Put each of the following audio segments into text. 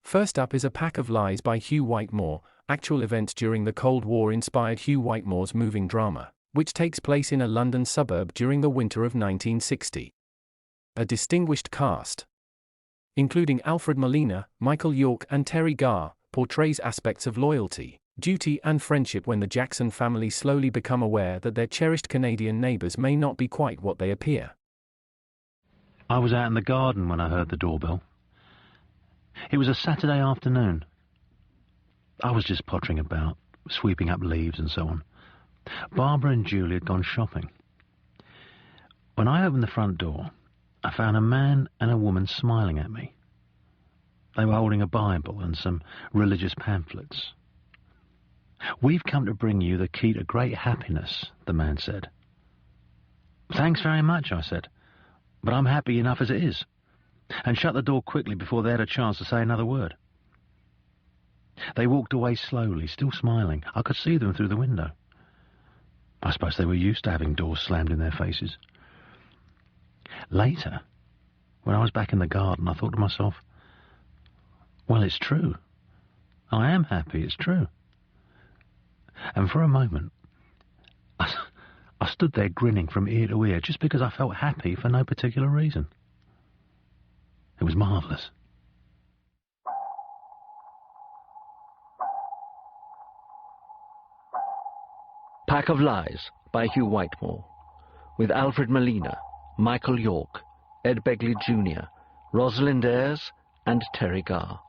First up is A Pack of Lies by Hugh Whitemore, actual event during the Cold War inspired Hugh Whitemore's moving drama, which takes place in a London suburb during the winter of 1960. A distinguished cast, including Alfred Molina, Michael York and Terry Garr, portrays aspects of loyalty, duty and friendship when the Jackson family slowly become aware that their cherished Canadian neighbors may not be quite what they appear. I was out in the garden when I heard the doorbell. It was a Saturday afternoon. I was just pottering about, sweeping up leaves and so on. Barbara and Julie had gone shopping. When I opened the front door, I found a man and a woman smiling at me. They were holding a Bible and some religious pamphlets. "We've come to bring you the key to great happiness," the man said. "Thanks very much," I said, "but I'm happy enough as it is," and shut the door quickly before they had a chance to say another word. They walked away slowly, still smiling. I could see them through the window. I suppose they were used to having doors slammed in their faces. Later, when I was back in the garden, I thought to myself, well, it's true. I am happy, it's true. And for a moment, I stood there grinning from ear to ear just because I felt happy for no particular reason. It was marvellous. Pack of Lies by Hugh Whitemore, with Alfred Molina, Michael York, Ed Begley Jr., Rosalind Ayres and Terry Garr.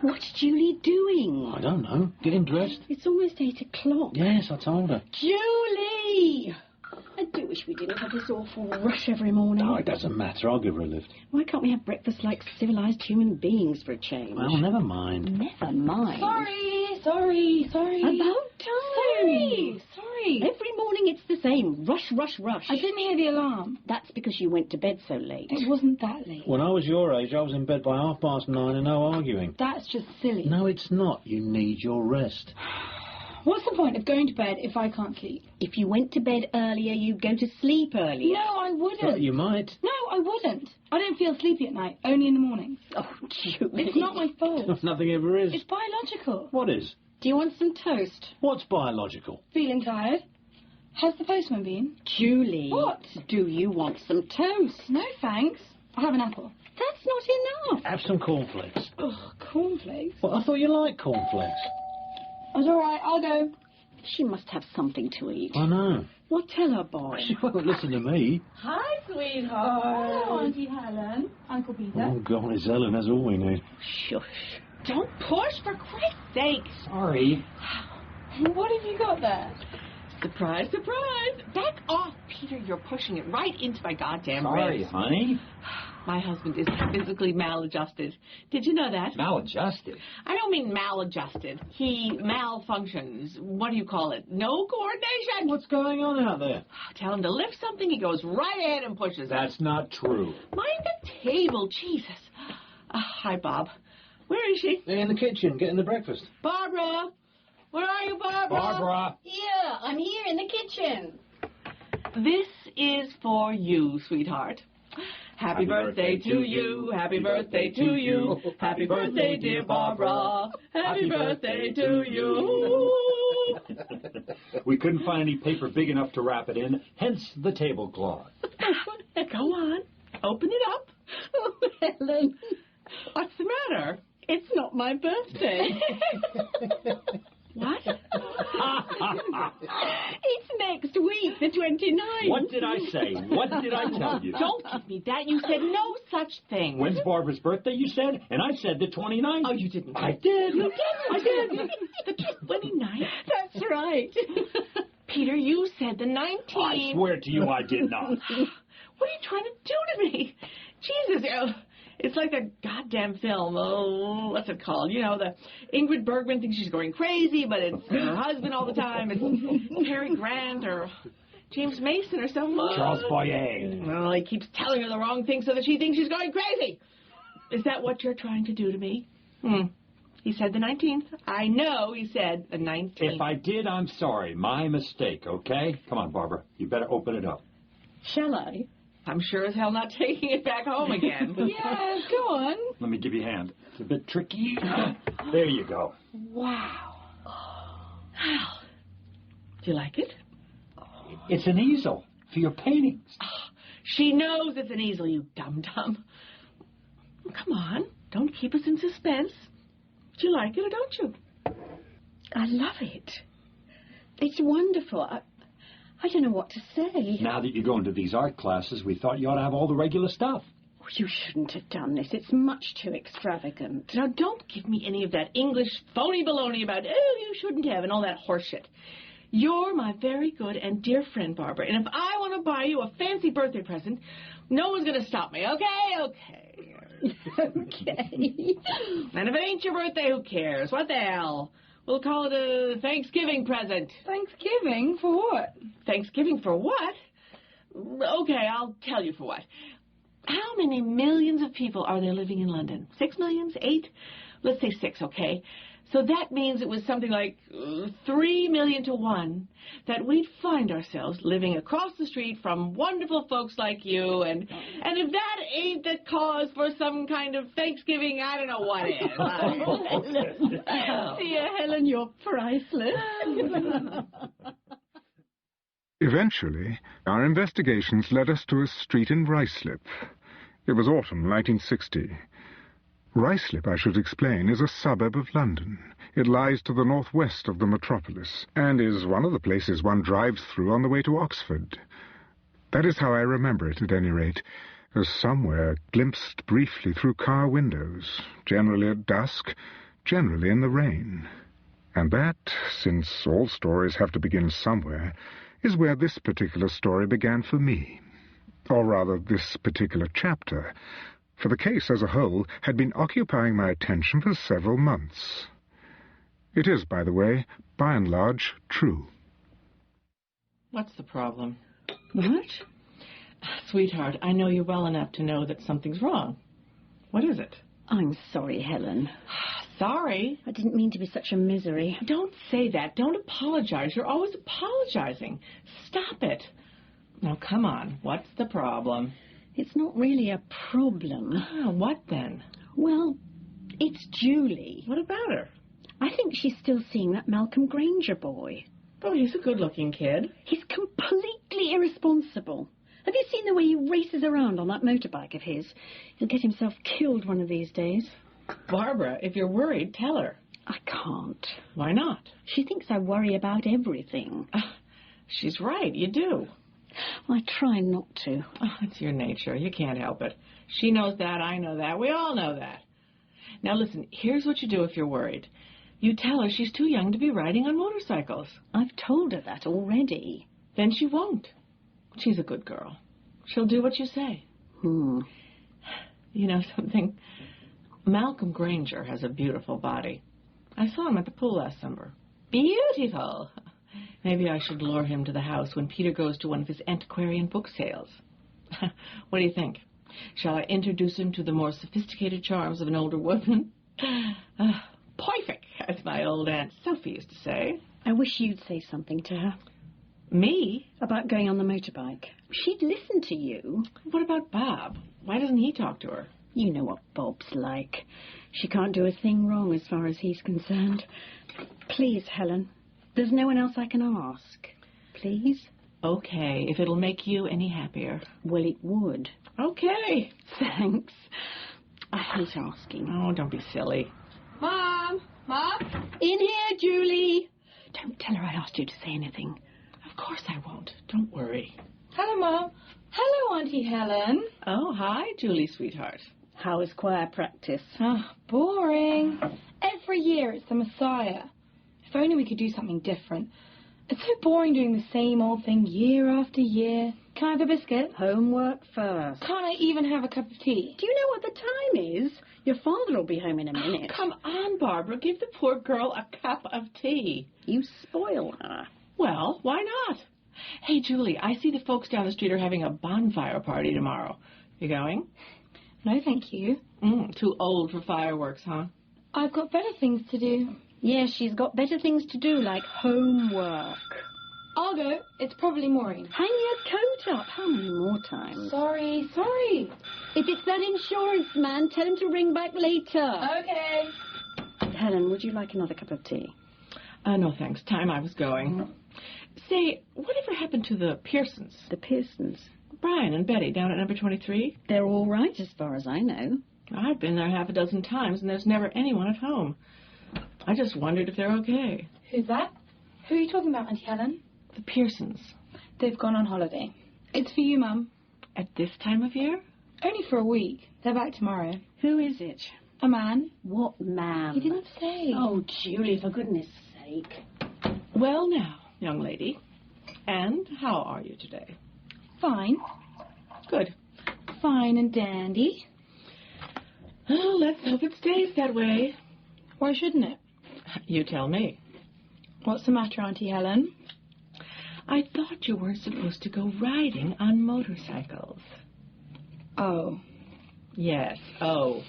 What's Julie doing? I don't know. Getting dressed? It's almost 8 o'clock. Yes, I told her. Julie! I do wish we didn't have this awful rush every morning. Oh, it doesn't matter. I'll give her a lift. Why can't we have breakfast like civilised human beings for a change? Well, never mind. Never mind. Sorry. About time. Sorry. Every morning it's the same. Rush, rush, rush. I didn't hear the alarm. That's because you went to bed so late. It wasn't that late. When I was your age, I was in bed by 9:30 and no arguing. That's just silly. No, it's not. You need your rest. What's the point of going to bed if I can't sleep? If you went to bed earlier, you'd go to sleep earlier. No, I wouldn't. Well, you might. No, I wouldn't. I don't feel sleepy at night, only in the morning. Oh, Julie. It's not my fault. Nothing ever is. It's biological. What is? Do you want some toast? What's biological? Feeling tired? Has the postman been? Julie. What? Do you want some toast? No, thanks. I'll have an apple. That's not enough. Have some cornflakes. Ugh, cornflakes. Well, I thought you liked cornflakes. That's all right, I'll go. She must have something to eat. I know. Well, tell her, boy. She won't listen to me. Hi, sweetheart. Hello, Auntie Helen. Uncle Peter. Oh, God, it's Ellen. That's all we need. Shush. Don't push, for Christ's sake. Sorry. What have you got there? Surprise, surprise. Back off, Peter. You're pushing it right into my goddamn Sorry, ribs. honey. My husband is physically maladjusted. Did you know that? Maladjusted? I don't mean maladjusted. He malfunctions. What do you call it? No coordination. What's going on out there? Tell him to lift something, he goes right ahead and pushes it. That's not true. Mind the table, Jesus. Hi, Bob. Where is she? In the kitchen, getting the breakfast. Barbara. Where are you, Barbara? Barbara. Yeah, I'm here in the kitchen. This is for you, sweetheart. Happy birthday to you, happy birthday to you, happy birthday, dear Barbara, happy birthday to you. We couldn't find any paper big enough to wrap it in, hence the tablecloth. Go on, open it up. Oh, Helen, What's the matter? it's not my birthday. What? It's next week, the 29th. What did I say? What did I tell you? Don't give me that. You said no such thing. When's Barbara's birthday, you said? And I said the 29th. Oh, you didn't. I did. You did. I did. The 29th? That's right. Peter, you said the 19th. I swear to you I did not. What are you trying to do to me? Jesus, it's like a goddamn film. Oh, what's it called? You know, the Ingrid Bergman thinks she's going crazy, but it's her husband all the time. It's Cary Grant or James Mason or something. Charles Boyer. Well, he keeps telling her the wrong thing so that she thinks she's going crazy. Is that what you're trying to do to me? He said the 19th. I know he said the 19th. If I did, I'm sorry. My mistake, okay? Come on, Barbara. You better open it up. Shall I? I'm sure as hell not taking it back home again. Yeah, go on. Let me give you a hand. It's a bit tricky. There you go. Wow. Well, do you like it? It's an easel for your paintings. She knows it's an easel, you dum-dum. Come on, don't keep us in suspense. Do you like it or don't you? I love it. It's wonderful. I don't know what to say. Now that you're going to these art classes, we thought you ought to have all the regular stuff. Oh, you shouldn't have done this. It's much too extravagant. Now, don't give me any of that English phony baloney about, oh, you shouldn't have, and all that horseshit. You're my very good and dear friend, Barbara, and if I want to buy you a fancy birthday present, no one's going to stop me, okay? Okay. Okay. And if it ain't your birthday, who cares? What the hell? We'll call it a Thanksgiving present. Thanksgiving? For what? Thanksgiving for what? Okay, I'll tell you for what. How many millions of people are there living in London? 6 million? 8? Let's say 6, okay? So that means it was something like 3 million to 1 that we'd find ourselves living across the street from wonderful folks like you, and if that ain't the cause for some kind of Thanksgiving, I don't know what is. Dear Helen, you're priceless. Eventually, our investigations led us to a street in Ruislip. It was autumn 1960. Ruislip, I should explain, is a suburb of London. It lies to the northwest of the metropolis, and is one of the places one drives through on the way to Oxford. That is how I remember it, at any rate, as somewhere glimpsed briefly through car windows, generally at dusk, generally in the rain. And that, since all stories have to begin somewhere, is where this particular story began for me. Or rather, this particular chapter, for the case as a whole had been occupying my attention for several months. It is, by the way, by and large, true. What's the problem? What? Sweetheart, I know you well enough to know that something's wrong. What is it? I'm sorry, Helen. Sorry? I didn't mean to be such a misery. Don't say that. Don't apologize. You're always apologizing. Stop it. Now, come on. What's the problem? It's not really a problem. What then? Well, it's Julie. What about her? I think she's still seeing that Malcolm Granger boy. Oh, he's a good-looking kid. He's completely irresponsible. Have you seen the way he races around on that motorbike of his? He'll get himself killed one of these days. Barbara, if you're worried, tell her. I can't. Why not? She thinks I worry about everything. She's right, you do. I try not to. Oh, it's your nature. You can't help it. She knows that, I know that, we all know that. Now listen, here's what you do if you're worried. You tell her she's too young to be riding on motorcycles. I've told her that already. Then she won't. She's a good girl. She'll do what you say. You know something? Malcolm Granger has a beautiful body. I saw him at the pool last summer. Beautiful. Maybe I should lure him to the house when Peter goes to one of his antiquarian book sales. What do you think? Shall I introduce him to the more sophisticated charms of an older woman? Perfect, as my old Aunt Sophie used to say. I wish you'd say something to her. Me? About going on the motorbike. She'd listen to you. What about Bob? Why doesn't he talk to her? You know what Bob's like. She can't do a thing wrong as far as he's concerned. Please, Helen. There's no one else I can ask. Please? Okay, if it'll make you any happier. Well, it would. Okay. Thanks. I hate asking. Oh, don't be silly. Mom! Mom? In here, Julie! Don't tell her I asked you to say anything. Of course I won't. Don't worry. Hello, Mom. Hello, Auntie Helen. Oh, hi, Julie, sweetheart. How is choir practice? Oh, boring. Every year it's the Messiah. If only we could do something different. It's so boring doing the same old thing year after year. Can I have a biscuit? Homework first. Can't I even have a cup of tea? Do you know what the time is? Your father will be home in a minute. Oh, come on, Barbara. Give the poor girl a cup of tea. You spoil her. Well, why not? Hey, Julie, I see the folks down the street are having a bonfire party tomorrow. You going? No, thank you. Too old for fireworks, huh? I've got better things to do. Yes, she's got better things to do, like homework. I'll go. It's probably Maureen. Hang your coat up. How many more times? Sorry. If it's that insurance man, tell him to ring back later. Okay. Helen, would you like another cup of tea? No, thanks. Time I was going. Say, whatever happened to the Pearsons? The Pearsons. Brian and Betty down at number 23? They're all right as far as I know. I've been there half a dozen times, and there's never anyone at home. I just wondered if they're okay. Who's that? Who are you talking about, Auntie Helen? The Pearsons. They've gone on holiday. It's for you, Mum. At this time of year? Only for a week. They're back tomorrow. Who is it? A man. What man? He didn't say. Oh, Julie, for goodness sake. Well, now, young lady. And how are you today? Fine. Good. Fine and dandy. Oh, let's hope it stays that way. Why shouldn't it? You tell me. What's the matter, Auntie Helen? I thought you weren't supposed to go riding on motorcycles. Oh. Yes, oh.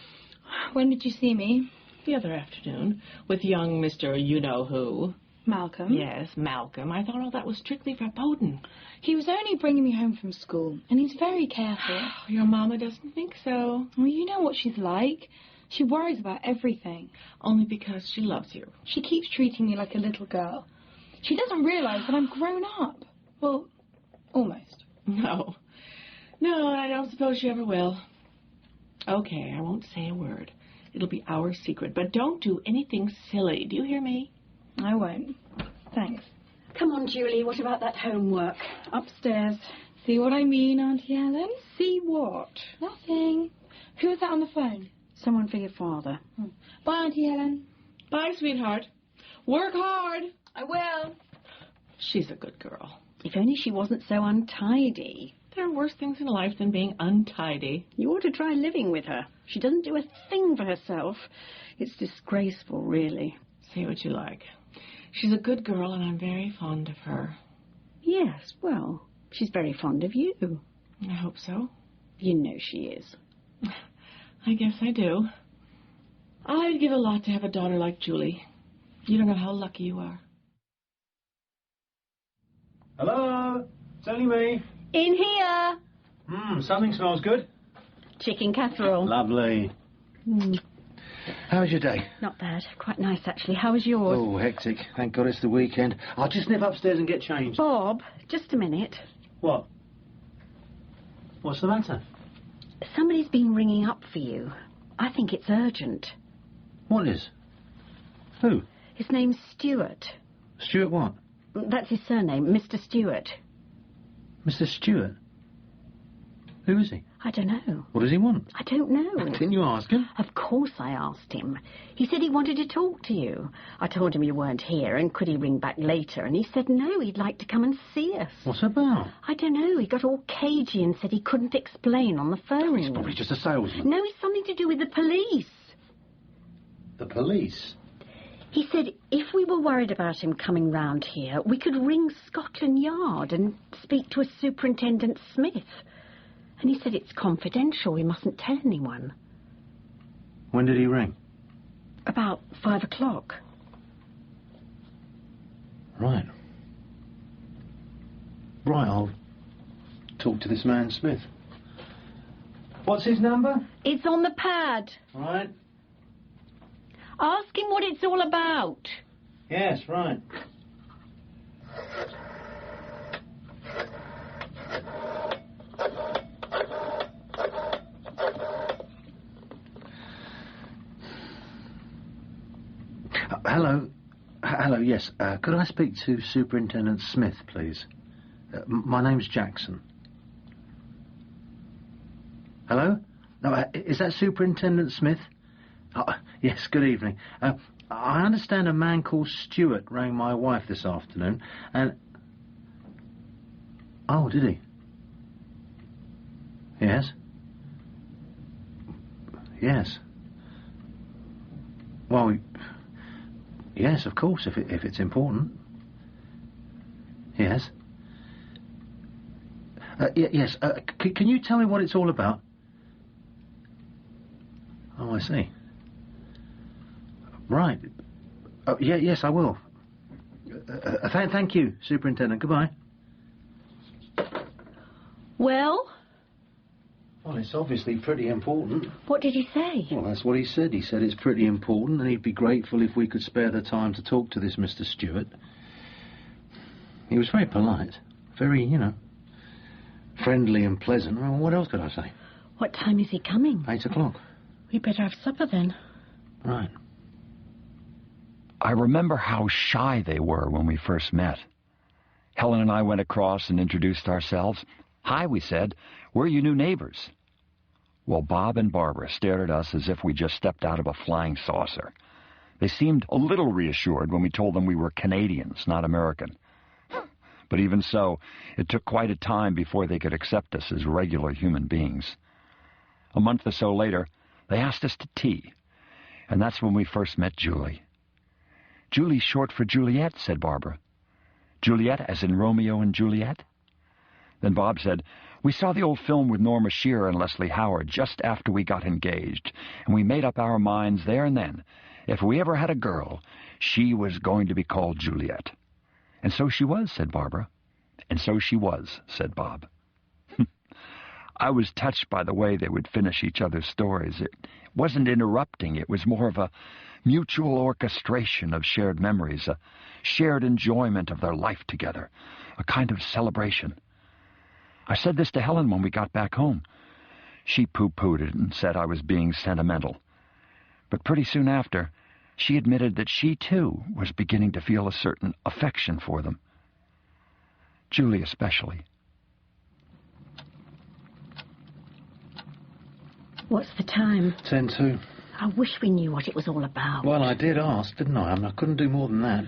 When did you see me? The other afternoon, with young Mr. You-know-who. Malcolm? Yes, Malcolm. I thought all that was strictly verboten. He was only bringing me home from school, and he's very careful. Your mama doesn't think so. Well, you know what she's like. She worries about everything. Only because she loves you. She keeps treating me like a little girl. She doesn't realize that I'm grown up. Well, almost. No. No, I don't suppose she ever will. Okay, I won't say a word. It'll be our secret, but don't do anything silly. Do you hear me? I won't. Thanks. Come on, Julie, what about that homework? Upstairs. See what I mean, Auntie Helen? See what? Nothing. Who was that on the phone? Someone for your father. Bye, Auntie Helen. Bye, sweetheart. Work hard. I will. She's a good girl. If only she wasn't so untidy. There are worse things in life than being untidy. You ought to try living with her. She doesn't do a thing for herself. It's disgraceful, really. Say what you like. She's a good girl, and I'm very fond of her. Yes, well, she's very fond of you. I hope so. You know she is. I guess I do. I'd give a lot to have a daughter like Julie. You don't know how lucky you are. Hello? It's only me. In here. Something smells good. Chicken casserole. Lovely. How was your day? Not bad. Quite nice, actually. How was yours? Oh, hectic. Thank God it's the weekend. I'll just nip upstairs and get changed. Bob, just a minute. What? What's the matter? Somebody's been ringing up for you. I think it's urgent. What is? Who? His name's Stewart. Stuart what? That's his surname, Mr. Stewart. Mr. Stewart? Who is he? I don't know. What does he want? I don't know. Didn't you ask him? Of course I asked him. He said he wanted to talk to you. I told him you weren't here, and could he ring back later, and he said no, he'd like to come and see us. What's about? I don't know. He got all cagey and said he couldn't explain on the phone. He's probably just a salesman. No, it's something to do with the police. The police? He said if we were worried about him coming round here, we could ring Scotland Yard and speak to a Superintendent Smith. And he said it's confidential, we mustn't tell anyone. When did he ring? About 5 o'clock. Right. Right, I'll talk to this man Smith. What's his number? It's on the pad. Right. Ask him what it's all about. Yes, right. Hello. Hello, yes. Could I speak to Superintendent Smith, please? My name's Jackson. Hello? No, is that Superintendent Smith? Yes, good evening. I understand a man called Stewart rang my wife this afternoon, and... Oh, did he? Yes? Yes. Well, yes, of course, if it's important. Yes. Yes, can you tell me what it's all about? Oh, I see. Right. Oh, yeah, yes, I will. Thank you, Superintendent. Goodbye. Well, Well, it's obviously pretty important. what did he say? Well, that's what he said. He said it's pretty important and he'd be grateful if we could spare the time to talk to this Mr. Stewart. He was very polite. Very, friendly and pleasant. Well, what else could I say? What time is he coming? 8 o'clock. We better have supper then. Right. I remember how shy they were when we first met. Helen and I went across and introduced ourselves. "Hi," we said. "We're your new neighbors." Well, Bob and Barbara stared at us as if we just stepped out of a flying saucer. They seemed a little reassured when we told them we were Canadians, not American. But even so, it took quite a time before they could accept us as regular human beings. A month or so later, they asked us to tea, and that's when we first met Julie. "Julie's short for Juliet," said Barbara. "Juliet as in Romeo and Juliet?" Then Bob said, "We saw the old film with Norma Shearer and Leslie Howard just after we got engaged, and we made up our minds there and then, if we ever had a girl, she was going to be called Juliet." "And so she was," said Barbara. "And so she was," said Bob. I was touched by the way they would finish each other's stories. It wasn't interrupting. It was more of a mutual orchestration of shared memories, a shared enjoyment of their life together, a kind of celebration. I said this to Helen when we got back home. She pooh-poohed it and said I was being sentimental. But pretty soon after, she admitted that she, too, was beginning to feel a certain affection for them. Julie especially. What's the time? 10:02. I wish we knew what it was all about. Well, I did ask, didn't I? I couldn't do more than that.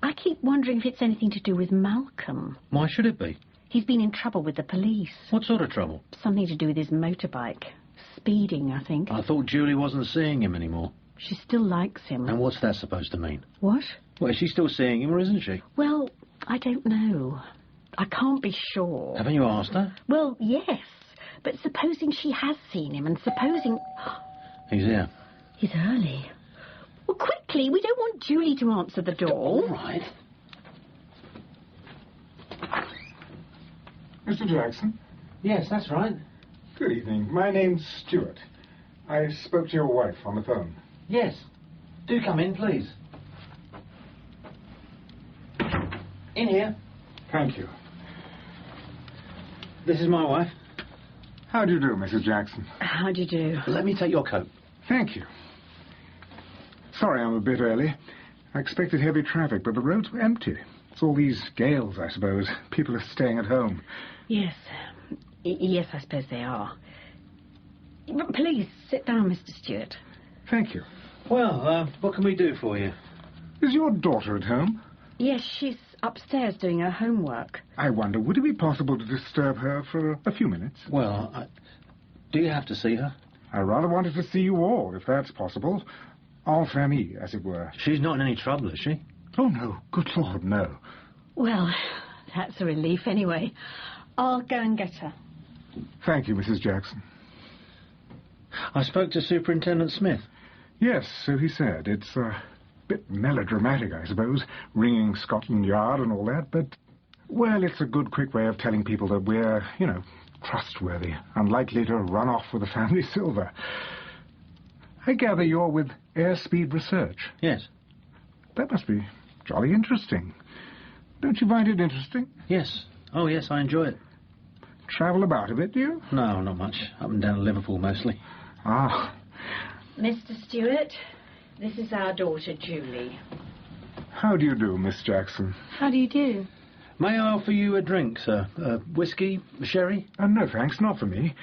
I keep wondering if it's anything to do with Malcolm. Why should it be? He's been in trouble with the police. What sort of trouble? Something to do with his motorbike. Speeding, I think. I thought Julie wasn't seeing him anymore. She still likes him. And what's that supposed to mean? What? Well, is she still seeing him or isn't she? Well, I don't know. I can't be sure. Haven't you asked her? Well, yes. But supposing she has seen him and supposing... He's here. He's early. Well, quickly, we don't want Julie to answer the door. All right. Mr. Jackson? Yes, that's right. Good evening. My name's Stewart. I spoke to your wife on the phone. Yes. Do come in, please. In here. Thank you. This is my wife. How do you do, Mrs. Jackson? How do you do? Let me take your coat. Thank you. Sorry I'm a bit early. I expected heavy traffic, but the roads were empty. It's all these gales, I suppose. People are staying at home. Yes. Yes, I suppose they are. But please, sit down, Mr. Stewart. Thank you. Well, what can we do for you? Is your daughter at home? Yes, she's upstairs doing her homework. I wonder, would it be possible to disturb her for a few minutes? Well, do you have to see her? I rather wanted to see you all, if that's possible. En famille, as it were. She's not in any trouble, is she? Oh, no. Good Lord, no. Well, that's a relief anyway. I'll go and get her. Thank you, Mrs. Jackson. I spoke to Superintendent Smith. Yes, so he said. It's a bit melodramatic, I suppose, ringing Scotland Yard and all that, but, well, it's a good, quick way of telling people that we're, trustworthy, unlikely to run off with the family silver. I gather you're with Airspeed Research. Yes. That must be jolly interesting. Don't you find it interesting? Yes. Oh, yes, I enjoy it. Travel about a bit, do you? No, not much. Up and down to Liverpool, mostly. Ah. Mr. Stewart, this is our daughter, Julie. How do you do, Miss Jackson? How do you do? May I offer you a drink, sir? Whiskey? Sherry? No, thanks, not for me.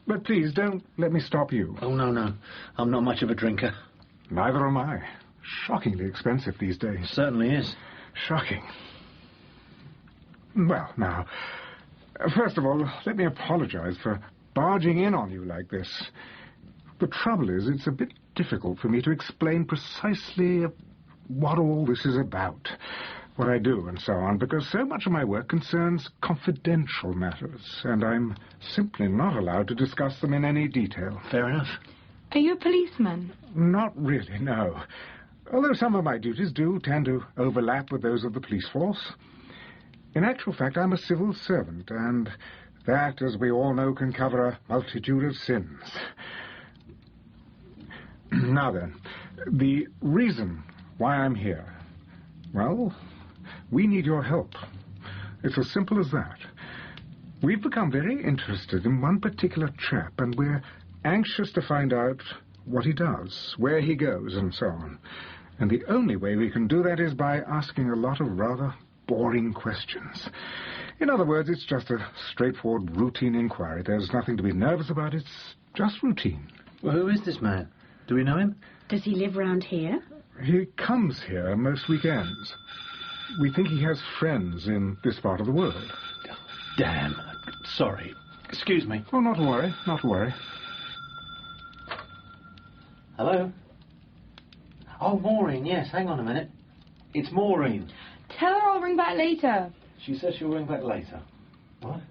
But please, don't let me stop you. Oh, no. I'm not much of a drinker. Neither am I. Shockingly expensive these days. Certainly is. Shocking. Well, now, first of all, let me apologize for barging in on you like this. The trouble is, it's a bit difficult for me to explain precisely what all this is about, what I do and so on, because so much of my work concerns confidential matters, and I'm simply not allowed to discuss them in any detail. Fair enough. Are you a policeman? Not really, no. although some of my duties do tend to overlap with those of the police force. In actual fact, I'm a civil servant, and that, as we all know, can cover a multitude of sins. Now then, the reason why I'm here, well, we need your help. It's as simple as that. We've become very interested in one particular chap, and we're anxious to find out what he does, where he goes, and so on. And the only way we can do that is by asking a lot of rather boring questions. In other words, it's just a straightforward routine inquiry. There's nothing to be nervous about. It's just routine. Well, who is this man? Do we know him? Does he live round here? He comes here most weekends. We think he has friends in this part of the world. Damn. Sorry. Excuse me. Oh, not to worry, not to worry. Hello? Oh, Maureen, yes. Hang on a minute. It's Maureen. Tell her I'll ring back later. She says she'll ring back later. What?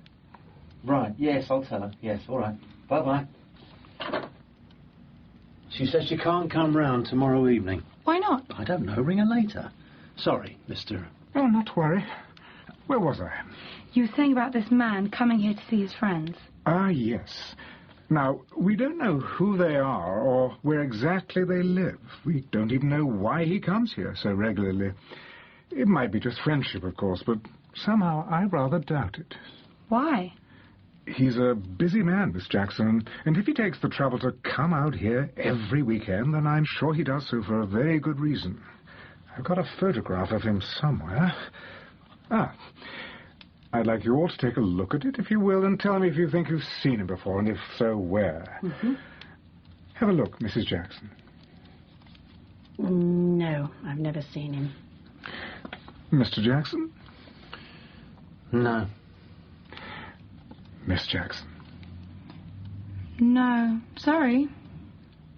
Right, yes, I'll tell her. Yes, all right. Bye-bye. She says she can't come round tomorrow evening. Why not? I don't know. Ring her later. Sorry, Mr. Oh, not to worry. Where was I? You were saying about this man coming here to see his friends. Ah, yes. Now, we don't know who they are or where exactly they live. We don't even know why he comes here so regularly. It might be just friendship, of course, but somehow I rather doubt it. Why? He's a busy man, Miss Jackson, and if he takes the trouble to come out here every weekend, then I'm sure he does so for a very good reason. I've got a photograph of him somewhere. Ah, I'd like you all to take a look at it, if you will, and tell me if you think you've seen him before, and if so, where. Mm-hmm. Have a look, Mrs. Jackson. No, I've never seen him. Mr. Jackson? No. Miss Jackson? No, sorry.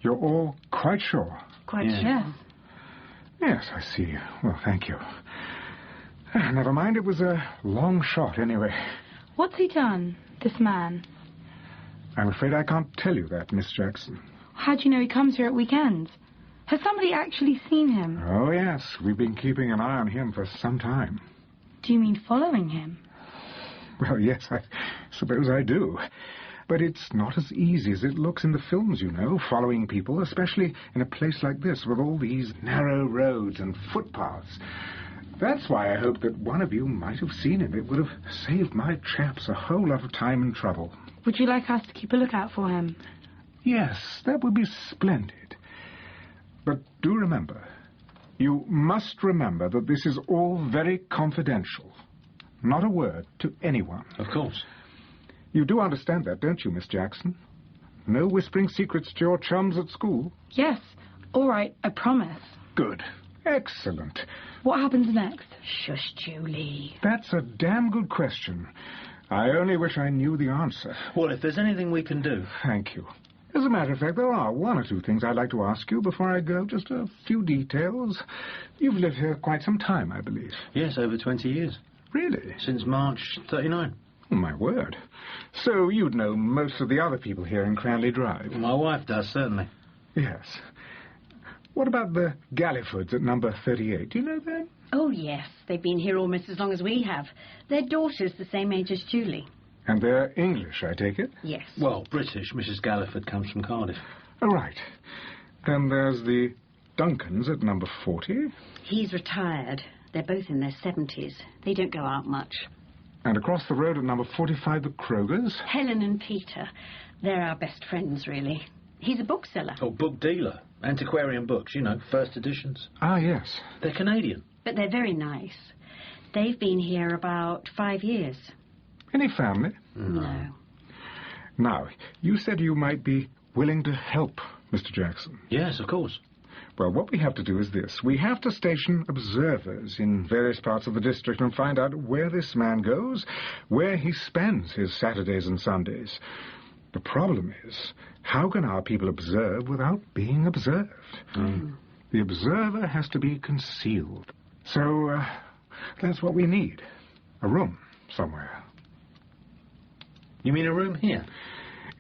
You're all quite sure? Quite sure. Yes. Yes, I see. Well, thank you. Never mind, it was a long shot anyway. What's he done, this man? I'm afraid I can't tell you that, Miss Jackson. How do you know he comes here at weekends? Has somebody actually seen him? Oh, yes, we've been keeping an eye on him for some time. Do you mean following him? Well, yes, I suppose I do. But it's not as easy as it looks in the films, you know, following people, especially in a place like this with all these narrow roads and footpaths. That's why I hoped that one of you might have seen him. It would have saved my chaps a whole lot of time and trouble. Would you like us to keep a lookout for him? Yes, that would be splendid. But do remember, you must remember that this is all very confidential. Not a word to anyone. Of course. You do understand that, don't you, Miss Jackson? No whispering secrets to your chums at school? Yes. All right, I promise. Good. Excellent. What happens next? Shush, Julie. That's a damn good question. I only wish I knew the answer. Well, if there's anything we can do... Thank you. As a matter of fact, there are one or two things I'd like to ask you before I go. Just a few details. You've lived here quite some time, I believe. Yes, over 20 years. Really? Since March 39. Oh, my word. So you'd know most of the other people here in Cranley Drive? My wife does, certainly. Yes. What about the Galliffords at number 38? Do you know them? Oh, yes. They've been here almost as long as we have. Their daughter's the same age as Julie. And they're English, I take it? Yes. Well, British. Mrs. Galliford comes from Cardiff. Oh, right. Then there's the Duncans at number 40. He's retired. They're both in their 70s. They don't go out much. And across the road at number 45, the Krogers. Helen and Peter. They're our best friends, really. He's a bookseller. Oh, book dealer. Antiquarian books, you know, first editions. Ah, yes. They're Canadian. But they're very nice. They've been here about 5 years. Any family? No. Now, you said you might be willing to help, Mr. Jackson. Yes, of course. Well, what we have to do is this. We have to station observers in various parts of the district and find out where this man goes, where he spends his Saturdays and Sundays. The problem is, how can our people observe without being observed? The observer has to be concealed. So, that's what we need. A room somewhere. You mean a room here?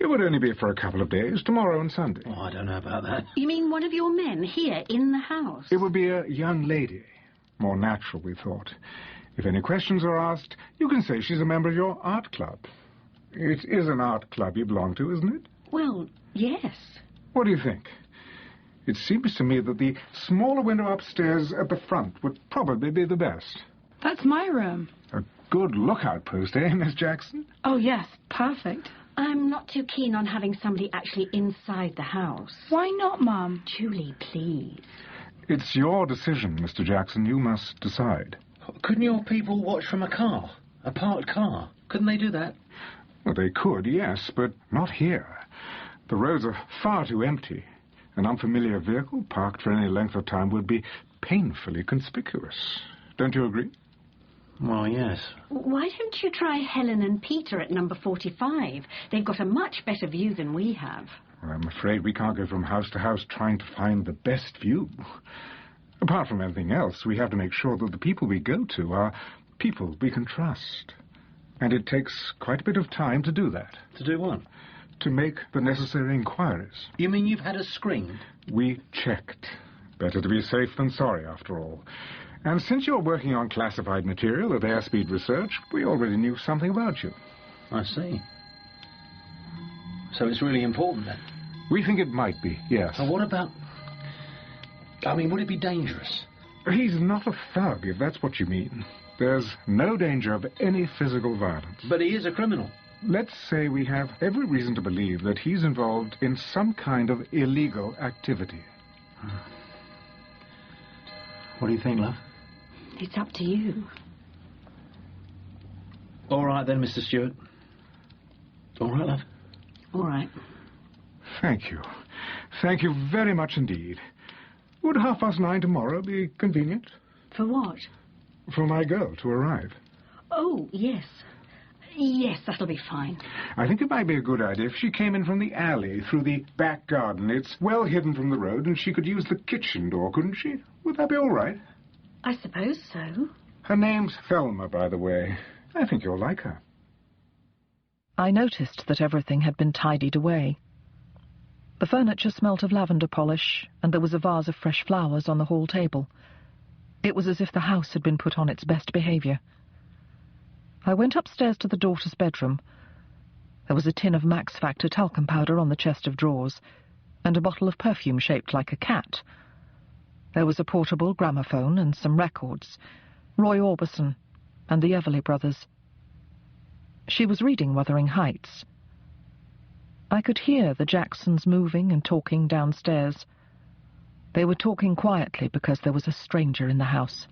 It would only be for a couple of days, tomorrow and Sunday. Oh, I don't know about that. You mean one of your men here in the house? It would be a young lady. More natural, we thought. If any questions are asked, you can say she's a member of your art club. It is an art club you belong to, isn't it? Well, yes. What do you think? It seems to me that the smaller window upstairs at the front would probably be the best. That's my room. A good lookout post, eh, Miss Jackson? Oh, yes. Perfect. I'm not too keen on having somebody actually inside the house. Why not, Mum? Julie, please. It's your decision, Mr. Jackson. You must decide. Couldn't your people watch from a car? A parked car? Couldn't they do that? Well, they could, yes, but not here. The roads are far too empty. An unfamiliar vehicle parked for any length of time would be painfully conspicuous. Don't you agree? Well, yes. Why don't you try Helen and Peter at number 45? They've got a much better view than we have. Well, I'm afraid we can't go from house to house trying to find the best view. Apart from anything else, we have to make sure that the people we go to are people we can trust. And it takes quite a bit of time to do that. To do what? To make the necessary inquiries. You mean you've had us screened? We checked. Better to be safe than sorry, after all. And since you're working on classified material at Airspeed Research, we already knew something about you. I see. So it's really important, then? We think it might be, yes. And what about... I mean, would it be dangerous? He's not a thug, if that's what you mean. There's no danger of any physical violence. But he is a criminal. Let's say we have every reason to believe that he's involved in some kind of illegal activity. What do you think, love? It's up to you. All right, then, Mr. Stewart. All right, love? All right. Thank you. Thank you very much indeed. Would 9:30 tomorrow be convenient? For what? For my girl to arrive. Oh, yes. Yes, that'll be fine. I think it might be a good idea if she came in from the alley through the back garden. It's well hidden from the road, and she could use the kitchen door, couldn't she? Would that be all right? I suppose so. Her name's Thelma, by the way. I think you'll like her. I noticed that everything had been tidied away. The furniture smelt of lavender polish, and there was a vase of fresh flowers on the hall table. It was as if the house had been put on its best behaviour. I went upstairs to the daughter's bedroom. There was a tin of Max Factor talcum powder on the chest of drawers, and a bottle of perfume shaped like a cat. There was a portable gramophone and some records, Roy Orbison and the Everly Brothers. She was reading Wuthering Heights. I could hear the Jacksons moving and talking downstairs. They were talking quietly because there was a stranger in the house.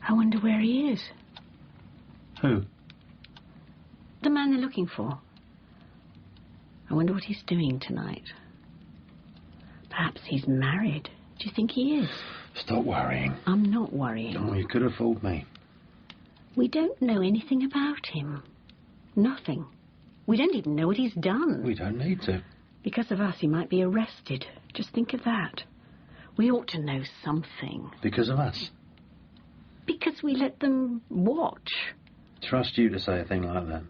I wonder where he is. Who? The man they're looking for. I wonder what he's doing tonight. Perhaps he's married. Do you think he is? Stop worrying. I'm not worrying. Oh, you could have fooled me. We don't know anything about him. Nothing. We don't even know what he's done. We don't need to. Because of us, he might be arrested. Just think of that. We ought to know something. Because of us? Because we let them watch. Trust you to say a thing like that.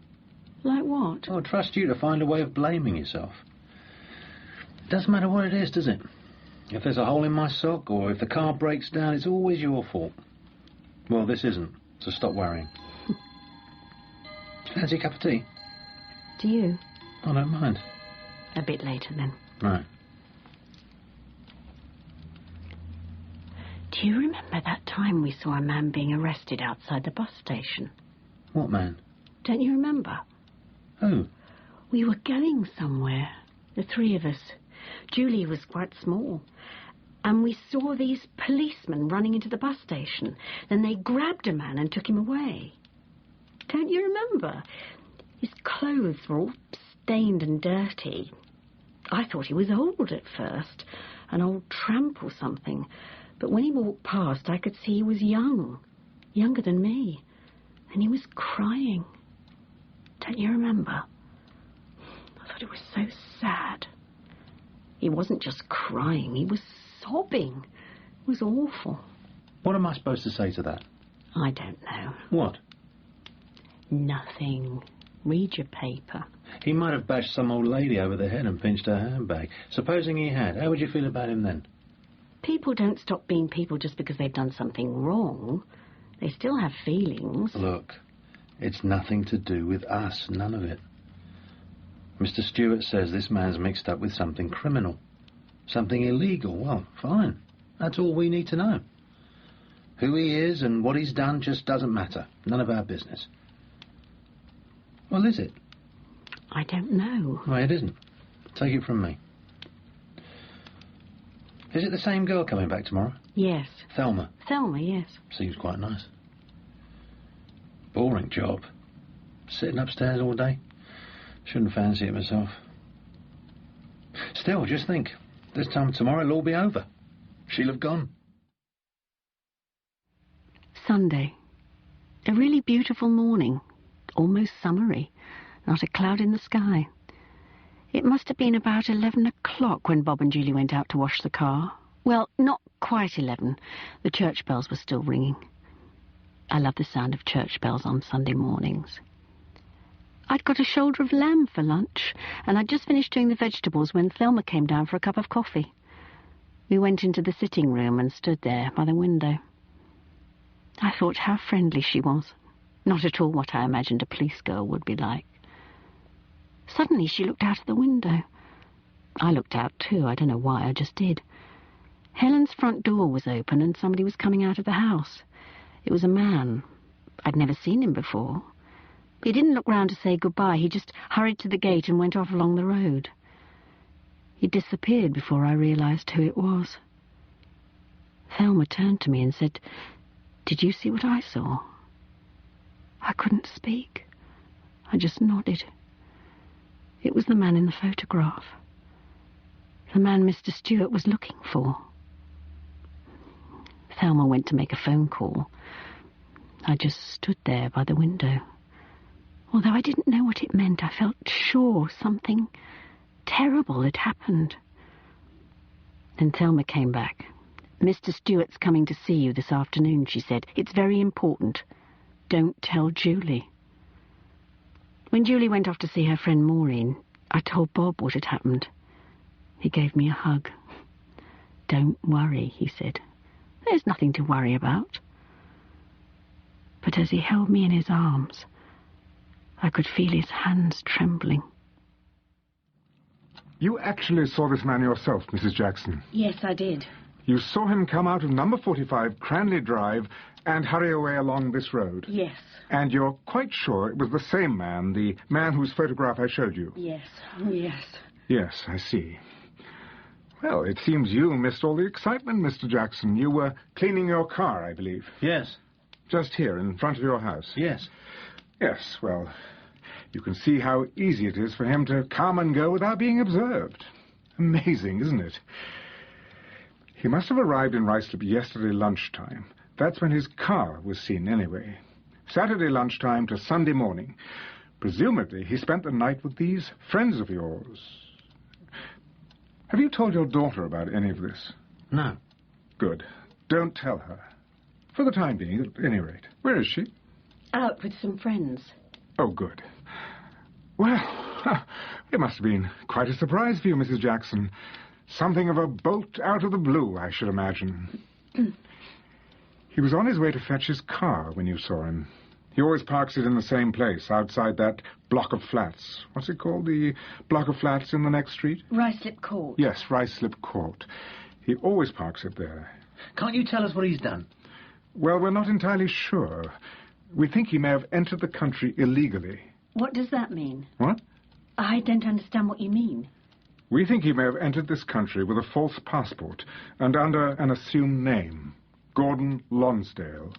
Like what? Oh, trust you to find a way of blaming yourself. Doesn't matter what it is, does it? If there's a hole in my sock, or if the car breaks down, it's always your fault. Well, this isn't, so stop worrying. Fancy a cup of tea? Do you? I don't mind. A bit later, then. Right. Do you remember that time we saw a man being arrested outside the bus station? What man? Don't you remember? Who? We were going somewhere, the three of us. Julie was quite small. And we saw these policemen running into the bus station. Then they grabbed a man and took him away. Don't you remember? His clothes were all stained and dirty. I thought he was old at first, an old tramp or something. But when he walked past, I could see he was young, younger than me. And he was crying. Don't you remember? I thought it was so sad. He wasn't just crying, he was sobbing. It was awful. What am I supposed to say to that? I don't know. What? Nothing. Read your paper. He might have bashed some old lady over the head and pinched her handbag. Supposing he had, how would you feel about him then? People don't stop being people just because they've done something wrong. They still have feelings. Look, it's nothing to do with us, none of it. Mr. Stewart says this man's mixed up with something criminal. Something illegal. Well, fine. That's all we need to know. Who he is and what he's done just doesn't matter. None of our business. Well, is it? I don't know. No, it isn't. Take it from me. Is it the same girl coming back tomorrow? Yes. Thelma? Thelma, yes. Seems quite nice. Boring job. Sitting upstairs all day. Shouldn't fancy it myself. Still, just think. This time tomorrow it'll all be over. She'll have gone. Sunday. A really beautiful morning. Almost summery. Not a cloud in the sky. It must have been about 11 o'clock when Bob and Julie went out to wash the car. Well, not quite 11. The church bells were still ringing. I love the sound of church bells on Sunday mornings. I'd got a shoulder of lamb for lunch, and I'd just finished doing the vegetables when Thelma came down for a cup of coffee. We went into the sitting room and stood there by the window. I thought how friendly she was. Not at all what I imagined a police girl would be like. Suddenly she looked out of the window. I looked out too. I don't know why, I just did. Helen's front door was open and somebody was coming out of the house. It was a man. I'd never seen him before. He didn't look round to say goodbye. He just hurried to the gate and went off along the road. He disappeared before I realised who it was. Thelma turned to me and said, "Did you see what I saw?" I couldn't speak. I just nodded. It was the man in the photograph. The man Mr. Stewart was looking for. Thelma went to make a phone call. I just stood there by the window. Although I didn't know what it meant, I felt sure something terrible had happened. Then Thelma came back. "Mr. Stewart's coming to see you this afternoon," she said. "It's very important. Don't tell Julie." When Julie went off to see her friend Maureen, I told Bob what had happened. He gave me a hug. "Don't worry," he said. "There's nothing to worry about." But as he held me in his arms, I could feel his hands trembling. You actually saw this man yourself, Mrs. Jackson? Yes, I did. You saw him come out of number 45 Cranley Drive and hurry away along this road? Yes. And you're quite sure it was the same man, the man whose photograph I showed you? Yes. Oh, yes. Yes, I see. Well, it seems you missed all the excitement, Mr. Jackson. You were cleaning your car, I believe. Yes. Just here, in front of your house? Yes. Yes, well, you can see how easy it is for him to come and go without being observed. Amazing, isn't it? He must have arrived in Ruislip yesterday lunchtime. That's when his car was seen, anyway. Saturday lunchtime to Sunday morning. Presumably, he spent the night with these friends of yours. Have you told your daughter about any of this? No. Good. Don't tell her. For the time being, at any rate. Where is she? Out with some friends. Oh, good. Well, it must have been quite a surprise for you, Mrs. Jackson. Something of a bolt out of the blue, I should imagine. He was on his way to fetch his car when you saw him. He always parks it in the same place, outside that block of flats. What's it called, the block of flats in the next street? Ruislip Court. Yes, Ruislip Court. He always parks it there. Can't you tell us what he's done? Well, we're not entirely sure. We think he may have entered the country illegally. What does that mean? What? I don't understand what you mean. We think he may have entered this country with a false passport and under an assumed name, Gordon Lonsdale.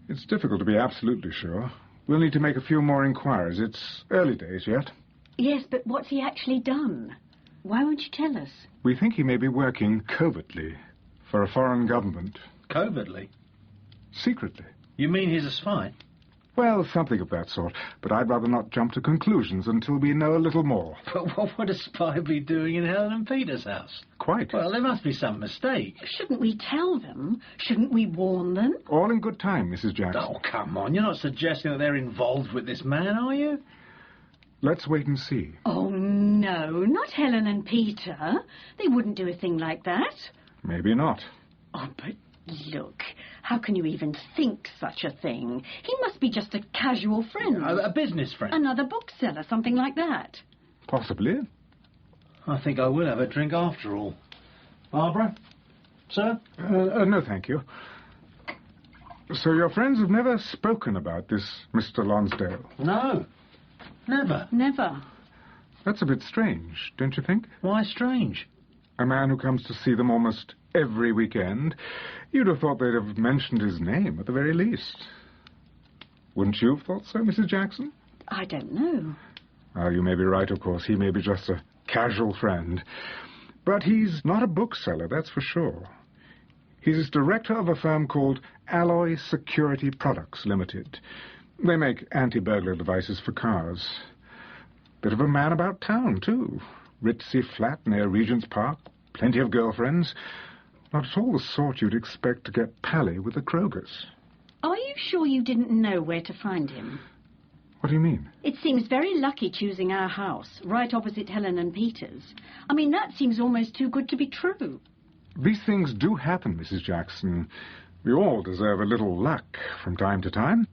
It's difficult to be absolutely sure. We'll need to make a few more inquiries. It's early days yet. Yes, but what's he actually done? Why won't you tell us? We think he may be working covertly for a foreign government. Covertly? Secretly. You mean he's a spy? Well, something of that sort. But I'd rather not jump to conclusions until we know a little more. But what would a spy be doing in Helen and Peter's house? Quite. Well, there must be some mistake. Shouldn't we tell them? Shouldn't we warn them? All in good time, Mrs. Jackson. Oh, come on. You're not suggesting that they're involved with this man, are you? Let's wait and see. Oh, no, not Helen and Peter. They wouldn't do a thing like that. Maybe not. Oh, but look, how can you even think such a thing? He must be just a casual friend. A business friend? Another bookseller, something like that. Possibly. I think I will have a drink after all. Barbara? Sir? No, thank you. So your friends have never spoken about this Mr. Lonsdale? No. Never. Never. That's a bit strange, don't you think? Why strange? A man who comes to see them almost every weekend. You'd have thought they'd have mentioned his name at the very least. Wouldn't you have thought so, Mrs. Jackson? I don't know. Well, you may be right, of course. He may be just a casual friend. But he's not a bookseller, that's for sure. He's director of a firm called Alloy Security Products Limited. They make anti-burglar devices for cars. Bit of a man about town, too. Ritzy flat near Regent's Park. Plenty of girlfriends. Not at all the sort you'd expect to get pally with the Krogers. Are you sure you didn't know where to find him? What do you mean? It seems very lucky choosing our house, right opposite Helen and Peter's. I mean, that seems almost too good to be true. These things do happen, Mrs. Jackson. We all deserve a little luck from time to time.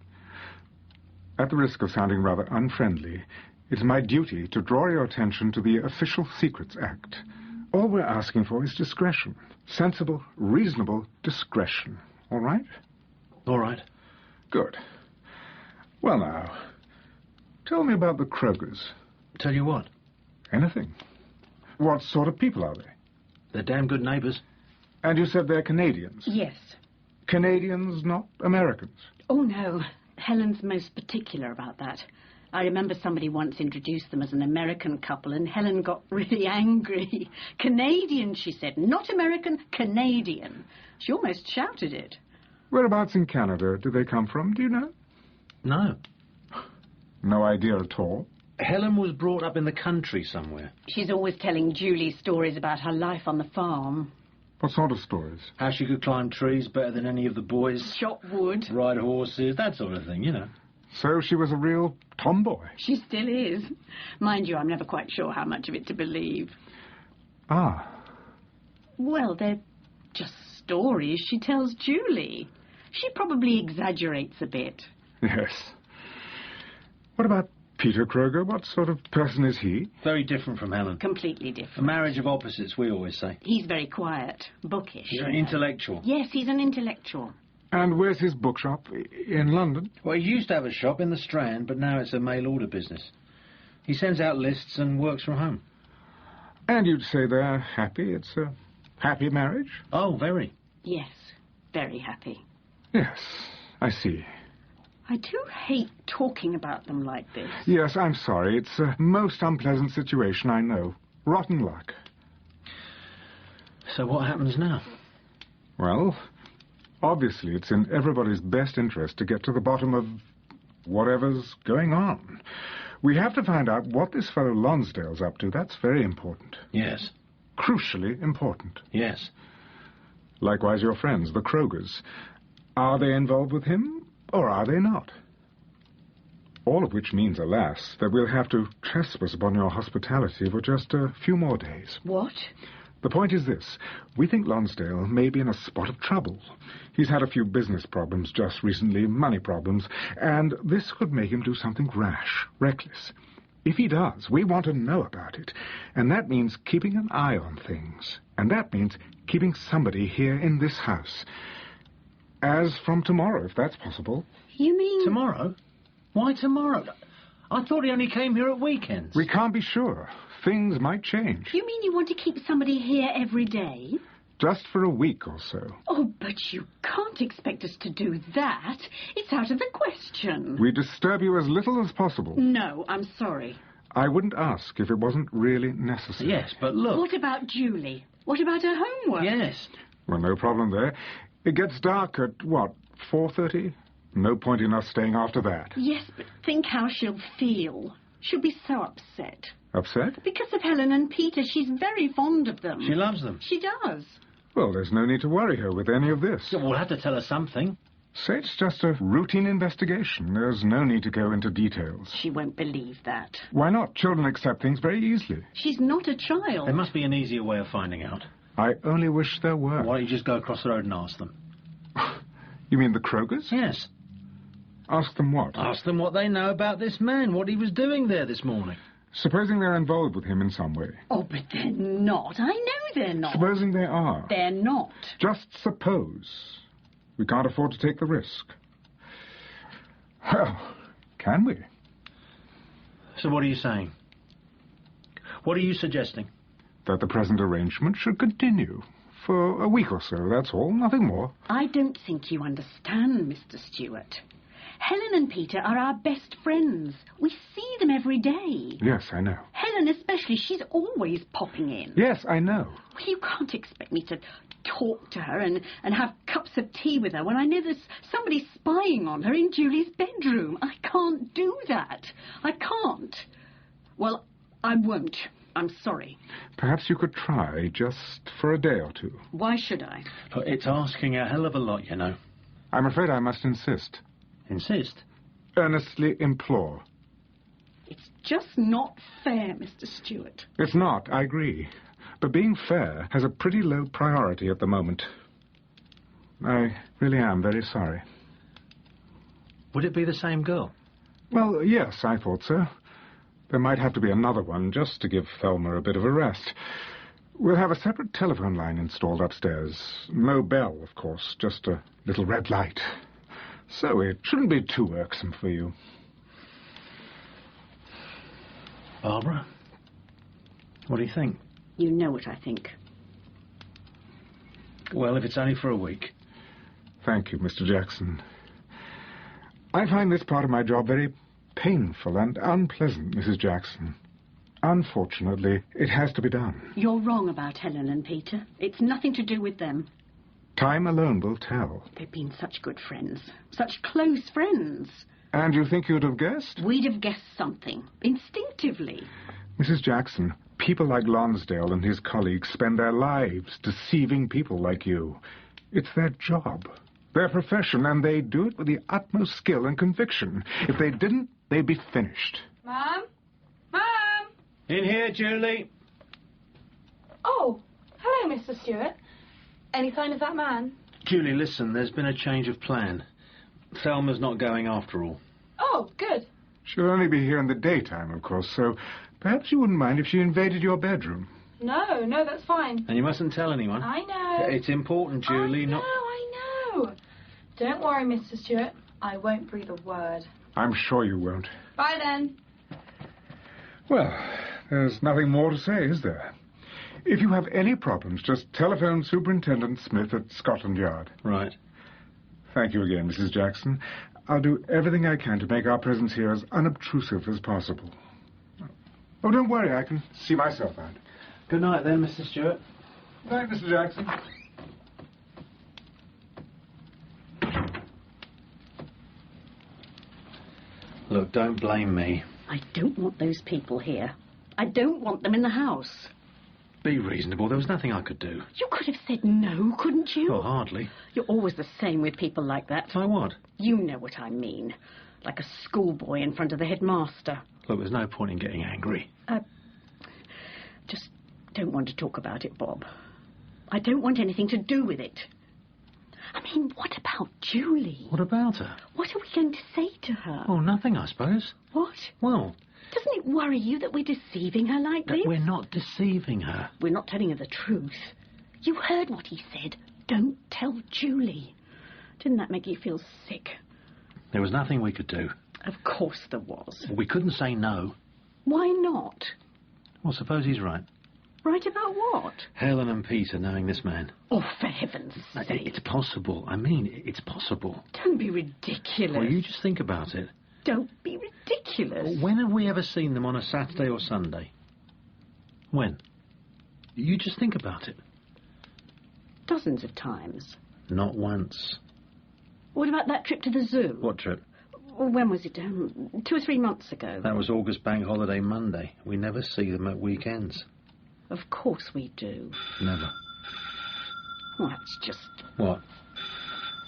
At the risk of sounding rather unfriendly, it's my duty to draw your attention to the Official Secrets Act. All we're asking for is discretion. Sensible, reasonable discretion. All right? All right. Good. Well, now, tell me about the Krogers. Tell you what? Anything. What sort of people are they? They're damn good neighbours. And you said they're Canadians? Yes. Canadians, not Americans? Oh, no. Helen's most particular about that. I remember somebody once introduced them as an American couple, and Helen got really angry. Canadian, she said. Not American, Canadian. She almost shouted it. Whereabouts in Canada do they come from, do you know? No. No idea at all? Helen was brought up in the country somewhere. She's always telling Julie stories about her life on the farm. What sort of stories? How she could climb trees better than any of the boys. Chop wood. Ride horses, that sort of thing, you know. So she was a real tomboy? She still is. Mind you, I'm never quite sure how much of it to believe. Ah. Well, they're just stories she tells Julie. She probably exaggerates a bit. Yes. What about Peter Kroger? What sort of person is he? Very different from Helen. Completely different. A marriage of opposites, we always say. He's very quiet, bookish. You're intellectual. Yes, he's an intellectual. And where's his bookshop? In London? Well, he used to have a shop in the Strand, but now it's a mail-order business. He sends out lists and works from home. And you'd say they're happy? It's a happy marriage? Oh, very. Yes, very happy. Yes, I see. I do hate talking about them like this. Yes, I'm sorry. It's a most unpleasant situation, I know. Rotten luck. So what happens now? Well, obviously it's in everybody's best interest to get to the bottom of whatever's going on. We have to find out what this fellow Lonsdale's up to. That's very important. Yes. Crucially important. Yes. Likewise your friends, the Krogers. Are they involved with him, or are they not? All of which means, alas, that we'll have to trespass upon your hospitality for just a few more days. What? The point is this. We think Lonsdale may be in a spot of trouble. He's had a few business problems just recently, money problems, and this could make him do something rash, reckless. If he does, we want to know about it, and that means keeping an eye on things, and that means keeping somebody here in this house. As from tomorrow, if that's possible. You mean... Tomorrow? Why tomorrow? I thought he only came here at weekends. We can't be sure. Things might change. You mean you want to keep somebody here every day? Just for a week or so. Oh, but you can't expect us to do that. It's out of the question. We disturb you as little as possible. No, I'm sorry. I wouldn't ask if it wasn't really necessary. Yes, but look... What about Julie? What about her homework? Yes. Well, no problem there. It gets dark at, what, 4:30? No point in us staying after that. Yes, but think how she'll feel. She'll be so upset. Upset? Because of Helen and Peter. She's very fond of them. She loves them. She does. Well, there's no need to worry her with any of this. So we'll have to tell her something. Say it's just a routine investigation. There's no need to go into details. She won't believe that. Why not? Children accept things very easily. She's not a child. There must be an easier way of finding out. I only wish there were. Why don't you just go across the road and ask them? You mean the Krogers? Yes. Ask them what? Ask them what they know about this man, what he was doing there this morning. Supposing they're involved with him in some way. Oh, but they're not. I know they're not. Supposing they are. They're not. Just suppose. We can't afford to take the risk. Well, can we? So what are you saying? What are you suggesting? That the present arrangement should continue. For a week or so, that's all. Nothing more. I don't think you understand, Mr. Stewart. Helen and Peter are our best friends. We see them every day. Yes, I know. Helen especially, she's always popping in. Yes, I know. Well, you can't expect me to talk to her and have cups of tea with her when I know there's somebody spying on her in Julie's bedroom. I can't do that. I can't. Well, I won't. I'm sorry. Perhaps you could try, just for a day or two. Why should I? Look, it's asking a hell of a lot, you know. I'm afraid I must insist. Insist? Earnestly implore. It's just not fair, Mr. Stewart. It's not, I agree. But being fair has a pretty low priority at the moment. I really am very sorry. Would it be the same girl? Well, yes, I thought so. There might have to be another one, just to give Thelma a bit of a rest. We'll have a separate telephone line installed upstairs. No bell, of course, just a little red light. So it shouldn't be too irksome for you. Barbara, what do you think? You know what I think. Well, if it's only for a week. Thank you, Mr. Jackson. I find this part of my job very painful and unpleasant, Mrs. Jackson. Unfortunately, it has to be done. You're wrong about Helen and Peter. It's nothing to do with them. Time alone will tell. They've been such good friends. Such close friends. And you think you'd have guessed? We'd have guessed something. Instinctively. Mrs. Jackson, people like Lonsdale and his colleagues spend their lives deceiving people like you. It's their job, their profession, and they do it with the utmost skill and conviction. If they didn't, they'd be finished. Mum? Mum? In here, Julie. Oh, hello, Mr. Stewart. Any sign of that man? Julie, listen, there's been a change of plan. Thelma's not going after all. Oh, good. She'll only be here in the daytime, of course, so perhaps you wouldn't mind if she invaded your bedroom. No, that's fine. And you mustn't tell anyone. I know. It's important, Julie. I know. Don't worry, Mr. Stewart. I won't breathe a word. I'm sure you won't. Bye, then. Well, there's nothing more to say, is there? If you have any problems, just telephone Superintendent Smith at Scotland Yard. Right. Thank you again, Mrs. Jackson. I'll do everything I can to make our presence here as unobtrusive as possible. Oh, don't worry, I can see myself out. Good night, then, Mr. Stewart. Good night, Mr. Jackson. Look, don't blame me. I don't want those people here. I don't want them in the house. Be reasonable. There was nothing I could do. You could have said no, couldn't you? Well, hardly. You're always the same with people like that. Like what? You know what I mean. Like a schoolboy in front of the headmaster. Look, there's no point in getting angry. Just don't want to talk about it, Bob. I don't want anything to do with it. I mean, what about Julie? What about her? What are we going to say to her? Oh, nothing, I suppose. What? Well... Doesn't it worry you that we're deceiving her like this? We're not deceiving her. We're not telling her the truth. You heard what he said. Don't tell Julie. Didn't that make you feel sick? There was nothing we could do. Of course there was. We couldn't say no. Why not? Well, suppose he's right. Right about what? Helen and Peter knowing this man. Oh, for heaven's sake. It's possible. I mean, it's possible. Don't be ridiculous. Well, you just think about it. Don't be ridiculous. When have we ever seen them on a Saturday or Sunday? When? You just think about it. Dozens of times. Not once. What about that trip to the zoo? What trip? When was it? 2 or 3 months ago. That was August Bank Holiday Monday. We never see them at weekends. Of course we do. Never. Well, that's just... What?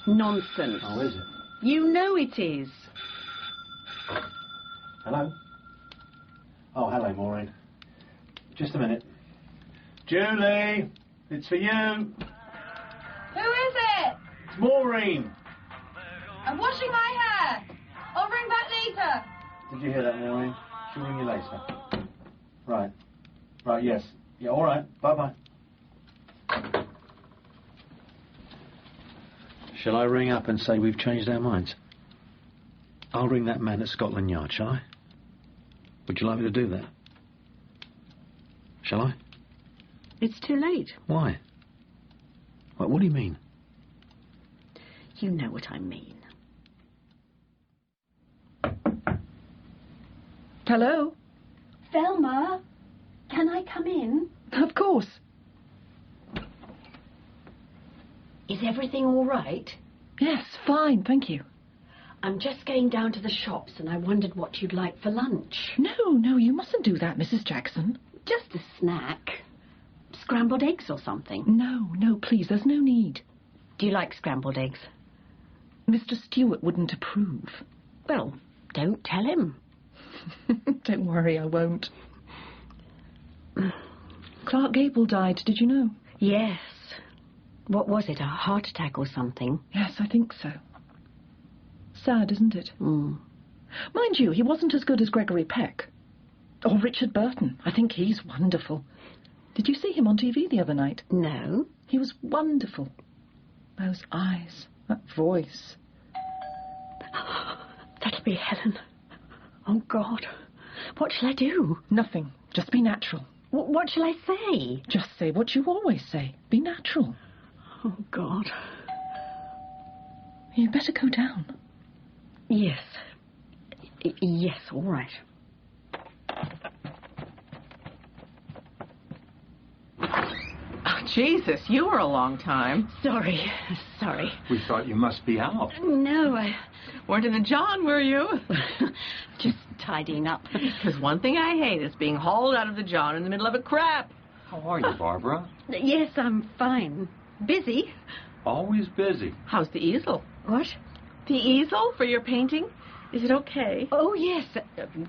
nonsense. Oh, is it? You know it is. Hello? Oh, hello, Maureen. Just a minute. Julie! It's for you! Who is it? It's Maureen! I'm washing my hair. I'll ring back later. Did you hear that, Maureen? She'll ring you later. Right. Right, yes. Yeah, all right. Bye-bye. Shall I ring up and say we've changed our minds? I'll ring that man at Scotland Yard, shall I? Would you like me to do that? Shall I? It's too late. Why? What do you mean? You know what I mean. Hello? Velma, can I come in? Of course. Is everything all right? Yes, fine, thank you. I'm just going down to the shops and I wondered what you'd like for lunch. No, you mustn't do that, Mrs. Jackson. Just a snack. Scrambled eggs or something. No, please, there's no need. Do you like scrambled eggs? Mr. Stewart wouldn't approve. Well, don't tell him. Don't worry, I won't. Clark Gable died, did you know? Yes. What was it, a heart attack or something? Yes, I think so. Sad, isn't it? Mm. Mind you, he wasn't as good as Gregory Peck. Or Richard Burton. I think he's wonderful. Did you see him on TV the other night? No. He was wonderful. Those eyes, that voice. That'll be Helen. Oh, God. What shall I do? Nothing. Just be natural. What shall I say? Just say what you always say. Be natural. Oh, God. You'd better go down. Yes. Yes, all right. Oh, Jesus, you were a long time. Sorry. We thought you must be out. No, I... Weren't in the John, were you? Just tidying up. Because one thing I hate is being hauled out of the John in the middle of a crap. How are you, Barbara? Yes, I'm fine. Busy. Always busy. How's the easel? What? The easel for your painting? Is it okay? Oh, yes.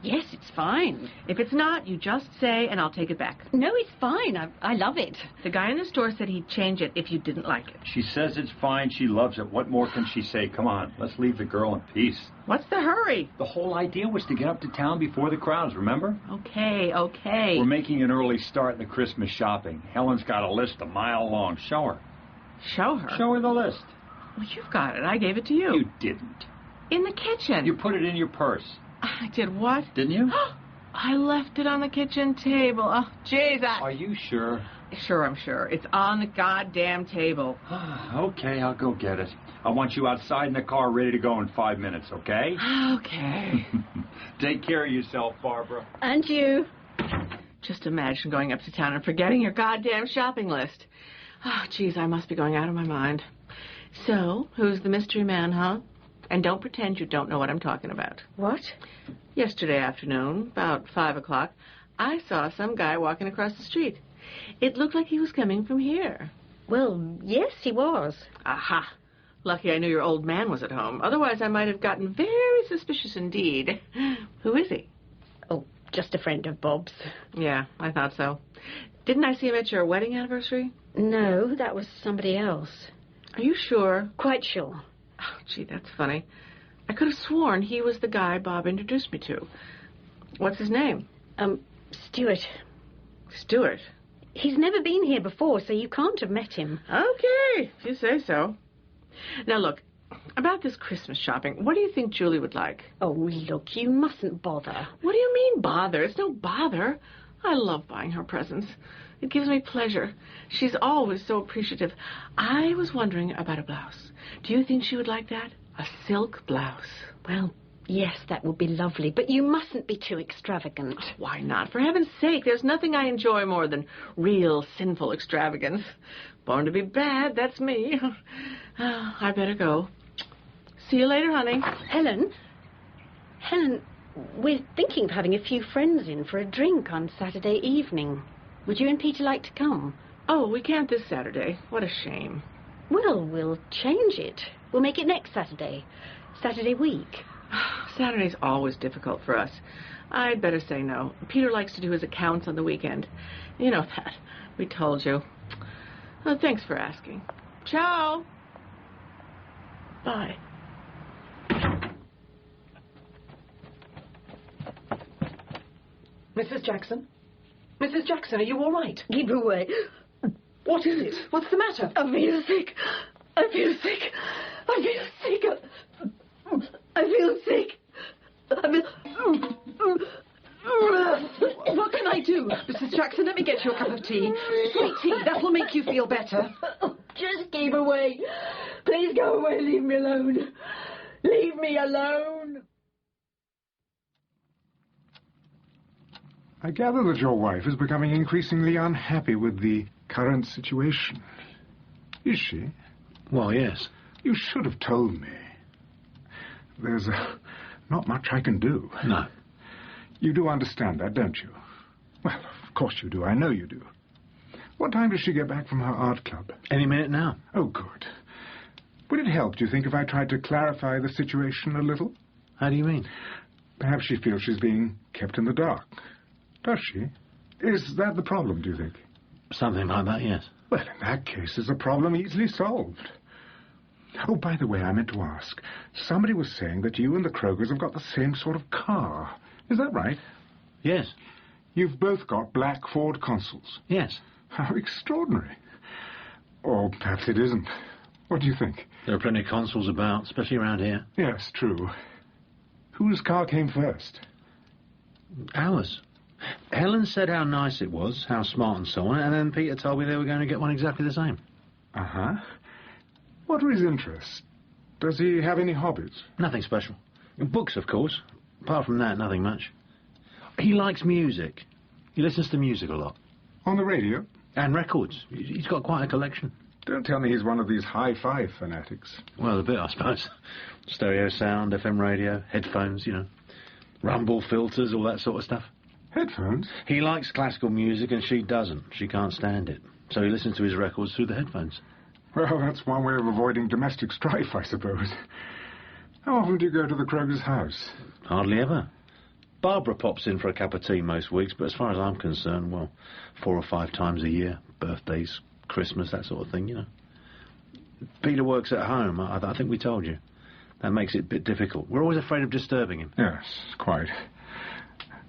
Yes, it's fine. If it's not, you just say and I'll take it back. No, it's fine. I love it. The guy in the store said he'd change it if you didn't like it. She says it's fine. She loves it. What more can she say? Come on, let's leave the girl in peace. What's the hurry? The whole idea was to get up to town before the crowds, remember? Okay. We're making an early start in the Christmas shopping. Helen's got a list a mile long. Show her. Show her? Show her the list. Well, you've got it. I gave it to you. You didn't. In the kitchen. You put it in your purse. I did what? Didn't you? I left it on the kitchen table. Oh, Jesus. Are you sure? Sure, I'm sure. It's on the goddamn table. Okay, I'll go get it. I want you outside in the car ready to go in 5 minutes, okay? Okay. Take care of yourself, Barbara. And you. Just imagine going up to town and forgetting your goddamn shopping list. Oh, geez, I must be going out of my mind. So, who's the mystery man, huh? And don't pretend you don't know what I'm talking about. What? Yesterday afternoon, about 5 o'clock, I saw some guy walking across the street. It looked like he was coming from here. Well, yes, he was. Aha. Lucky I knew your old man was at home. Otherwise, I might have gotten very suspicious indeed. Who is he? Oh, just a friend of Bob's. Yeah, I thought so. Didn't I see him at your wedding anniversary? No, that was somebody else. Are you sure? Quite sure. Oh, gee, that's funny. I could have sworn he was the guy Bob introduced me to. What's his name? Stuart. Stuart? He's never been here before, so you can't have met him. Okay, if you say so. Now, look, about this Christmas shopping, what do you think Julie would like? Oh, look, you mustn't bother. What do you mean, bother? It's no bother. I love buying her presents. It gives me pleasure. She's always so appreciative. I was wondering about a blouse. Do you think she would like that? A silk blouse. Well, yes, that would be lovely, but you mustn't be too extravagant. Why not? For heaven's sake, there's nothing I enjoy more than real sinful extravagance. Born to be bad, that's me. I better go. See you later, honey. Helen, we're thinking of having a few friends in for a drink on Saturday evening. Would you and Peter like to come? Oh, we can't this Saturday. What a shame. Well, we'll change it. We'll make it next Saturday. Saturday week. Saturday's always difficult for us. I'd better say no. Peter likes to do his accounts on the weekend. You know that. We told you. Well, thanks for asking. Ciao. Bye. Mrs. Jackson? Mrs. Jackson, are you all right? Keep away. What is it? What's the matter? I feel sick. I feel sick. I feel sick. I feel sick. What can I do? Mrs. Jackson, let me get you a cup of tea. Sweet tea, that will make you feel better. Just keep away. Please go away. Leave me alone. Leave me alone. I gather that your wife is becoming increasingly unhappy with the current situation. Is she? Well, yes. You should have told me. There's not much I can do. No. You do understand that, don't you? Well, of course you do. I know you do. What time does she get back from her art club? Any minute now. Oh, good. Would it help, do you think, if I tried to clarify the situation a little? How do you mean? Perhaps she feels she's being kept in the dark. Does she? Is that the problem, do you think? Something like that, yes. Well, in that case, it's a problem easily solved. Oh, by the way, I meant to ask. Somebody was saying that you and the Krogers have got the same sort of car. Is that right? Yes. You've both got black Ford Consuls. Yes. How extraordinary. Or perhaps it isn't. What do you think? There are plenty of Consuls about, especially around here. Yes, true. Whose car came first? Ours. Helen said how nice it was, how smart and so on, and then Peter told me they were going to get one exactly the same. Uh-huh. What are his interests? Does he have any hobbies? Nothing special. Books, of course. Apart from that, nothing much. He likes music. He listens to music a lot. On the radio? And records. He's got quite a collection. Don't tell me he's one of these hi-fi fanatics. Well, a bit, I suppose. Stereo sound, FM radio, headphones, you know. Rumble filters, all that sort of stuff. Headphones? He likes classical music and she doesn't. She can't stand it. So he listens to his records through the headphones. Well, that's one way of avoiding domestic strife, I suppose. How often do you go to the Kroger's house? Hardly ever. Barbara pops in for a cup of tea most weeks, but as far as I'm concerned, well, 4 or 5 times a year. Birthdays, Christmas, that sort of thing, you know. Peter works at home. I think we told you. That makes it a bit difficult. We're always afraid of disturbing him. Yes, quite.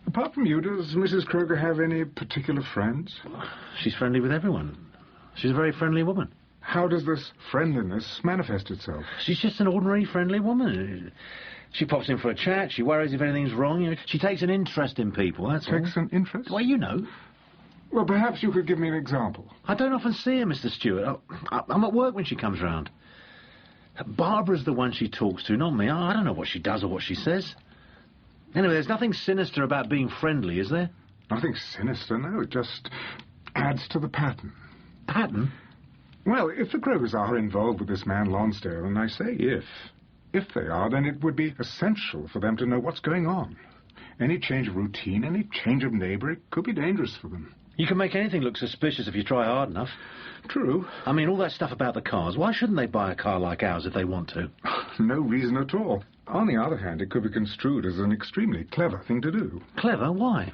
Apart from you, does Mrs. Kroger have any particular friends? She's friendly with everyone. She's a very friendly woman. How does this friendliness manifest itself? She's just an ordinary friendly woman. She pops in for a chat. She worries if anything's wrong. You know, she takes an interest in people, that's all. Takes an interest? Well, you know. Well, perhaps you could give me an example. I don't often see her, Mr. Stewart. I'm at work when she comes round. Barbara's the one she talks to, not me. I don't know what she does or what she says. Anyway, there's nothing sinister about being friendly, is there? Nothing sinister, no. It just adds to the pattern. Pattern? Well, if the Krogers are involved with this man Lonsdale, and I say if they are, then it would be essential for them to know what's going on. Any change of routine, any change of neighbour, it could be dangerous for them. You can make anything look suspicious if you try hard enough. True. I mean, all that stuff about the cars. Why shouldn't they buy a car like ours if they want to? No reason at all. On the other hand, it could be construed as an extremely clever thing to do. Clever? Why?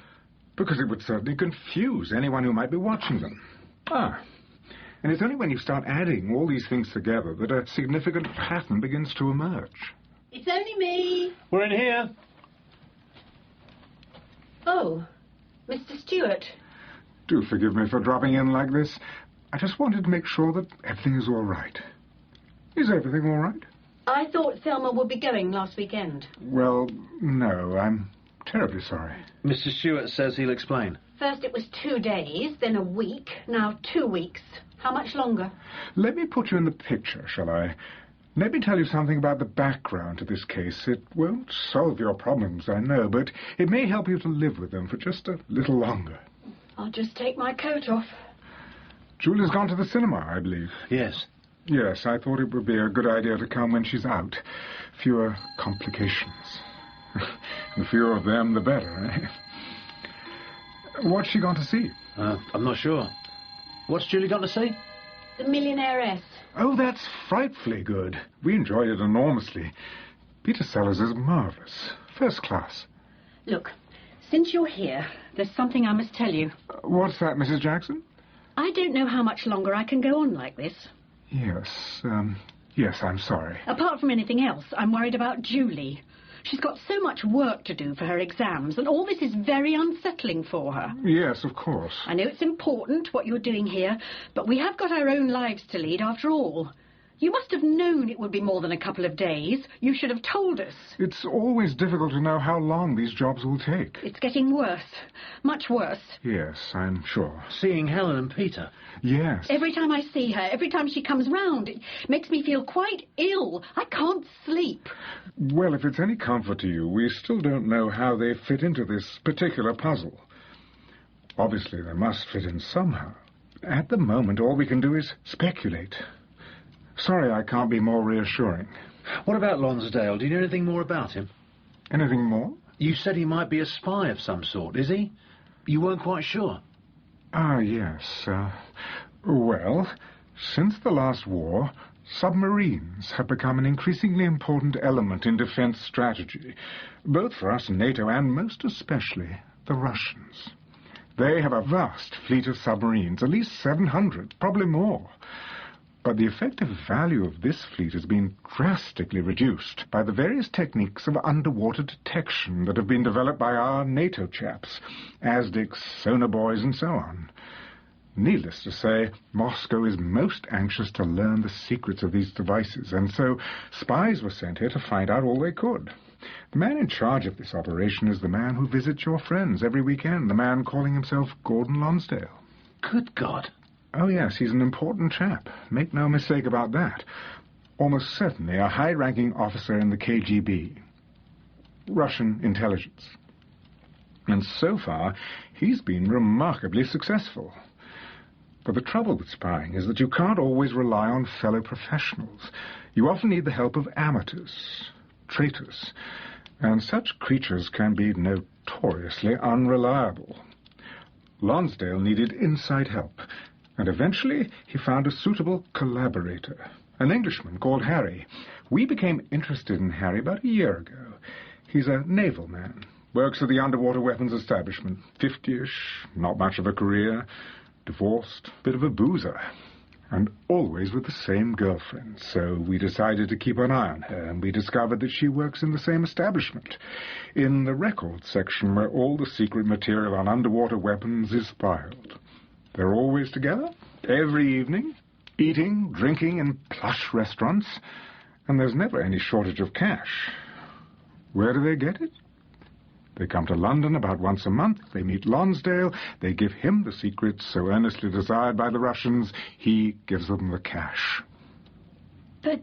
Because it would certainly confuse anyone who might be watching them. And it's only when you start adding all these things together that a significant pattern begins to emerge. It's only me. We're in here. Oh, Mr. Stewart. Do forgive me for dropping in like this. I just wanted to make sure that everything is all right. Is everything all right? I thought Thelma would be going last weekend. Well, no, I'm terribly sorry. Mr. Stewart says he'll explain. First it was 2 days, then a week, now 2 weeks. How much longer? Let me put you in the picture, shall I? Let me tell you something about the background to this case. It won't solve your problems, I know, but it may help you to live with them for just a little longer. I'll just take my coat off. Julia's gone to the cinema, I believe. Yes. Yes, I thought it would be a good idea to come when she's out. Fewer complications. The fewer of them, the better, eh? What's she gone to see? I'm not sure. What's Julie got to see? The Millionairess. Oh, that's frightfully good. We enjoyed it enormously. Peter Sellers is marvellous. First class. Look, since you're here, there's something I must tell you. What's that, Mrs. Jackson? I don't know how much longer I can go on like this. Yes, yes, I'm sorry. Apart from anything else, I'm worried about Julie. She's got so much work to do for her exams, and all this is very unsettling for her. Yes, of course. I know it's important what you're doing here, but we have got our own lives to lead after all. You must have known it would be more than a couple of days. You should have told us. It's always difficult to know how long these jobs will take. It's getting worse. Much worse. Yes, I'm sure. Seeing Helen and Peter? Yes. Every time I see her, every time she comes round, it makes me feel quite ill. I can't sleep. Well, if it's any comfort to you, we still don't know how they fit into this particular puzzle. Obviously, they must fit in somehow. At the moment, all we can do is speculate. Sorry I can't be more reassuring. What about Lonsdale? Do you know anything more about him? Anything more? You said he might be a spy of some sort, is he? You weren't quite sure. Ah, yes. Well, since the last war, submarines have become an increasingly important element in defense strategy, both for us, NATO, and most especially the Russians. They have a vast fleet of submarines, at least 700, probably more. But the effective value of this fleet has been drastically reduced by the various techniques of underwater detection that have been developed by our NATO chaps, ASDICs, sonar boys, and so on. Needless to say, Moscow is most anxious to learn the secrets of these devices, and so spies were sent here to find out all they could. The man in charge of this operation is the man who visits your friends every weekend, the man calling himself Gordon Lonsdale. Good God. Oh, yes, he's an important chap. Make no mistake about that. Almost certainly a high-ranking officer in the KGB. Russian intelligence. And so far, he's been remarkably successful. But the trouble with spying is that you can't always rely on fellow professionals. You often need the help of amateurs, traitors, and such creatures can be notoriously unreliable. Lonsdale needed inside help, and eventually he found a suitable collaborator, an Englishman called Harry. We became interested in Harry about a year ago. He's a naval man, works at the underwater weapons establishment, 50-ish, not much of a career, divorced, bit of a boozer, and always with the same girlfriend. So we decided to keep an eye on her, and we discovered that she works in the same establishment, in the records section where all the secret material on underwater weapons is filed. They're always together, every evening, eating, drinking in plush restaurants, and there's never any shortage of cash. Where do they get it? They come to London about once a month, they meet Lonsdale, they give him the secrets so earnestly desired by the Russians, he gives them the cash. But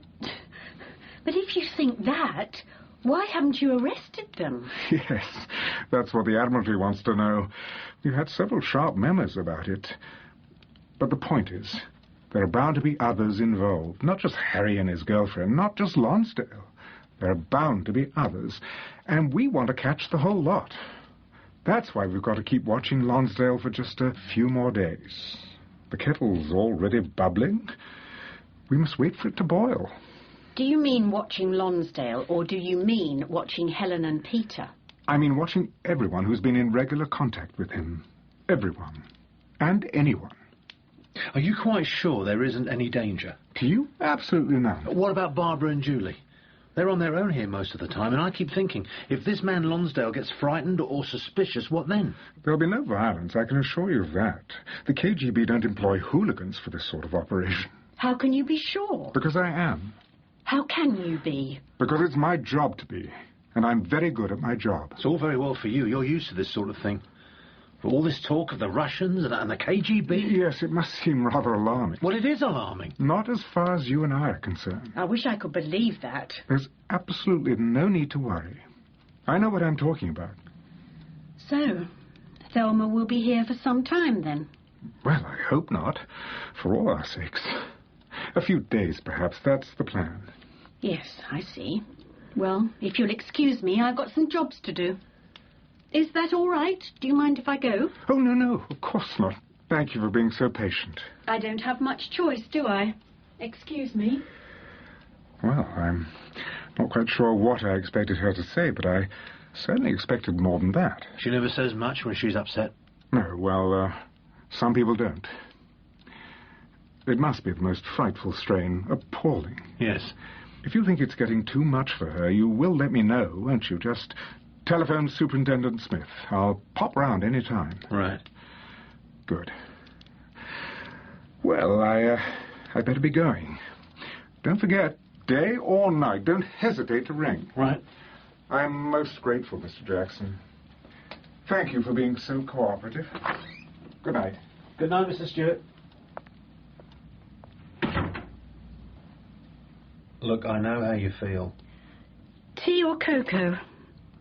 if you think that, why haven't you arrested them? Yes, that's what the Admiralty wants to know. We've had several sharp memos about it. But the point is, there are bound to be others involved. Not just Harry and his girlfriend, not just Lonsdale. There are bound to be others, and we want to catch the whole lot. That's why we've got to keep watching Lonsdale for just a few more days. The kettle's already bubbling. We must wait for it to boil. Do you mean watching Lonsdale, or do you mean watching Helen and Peter? I mean watching everyone who's been in regular contact with him. Everyone. And anyone. Are you quite sure there isn't any danger? To you? Absolutely none. What about Barbara and Julie? They're on their own here most of the time, and I keep thinking, if this man Lonsdale gets frightened or suspicious, what then? There'll be no violence, I can assure you of that. The KGB don't employ hooligans for this sort of operation. How can you be sure? Because I am. How can you be? Because it's my job to be, and I'm very good at my job. It's all very well for you. You're used to this sort of thing. But all this talk of the Russians and the KGB... Yes, it must seem rather alarming. Well, it is alarming. Not as far as you and I are concerned. I wish I could believe that. There's absolutely no need to worry. I know what I'm talking about. So, Thelma will be here for some time, then? Well, I hope not, for all our sakes. A few days, perhaps. That's the plan. Yes, I see. Well, if you'll excuse me, I've got some jobs to do. Is that all right? Do you mind if I go? Oh, no, of course not. Thank you for being so patient. I don't have much choice, do I? Excuse me. Well, I'm not quite sure what I expected her to say, but I certainly expected more than that. She never says much when she's upset. No, well, some people don't. It must be the most frightful strain. Appalling. Yes. If you think it's getting too much for her, you will let me know, won't you? Just telephone Superintendent Smith. I'll pop round any time. Right. Good. Well, I better be going. Don't forget, day or night, don't hesitate to ring. Right. I'm most grateful, Mr. Jackson. Thank you for being so cooperative. Good night. Good night, Mr. Stewart. Look, I know how you feel. Tea or cocoa?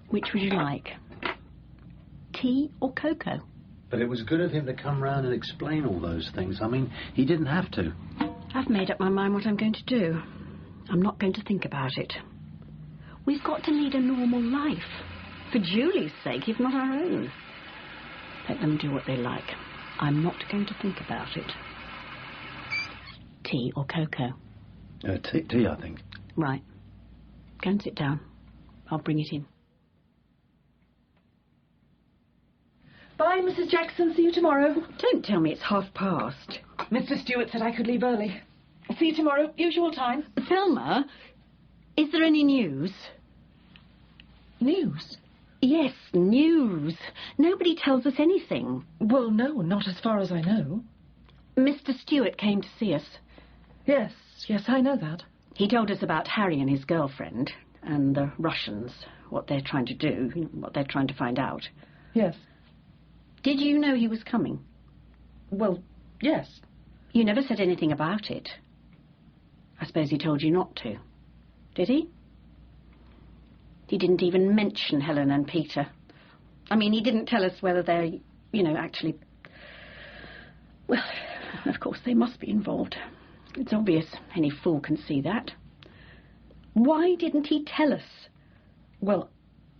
Which would you like? Tea or cocoa? But it was good of him to come round and explain all those things. I mean, he didn't have to. I've made up my mind what I'm going to do. I'm not going to think about it. We've got to lead a normal life. For Julie's sake, if not our own. Let them do what they like. I'm not going to think about it. Tea or cocoa? Tea, I think. Right. Go and sit down. I'll bring it in. Bye, Mrs. Jackson. See you tomorrow. Don't tell me it's past. Mr. Stewart said I could leave early. See you tomorrow, usual time. Thelma, is there any news? News? Yes, news. Nobody tells us anything. Well, no, not as far as I know. Mr. Stewart came to see us. Yes, I know that. He told us about Harry and his girlfriend and the Russians, what they're trying to do, what they're trying to find out. Yes. Did you know he was coming? Well, yes. You never said anything about it. I suppose he told you not to. Did he? He didn't even mention Helen and Peter. I mean, he didn't tell us whether they're, actually... Well, of course, they must be involved. It's obvious. Any fool can see that. Why didn't he tell us? Well,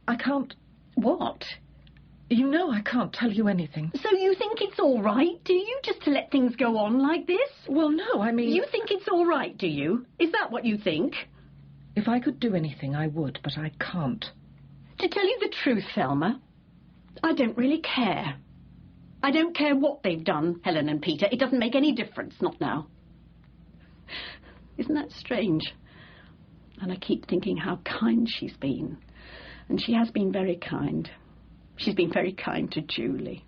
I can't... What? You know I can't tell you anything. So you think it's all right, do you, just to let things go on like this? Well, no, I mean... You think it's all right, do you? Is that what you think? If I could do anything, I would, but I can't. To tell you the truth, Thelma, I don't really care. I don't care what they've done, Helen and Peter. It doesn't make any difference, not now. Isn't that strange? And I keep thinking how kind she's been. And she has been very kind. She's been very kind to Julie.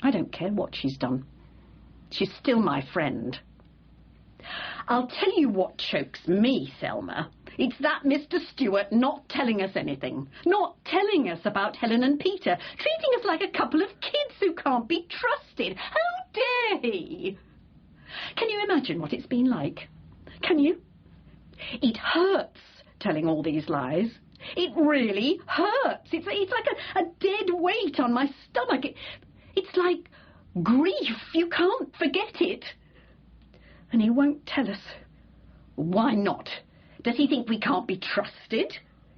I don't care what she's done. She's still my friend. I'll tell you what chokes me, Thelma. It's that Mr. Stewart not telling us anything. Not telling us about Helen and Peter. Treating us like a couple of kids who can't be trusted. How dare he? Can you imagine what it's been like? Can you? It hurts telling all these lies. It really hurts. It's like a dead weight on my stomach. It's like grief. You can't forget it. And he won't tell us. Why not? Does he think we can't be trusted?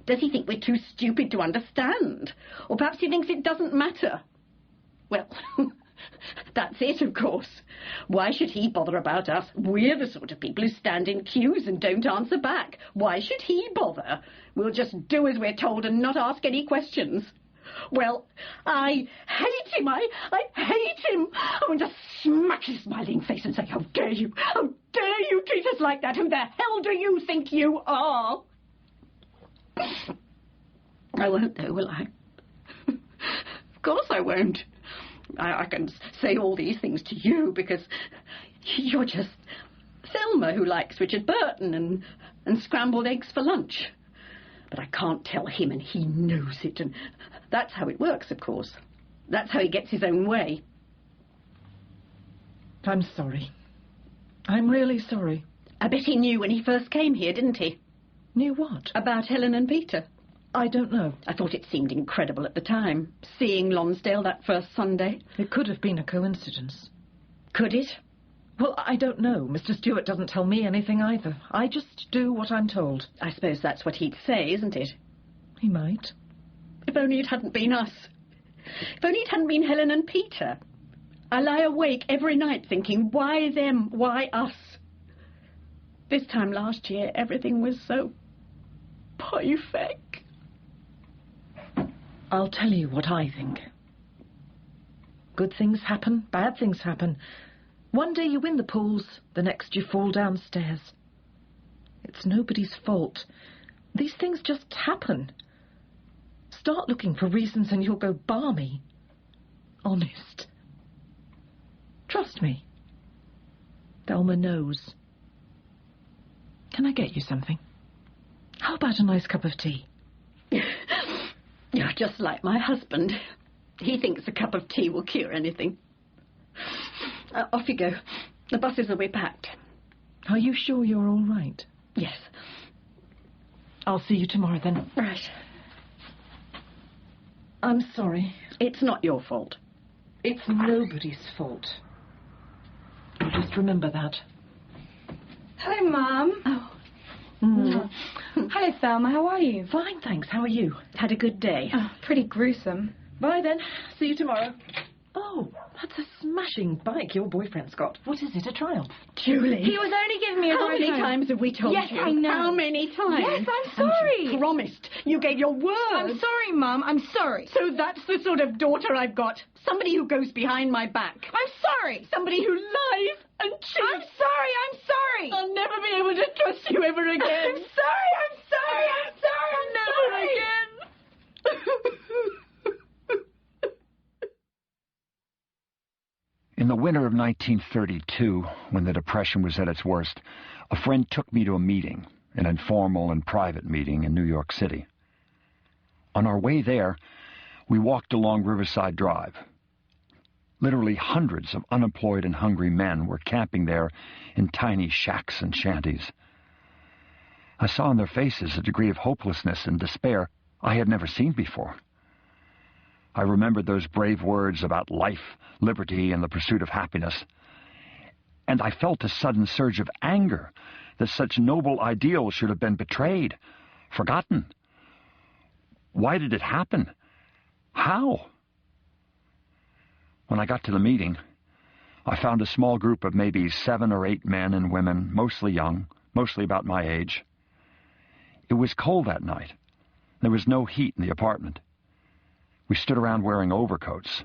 Does he think we're too stupid to understand? Or perhaps he thinks it doesn't matter. Well, that's it, of course. Why should he bother about us? We're the sort of people who stand in queues and don't answer back. Why should he bother? We'll just do as we're told and not ask any questions. Well, I hate him. I hate him. I want to smack his smiling face and say, how dare you? How dare you treat us like that? Who the hell do you think you are? I won't, though, will I? Of course I won't. I can say all these things to you because you're just Thelma who likes Richard Burton and scrambled eggs for lunch. But I can't tell him, and he knows it, and that's how it works, of course. That's how he gets his own way. I'm sorry. I'm really sorry. I bet he knew when he first came here, didn't he? Knew what? About Helen and Peter. I don't know. I thought it seemed incredible at the time, seeing Lonsdale that first Sunday. It could have been a coincidence. Could it? Well, I don't know. Mr. Stewart doesn't tell me anything either. I just do what I'm told. I suppose that's what he'd say, isn't it? He might. If only it hadn't been us. If only it hadn't been Helen and Peter. I lie awake every night thinking, why them? Why us? This time last year, everything was so perfect. I'll tell you what I think. Good things happen, bad things happen. One day you win the pools, the next you fall downstairs. It's nobody's fault. These things just happen. Start looking for reasons and you'll go balmy. Honest. Trust me. Thelma knows. Can I get you something? How about a nice cup of tea? You're just like my husband. He thinks a cup of tea will cure anything. Off you go. The buses will be packed. Are you sure you're all right? Yes. I'll see you tomorrow then. Right. I'm sorry. It's not your fault. It's nobody's fault. You just remember that. Hello, Mum. Oh. Hello, Thelma. How are you? Fine, thanks. How are you? Had a good day. Oh, pretty gruesome. Bye then. See you tomorrow. Oh, that's a smashing bike your boyfriend's got. What is it, a Triumph? Julie. He was only giving me a How ride many home. times have we told you? Yes, I know. How many times? Yes, I'm sorry. And you promised. You gave your word. I'm sorry, Mum. I'm sorry. So that's the sort of daughter I've got. Somebody who goes behind my back. I'm sorry. Somebody who lies and cheats. I'm sorry. I'm sorry. I'll never be able to trust you ever again. I'm sorry. I'm sorry. I'm sorry. I'm Never sorry. again. In the winter of 1932, when the Depression was at its worst, a friend took me to a meeting, an informal and private meeting in New York City. On our way there, we walked along Riverside Drive. Literally hundreds of unemployed and hungry men were camping there in tiny shacks and shanties. I saw on their faces a degree of hopelessness and despair I had never seen before. I remembered those brave words about life, liberty, and the pursuit of happiness, and I felt a sudden surge of anger that such noble ideals should have been betrayed, forgotten. Why did it happen? How? When I got to the meeting, I found a small group of maybe 7 or 8 men and women, mostly young, mostly about my age. It was cold that night. There was no heat in the apartment. We stood around wearing overcoats.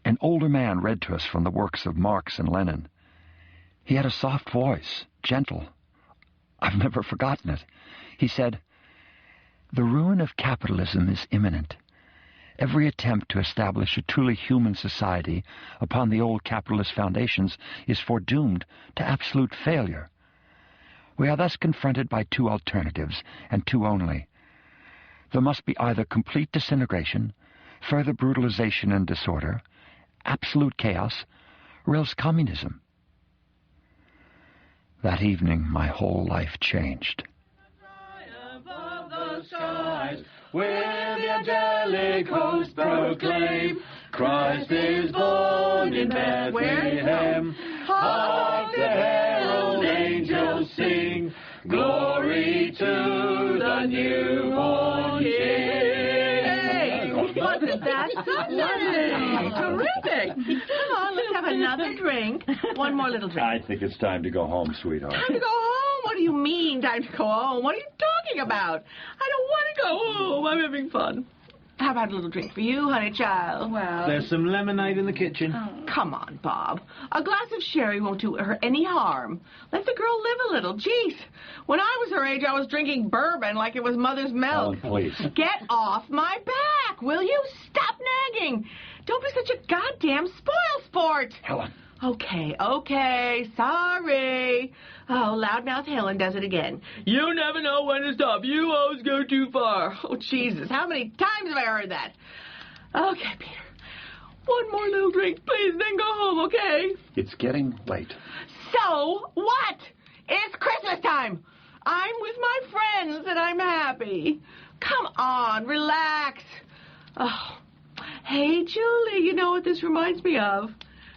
An older man read to us from the works of Marx and Lenin. He had a soft voice, gentle. I've never forgotten it. He said, "The ruin of capitalism is imminent. Every attempt to establish a truly human society upon the old capitalist foundations is foredoomed to absolute failure. We are thus confronted by 2 alternatives, and 2 only. There must be either complete disintegration, further brutalization and disorder, absolute chaos, or else communism." That evening, my whole life changed. Above the skies, where the angelic host proclaim, Christ is born in Bethlehem. Hark the herald angels sing, glory to the newborn King. Wasn't that lovely? Terrific. Come on, let's have another drink. One more little drink. I think it's time to go home, sweetheart. Time to go home? What do you mean, time to go home? What are you talking about? I don't want to go home. I'm having fun. How about a little drink for you, honey child? Well, There's some lemonade in the kitchen. oh, come on, Bob. A glass of sherry won't do her any harm. Let the girl live a little. Jeez. When I was her age, I was drinking bourbon like it was mother's milk. Ellen, please. Get off my back, will you? Stop nagging. Don't be such a goddamn spoil-sport. Helen. Okay, sorry. Oh, loudmouth Helen does it again. You never know when to stop. You always go too far. Oh, Jesus, how many times have I heard that? Okay, Peter. One more little drink, please, then go home, okay? It's getting late. So, what? It's Christmas time. I'm with my friends and I'm happy. Come on, relax. Oh, hey, Julie, you know what this reminds me of?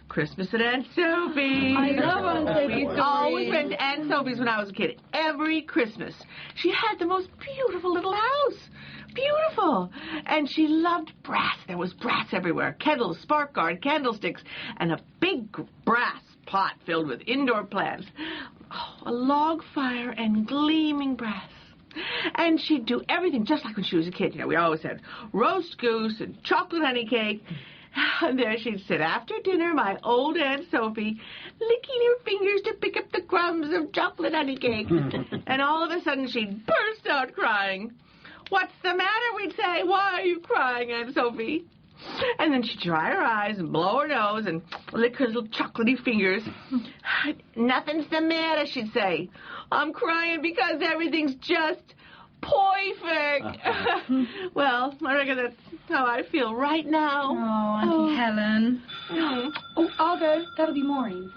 Christmas at Aunt Sophie's. I love Aunt Sophie's. We always went to Aunt Sophie's when I was a kid. Every Christmas. She had the most beautiful little house. Beautiful. And she loved brass. There was brass everywhere. Kettles, spark guard, candlesticks, and a big brass pot filled with indoor plants. Oh, a log fire and gleaming brass. And she'd do everything just like when she was a kid. You know, we always had roast goose and chocolate honey cake. And there she'd sit after dinner, my old Aunt Sophie, licking her fingers to pick up the crumbs of chocolate honey cake. And all of a sudden she'd burst out crying. What's the matter, we'd say. Why are you crying, Aunt Sophie? And then she'd dry her eyes and blow her nose and lick her little chocolatey fingers. Nothing's the matter, she'd say. I'm crying because everything's just perfect. Well, I reckon that's how I feel right now. Oh, Auntie Helen. Oh, I'll go. That'll be Maureen.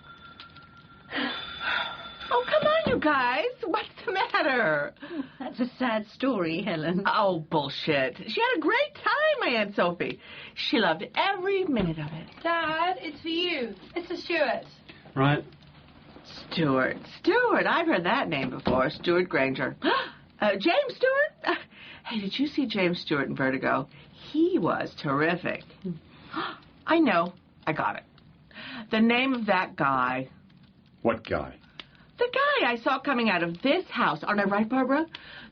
Oh, come on, you guys. What's the matter? That's a sad story, Helen. Oh, bullshit. She had a great time, my Aunt Sophie. She loved every minute of it. Dad, it's for you. It's for Stuart. Right. Stuart. I've heard that name before. Stuart Granger. James Stewart? Hey, did you see James Stewart in Vertigo? He was terrific. I know. I got it. The name of that guy. What guy? The guy I saw coming out of this house. Aren't I right, Barbara?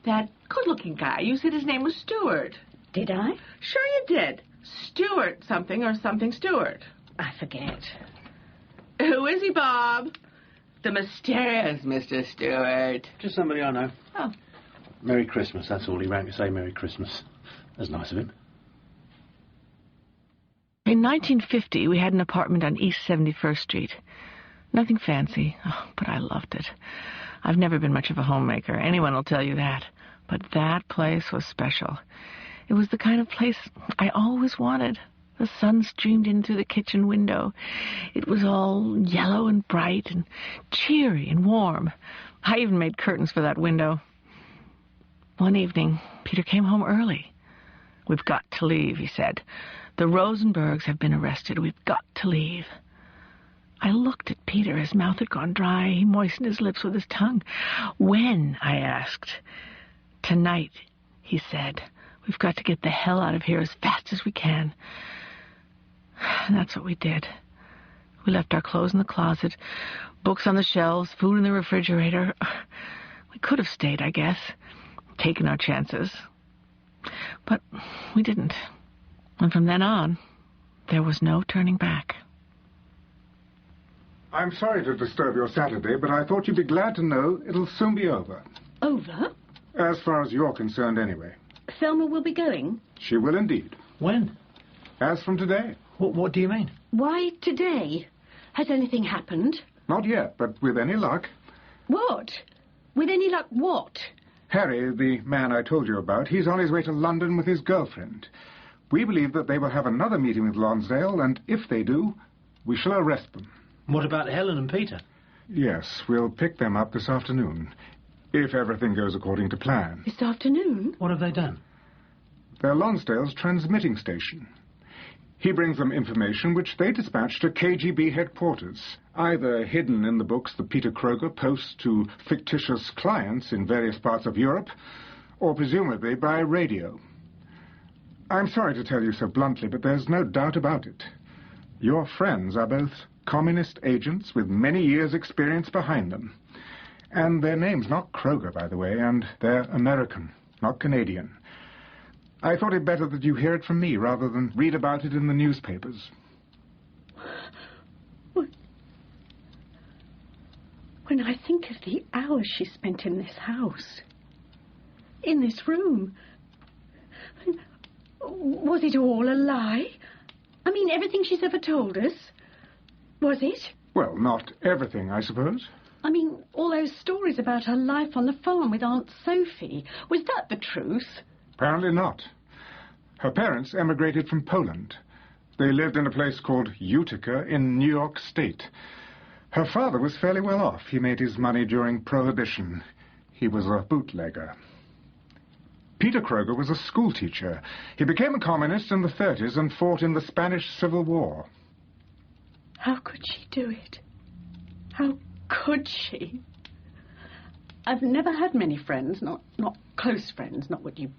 That good-looking guy. You said his name was Stewart. Did I? Sure you did. Stewart something or something Stewart. I forget. Who is he, Bob? The mysterious Mr. Stewart. Just somebody I know. Oh. Merry Christmas, that's all. He rang to say Merry Christmas. That's nice of him. In 1950, we had an apartment on East 71st Street. Nothing fancy, but I loved it. I've never been much of a homemaker. Anyone will tell you that. But that place was special. It was the kind of place I always wanted. The sun streamed in through the kitchen window. It was all yellow and bright and cheery and warm. I even made curtains for that window. One evening, Peter came home early. "We've got to leave," he said. "The Rosenbergs have been arrested. We've got to leave." I looked at Peter. His mouth had gone dry. He moistened his lips with his tongue. "When?" I asked. "Tonight," he said. "We've got to get the hell out of here as fast as we can." And that's what we did. We left our clothes in the closet, books on the shelves, food in the refrigerator. We could have stayed, I guess, taken our chances. But we didn't. And from then on, there was no turning back. I'm sorry to disturb your Saturday, but I thought you'd be glad to know it'll soon be over. Over? As far as you're concerned, anyway. Thelma will be going? She will indeed. When? As from today. What do you mean? Why today? Has anything happened? Not yet, but with any luck. What? With any luck, what? Harry, the man I told you about, he's on his way to London with his girlfriend. We believe that they will have another meeting with Lonsdale, and if they do, we shall arrest them. What about Helen and Peter? Yes, we'll pick them up this afternoon, if everything goes according to plan. This afternoon? What have they done? They're Lonsdale's transmitting station. He brings them information which they dispatch to KGB headquarters, either hidden in the books that Peter Kroger posts to fictitious clients in various parts of Europe, or presumably by radio. I'm sorry to tell you so bluntly, but there's no doubt about it. Your friends are both communist agents with many years' experience behind them. And their name's not Kroger, by the way, and they're American, not Canadian. I thought it better that you hear it from me rather than read about it in the newspapers. When I think of the hours she spent in this house, in this room, was it all a lie? I mean, everything she's ever told us? Was it? Well, not everything, I suppose. I mean, all those stories about her life on the farm with Aunt Sophie. Was that the truth? Apparently not. Her parents emigrated from Poland. They lived in a place called Utica in New York State. Her father was fairly well off. He made his money during Prohibition. He was a bootlegger. Peter Kroger was a schoolteacher. He became a communist in the 30s and fought in the Spanish Civil War. How could she do it? How could she? I've never had many friends, not close friends, not what you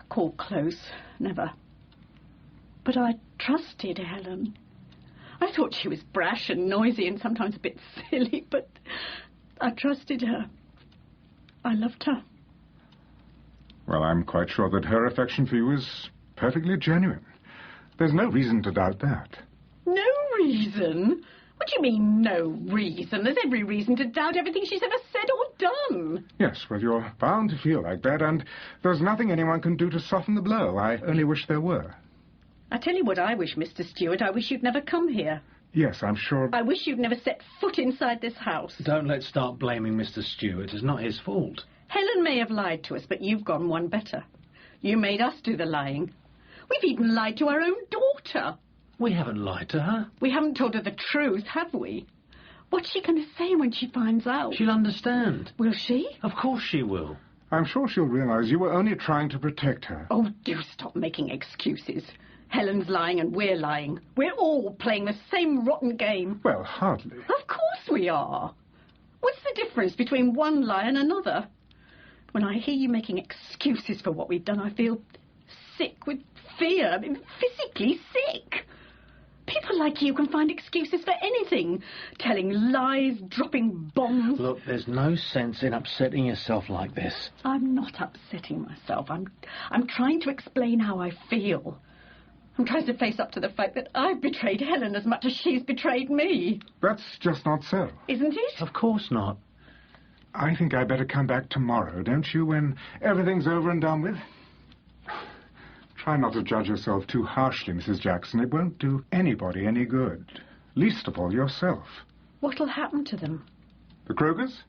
call close, never. But I trusted Helen. I thought she was brash and noisy and sometimes a bit silly, but I trusted her. I loved her. Well, I'm quite sure that her affection for you is perfectly genuine. There's no reason to doubt that. No reason? What do you mean, no reason? There's every reason to doubt everything she's ever said or done. Yes, well, you're bound to feel like that, and there's nothing anyone can do to soften the blow. I only wish there were. I tell you what I wish, Mr. Stewart. I wish you'd never come here. Yes, I'm sure... I wish you'd never set foot inside this house. Don't let's start blaming Mr. Stewart. It's not his fault. Helen may have lied to us, but you've gone one better. You made us do the lying. We've even lied to our own daughter. We haven't lied to her. We haven't told her the truth, have we? What's she going to say when she finds out? She'll understand. Will she? Of course she will. I'm sure she'll realize you were only trying to protect her. Oh, do stop making excuses. Helen's lying and we're lying. We're all playing the same rotten game. Well, hardly. Of course we are. What's the difference between one lie and another? When I hear you making excuses for what we've done, I feel sick with fear. I mean, physically sick. People like you can find excuses for anything. Telling lies, dropping bombs. Look, there's no sense in upsetting yourself like this. I'm not upsetting myself. I'm trying to explain how I feel. I'm trying to face up to the fact that I've betrayed Helen as much as she's betrayed me. That's just not so. Isn't it? Of course not. I think I'd better come back tomorrow, don't you, when everything's over and done with? Try not to judge yourself too harshly, Mrs. Jackson. It won't do anybody any good. Least of all yourself. What'll happen to them? The Krogers?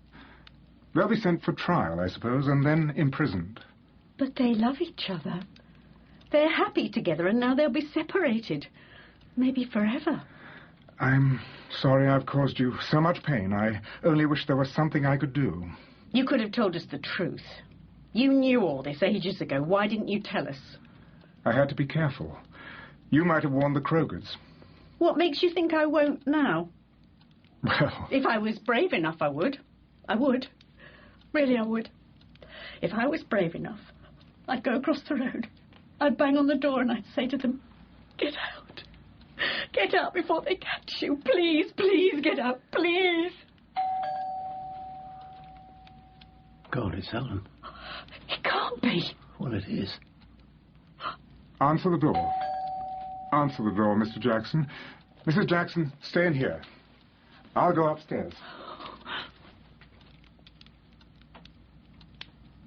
They'll be sent for trial, I suppose, and then imprisoned. But they love each other. They're happy together, and now they'll be separated. Maybe forever. I'm sorry I've caused you so much pain. I only wish there was something I could do. You could have told us the truth. You knew all this ages ago. Why didn't you tell us? I had to be careful. You might have warned the Krogers. What makes you think I won't now? Well... If I was brave enough, I would. I would. Really, I would. If I was brave enough, I'd go across the road. I'd bang on the door and I'd say to them, "Get out. Get out before they catch you. Please, please, get out, please." God, it's Helen. It can't be. Well, it is. Answer the door. Answer the door, Mr. Jackson. Mrs. Jackson, stay in here. I'll go upstairs.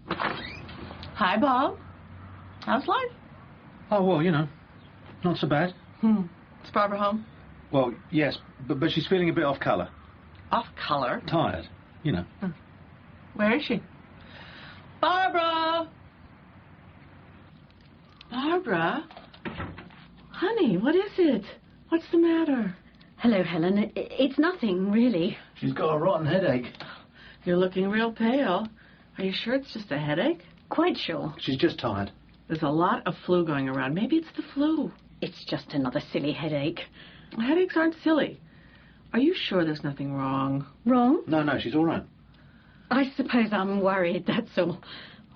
Hi, Bob. How's life? Oh, well, you know, not so bad. Is Barbara home? Well, yes, but she's feeling a bit off colour. Off colour? Tired, you know. Where is she? Barbara! Barbara? Honey, what is it? What's the matter? Hello, Helen. It's nothing, really. She's got a rotten headache. You're looking real pale. Are you sure it's just a headache? Quite sure. She's just tired. There's a lot of flu going around. Maybe it's the flu. It's just another silly headache. Headaches aren't silly. Are you sure there's nothing wrong? Wrong? No, she's all right. I suppose I'm worried, that's all.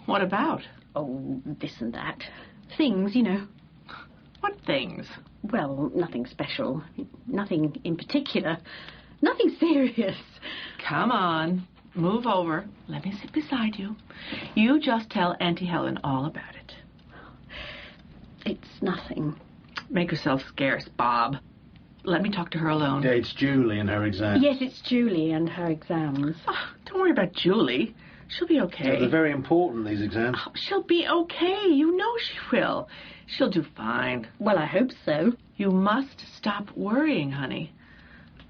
What about? Oh, this and that. Things, you know. What things? Well, nothing special. Nothing in particular. Nothing serious. Come on. Move over. Let me sit beside you. You just tell Auntie Helen all about it. It's nothing. Make yourself scarce, Bob. Let me talk to her alone. Yeah, it's Julie and her exams. Yes, it's Julie and her exams. Oh, don't worry about Julie. She'll be okay. Yeah, they're very important, these exams. Oh, she'll be okay. You know she will. She'll do fine. Well, I hope so. You must stop worrying, honey.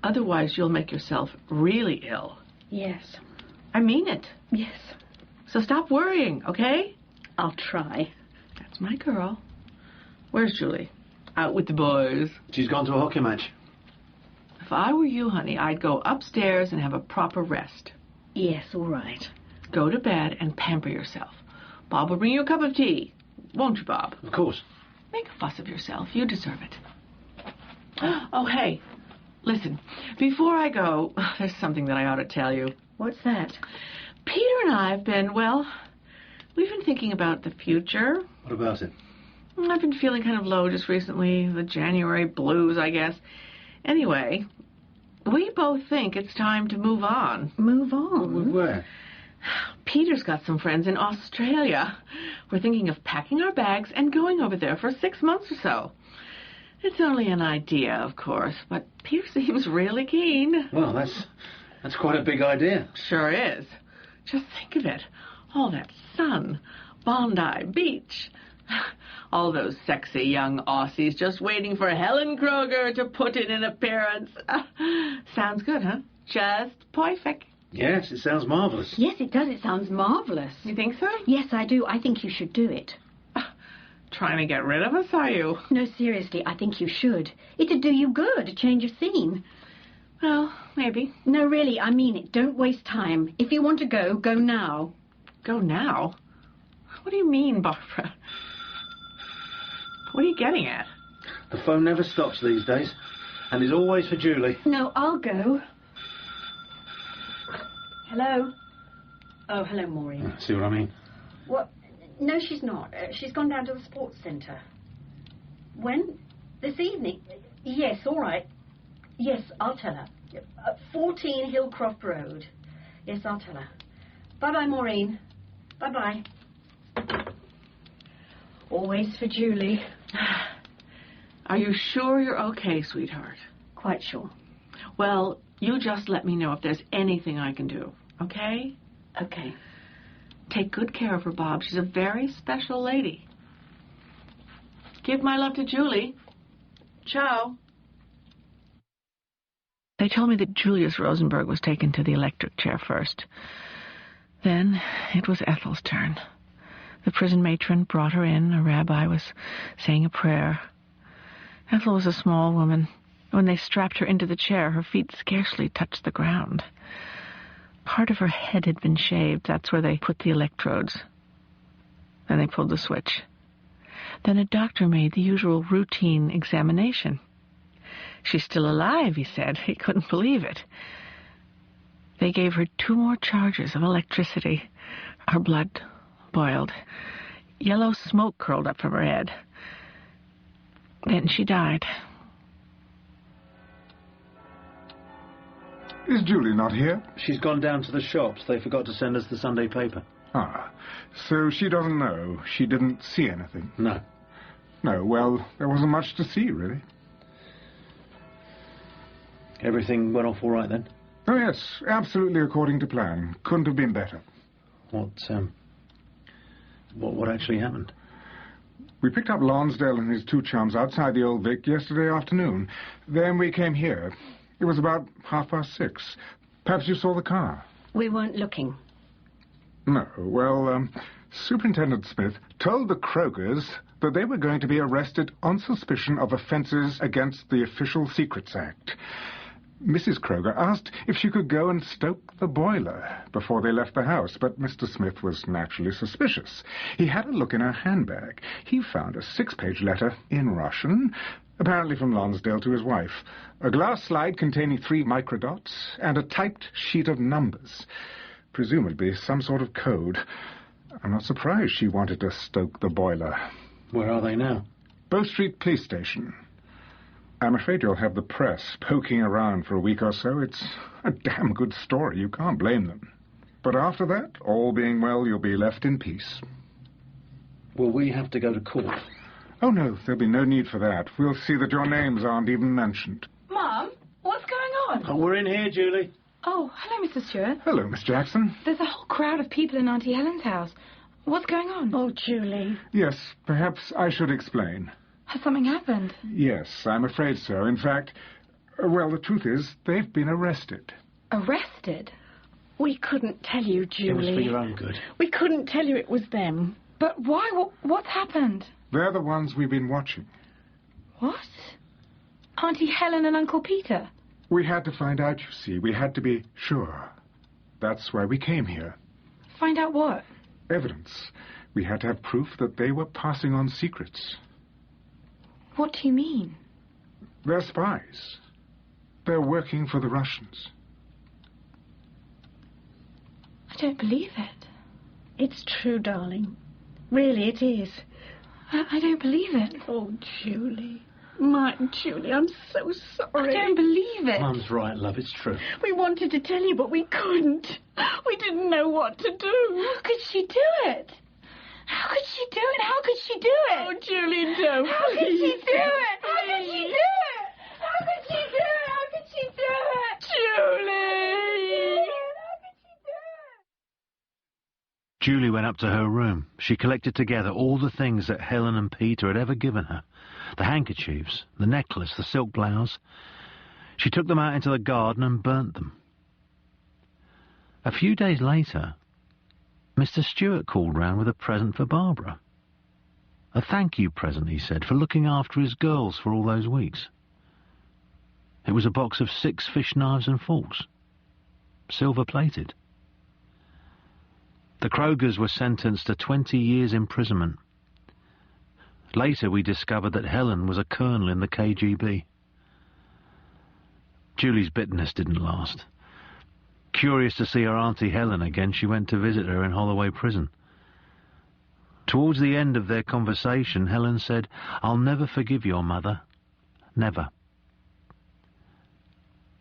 Otherwise, you'll make yourself really ill. Yes. I mean it. Yes. So stop worrying, okay? I'll try. That's my girl. Where's Julie? Out with the boys. She's gone to a hockey match. If I were you, honey, I'd go upstairs and have a proper rest. Yes, all right. Go to bed and pamper yourself. Bob will bring you a cup of tea. Won't you, Bob? Of course. Make a fuss of yourself. You deserve it. Oh, hey. Listen, before I go, there's something that I ought to tell you. What's that? Peter and I have been, we've been thinking about the future. What about it? I've been feeling kind of low just recently, the January blues, I guess. Anyway, we both think it's time to move on. Move on? Where? Peter's got some friends in Australia. We're thinking of packing our bags and going over there for 6 months or so. It's only an idea, of course, but Peter seems really keen. Well, that's quite a big idea. Sure is. Just think of it. All that sun, Bondi Beach, all those sexy young Aussies just waiting for Helen Kroger to put in an appearance. Sounds good, huh? Just perfect. Yes, it sounds marvellous. Yes, it does. It sounds marvellous. You think so? Yes, I do. I think you should do it. Trying to get rid of us, are you? No, seriously, I think you should. It'd do you good, a change of scene. Well, maybe. No, really, I mean it. Don't waste time. If you want to go, go now. Go now? What do you mean, Barbara? What are you getting at? The phone never stops these days, and is always for Julie. No, I'll go. Hello? Oh, hello, Maureen. See what I mean? What? No, she's not. She's gone down to the sports centre. When? This evening? Yes, all right. Yes, I'll tell her. 14 Hillcroft Road. Yes, I'll tell her. Bye-bye, Maureen. Bye-bye. Always for Julie. Are you sure you're okay, sweetheart? Quite sure. Well, you just let me know if there's anything I can do, okay? Okay. Take good care of her, Bob. She's a very special lady. Give my love to Julie. Ciao. They told me that Julius Rosenberg was taken to the electric chair first. Then it was Ethel's turn. The prison matron brought her in. A rabbi was saying a prayer. Ethel was a small woman. When they strapped her into the chair, her feet scarcely touched the ground. Part of her head had been shaved. That's where they put the electrodes. Then they pulled the switch. Then a doctor made the usual routine examination. She's still alive, he said. He couldn't believe it. They gave her 2 more charges of electricity. Her blood boiled. Yellow smoke curled up from her head. Then she died. Is Julie not here? She's gone down to the shops. They forgot to send us the Sunday paper. Ah, so she doesn't know. She didn't see anything? No. No, well, there wasn't much to see, really. Everything went off all right then? Oh, yes, absolutely according to plan. Couldn't have been better. What actually happened? We picked up Lonsdale and his 2 chums outside the Old Vic yesterday afternoon. Then we came here. It was about 6:30. Perhaps you saw the car? We weren't looking. No. Well, Superintendent Smith told the Krogers that they were going to be arrested on suspicion of offenses against the Official Secrets Act. Mrs. Kroger asked if she could go and stoke the boiler before they left the house, but Mr. Smith was naturally suspicious. He had a look in her handbag. He found a 6-page letter in Russian, apparently from Lonsdale to his wife, a glass slide containing 3 microdots, and a typed sheet of numbers, presumably some sort of code. I'm not surprised she wanted to stoke the boiler. Where are they now? Bow Street Police Station. I'm afraid you'll have the press poking around for a week or so. It's a damn good story. You can't blame them. But after that, all being well, you'll be left in peace. Will we have to go to court? Oh, no, there'll be no need for that. We'll see that your names aren't even mentioned. Mum, what's going on? Oh, we're in here, Julie. Oh, hello, Mr. Stewart. Hello, Miss Jackson. There's a whole crowd of people in Auntie Helen's house. What's going on? Oh, Julie. Yes, perhaps I should explain. Has something happened? Yes, I'm afraid so. In fact, well, the truth is, they've been arrested. Arrested? We couldn't tell you, Julie. It was for your own good. We couldn't tell you it was them. But why? What's happened? They're the ones we've been watching. What? Auntie Helen and Uncle Peter? We had to find out, you see. We had to be sure. That's why we came here. Find out what? Evidence. We had to have proof that they were passing on secrets. What do you mean? They're spies. They're working for the Russians. I don't believe it. It's true, darling. Really, it is. I don't believe it. Oh, Julie. My Julie, I'm so sorry. I don't believe it. Mum's right, love, it's true. We wanted to tell you, but we couldn't. We didn't know what to do. How could she do it? How could she do it? How could she do it? Oh, Julie, don't. How could she do it? How could she do it? How could she do it? How could she do it? Julie! How could she do it? Julie went up to her room. She collected together all the things that Helen and Peter had ever given her. The handkerchiefs, the necklace, the silk blouse. She took them out into the garden and burnt them. A few days later, Mr. Stewart called round with a present for Barbara. A thank you present, he said, for looking after his girls for all those weeks. It was a box of 6 fish knives and forks, silver-plated. The Krogers were sentenced to 20 years' imprisonment. Later we discovered that Helen was a colonel in the KGB. Julie's bitterness didn't last. Curious to see her Auntie Helen again, she went to visit her in Holloway Prison. Towards the end of their conversation, Helen said, "I'll never forgive your mother. Never."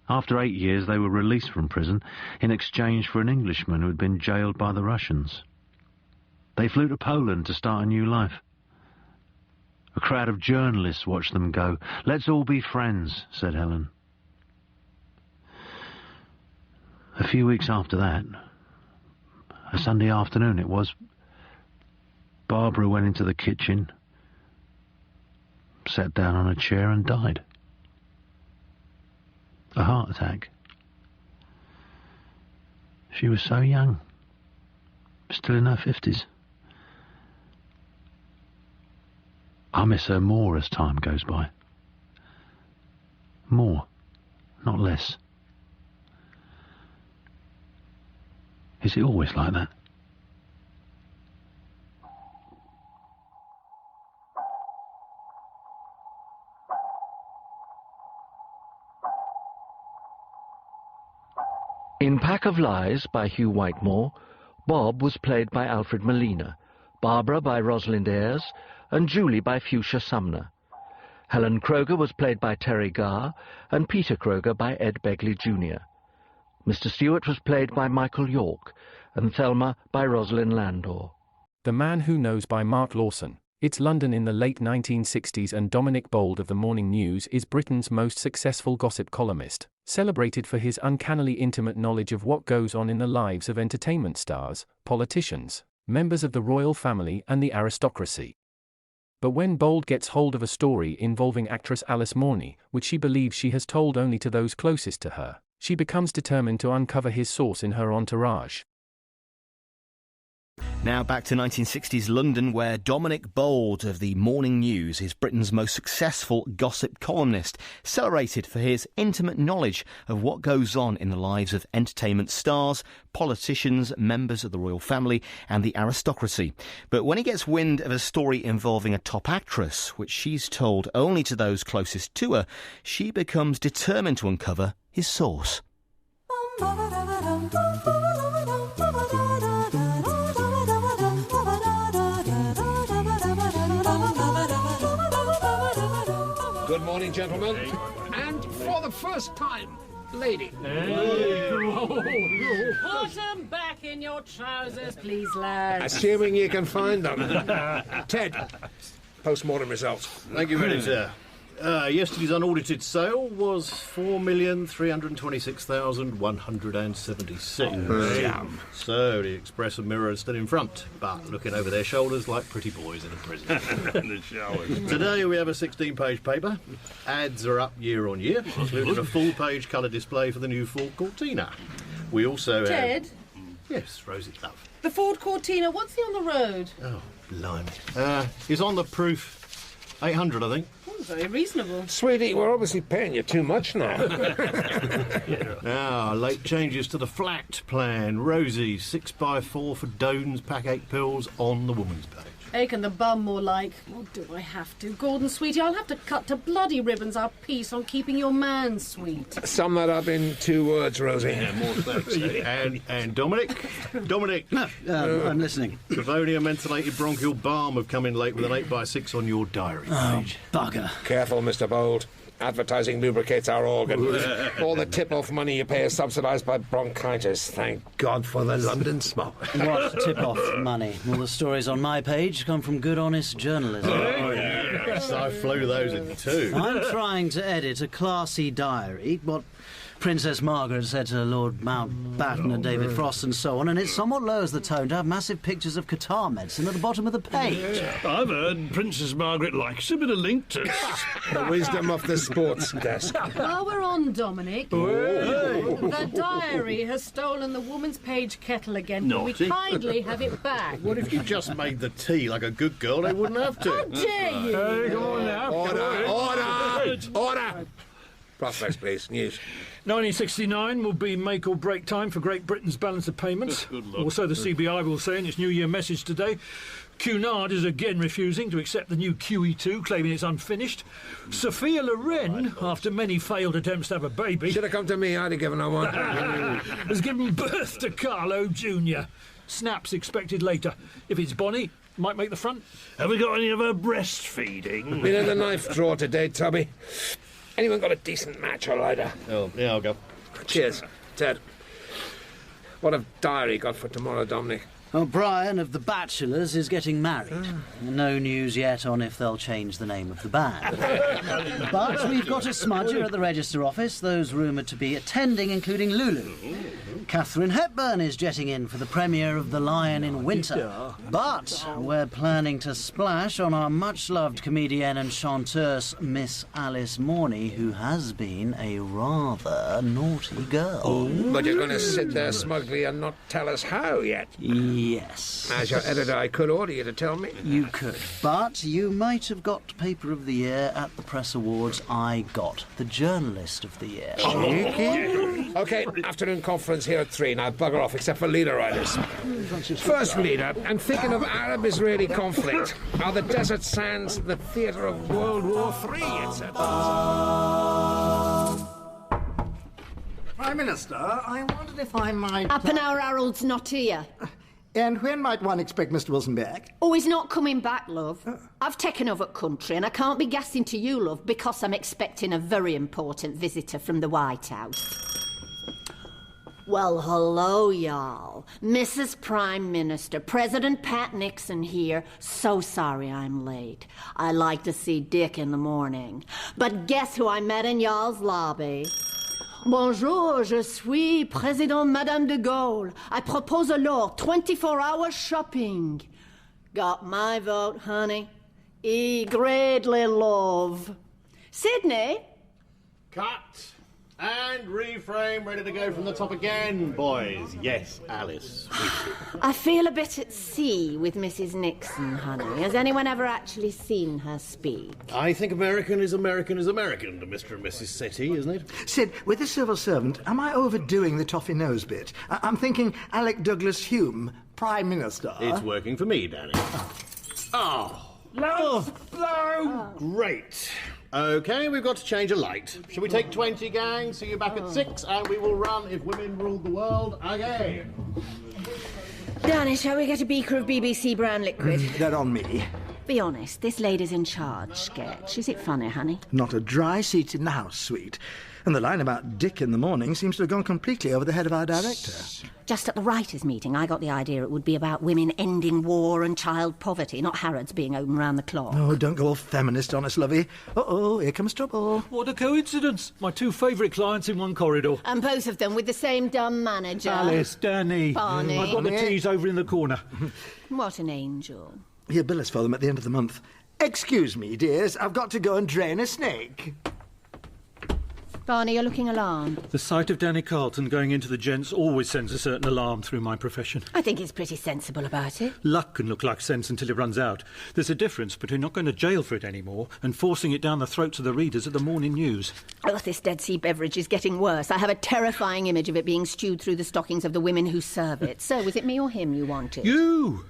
After 8 years, they were released from prison in exchange for an Englishman who had been jailed by the Russians. They flew to Poland to start a new life. A crowd of journalists watched them go. "Let's all be friends," said Helen. A few weeks after that, a Sunday afternoon it was, Barbara went into the kitchen, sat down on a chair and died. A heart attack. She was so young, still in her 50s. I miss her more as time goes by. More, not less. Is it always like that? In Pack of Lies by Hugh Whitemore, Bob was played by Alfred Molina, Barbara by Rosalind Ayres, and Julie by Fuchsia Sumner. Helen Kroger was played by Terry Garr, and Peter Kroger by Ed Begley Jr. Mr. Stewart was played by Michael York, and Thelma by Rosalind Landor. The Man Who Knows by Mark Lawson. It's London in the late 1960s, and Dominic Bold of the Morning News is Britain's most successful gossip columnist, celebrated for his uncannily intimate knowledge of what goes on in the lives of entertainment stars, politicians, members of the royal family and the aristocracy. But when Bold gets hold of a story involving actress Alice Morney, which she believes she has told only to those closest to her, she becomes determined to uncover his source in her entourage. Now back to 1960s London, where Dominic Bold of the Morning News is Britain's most successful gossip columnist, celebrated for his intimate knowledge of what goes on in the lives of entertainment stars, politicians, members of the royal family and the aristocracy. But when he gets wind of a story involving a top actress, which she's told only to those closest to her, she becomes determined to uncover his source. Good morning, gentlemen. And for the first time, lady. Put them back in your trousers, please, lads. Assuming you can find them. Ted, post-mortem results. Thank you very much, sir. Yesterday's unaudited sale was 4,326,176. So the Express and Mirror are still in front, but looking over their shoulders like pretty boys in a prison. The showers. Today we have a 16-page paper. Ads are up year on year, including a full-page colour display for the new Ford Cortina. We also Ted? Yes, Rosie, love. The Ford Cortina, what's he on the road? Oh, blimey. He's on the proof 800, I think. Oh, very reasonable. Sweetie, we're obviously paying you too much now. Now, late changes to the flat plan. Rosie, 6x4 for Doan's Pack 8 pills on the woman's page. Ache and the bum, more like. Or do I have to? Gordon, sweetie, I'll have to cut to bloody ribbons our piece on keeping your man sweet. Sum that up in 2 words, Rosie. Yeah, more thanks. And Dominic? Dominic. I'm listening. Livonia mentholated bronchial balm have come in late with an 8x6 on your diary page. Bugger. Careful, Mr. Bold. Advertising lubricates our organ. All the tip-off money you pay is subsidised by bronchitis. Thank God for the London smog. What tip-off money? All the stories on my page come from good, honest journalism. Oh, yes, I flew those in too. I'm trying to edit a classy diary, what Princess Margaret said to Lord Mountbatten and David Frost and so on, and it somewhat lowers the tone to have massive pictures of catarrh medicine at the bottom of the page. I've heard Princess Margaret likes a bit of link to the wisdom of the sports desk. While we're on, Dominic, the diary has stolen the woman's page kettle again. Can we kindly have it back? What if you just made the tea like a good girl? They wouldn't have to. How dare you! Hey, go on now. Order! Prospects, please. News. 1969 will be make or break time for Great Britain's balance of payments. Also, the CBI will say in its New Year message today, Cunard is again refusing to accept the new QE2, claiming it's unfinished. Sophia Loren, after many failed attempts to have a baby... Should have come to me, I'd have given her one. ...has given birth to Carlo Jr. Snaps expected later. If it's Bonnie, might make the front. Have we got any of her breastfeeding? Been in the knife drawer today, Tubby. Anyone got a decent match or lighter? Oh, yeah, I'll go. Cheers. Ted. What have diary got for tomorrow, Dominic? O'Brien of The Bachelors is getting married. No news yet on if they'll change the name of the band. But we've got a smudger at the register office, those rumoured to be attending, including Lulu. Catherine Hepburn is jetting in for the premiere of The Lion in Winter. But we're planning to splash on our much-loved comedienne and chanteuse, Miss Alice Morney, who has been a rather naughty girl. But you're going to sit there smugly and not tell us how yet? Yes. As your editor, I could order you to tell me. You could. But you might have got Paper of the Year at the Press Awards. I got the Journalist of the Year. OK, afternoon conference here at 3. Now bugger off, except for leader riders. First leader, I'm thinking of Arab-Israeli conflict. Are the desert sands the theatre of World War III, etc.? Prime Minister, I wondered if I might... Appenauer Harold's not here. And when might one expect Mr. Wilson back? Oh, he's not coming back, love. I've taken over country and I can't be gassing to you, love, because I'm expecting a very important visitor from the White House. Well, hello, y'all. Mrs. Prime Minister, President Pat Nixon here. So sorry I'm late. I like to see Dick in the morning. But guess who I met in y'all's lobby? Bonjour, je suis Président Madame de Gaulle. I propose a law, 24-hour shopping. Got my vote, honey. Greatly love. Sydney? Cut. And reframe, ready to go from the top again, boys. Yes, Alice. I feel a bit at sea with Mrs. Nixon, honey. Has anyone ever actually seen her speak? I think American is American is American to Mr. and Mrs. Settee, isn't it? Sid, with the civil servant, am I overdoing the toffee nose bit? I'm thinking Alec Douglas Hume, Prime Minister. It's working for me, Danny. Oh. Blow! Great. OK, we've got to change a light. Shall we take 20, gang? See you back at 6, and we will run If Women Ruled the World again. Danny, shall we get a beaker of BBC brand liquid? They're on me. Be honest, this lady's in charge sketch. Is it funny, honey? Not a dry seat in the house, sweet. And the line about Dick in the morning seems to have gone completely over the head of our director. Just at the writers' meeting, I got the idea it would be about women ending war and child poverty, not Harrods being open round the clock. Oh, don't go all feminist on us, lovey. Uh-oh, here comes trouble. What a coincidence. My 2 favourite clients in one corridor. And both of them with the same dumb manager. Alice, Danny. Barney. I've got the teas over in the corner. What an angel. Here, bill us for them at the end of the month. Excuse me, dears, I've got to go and drain a snake. Barney, you're looking alarmed. The sight of Danny Carlton going into the gents always sends a certain alarm through my profession. I think he's pretty sensible about it. Luck can look like sense until it runs out. There's a difference between not going to jail for it anymore and forcing it down the throats of the readers at the morning news. Oh, this Dead Sea beverage is getting worse. I have a terrifying image of it being stewed through the stockings of the women who serve it. So, was it me or him you wanted? You!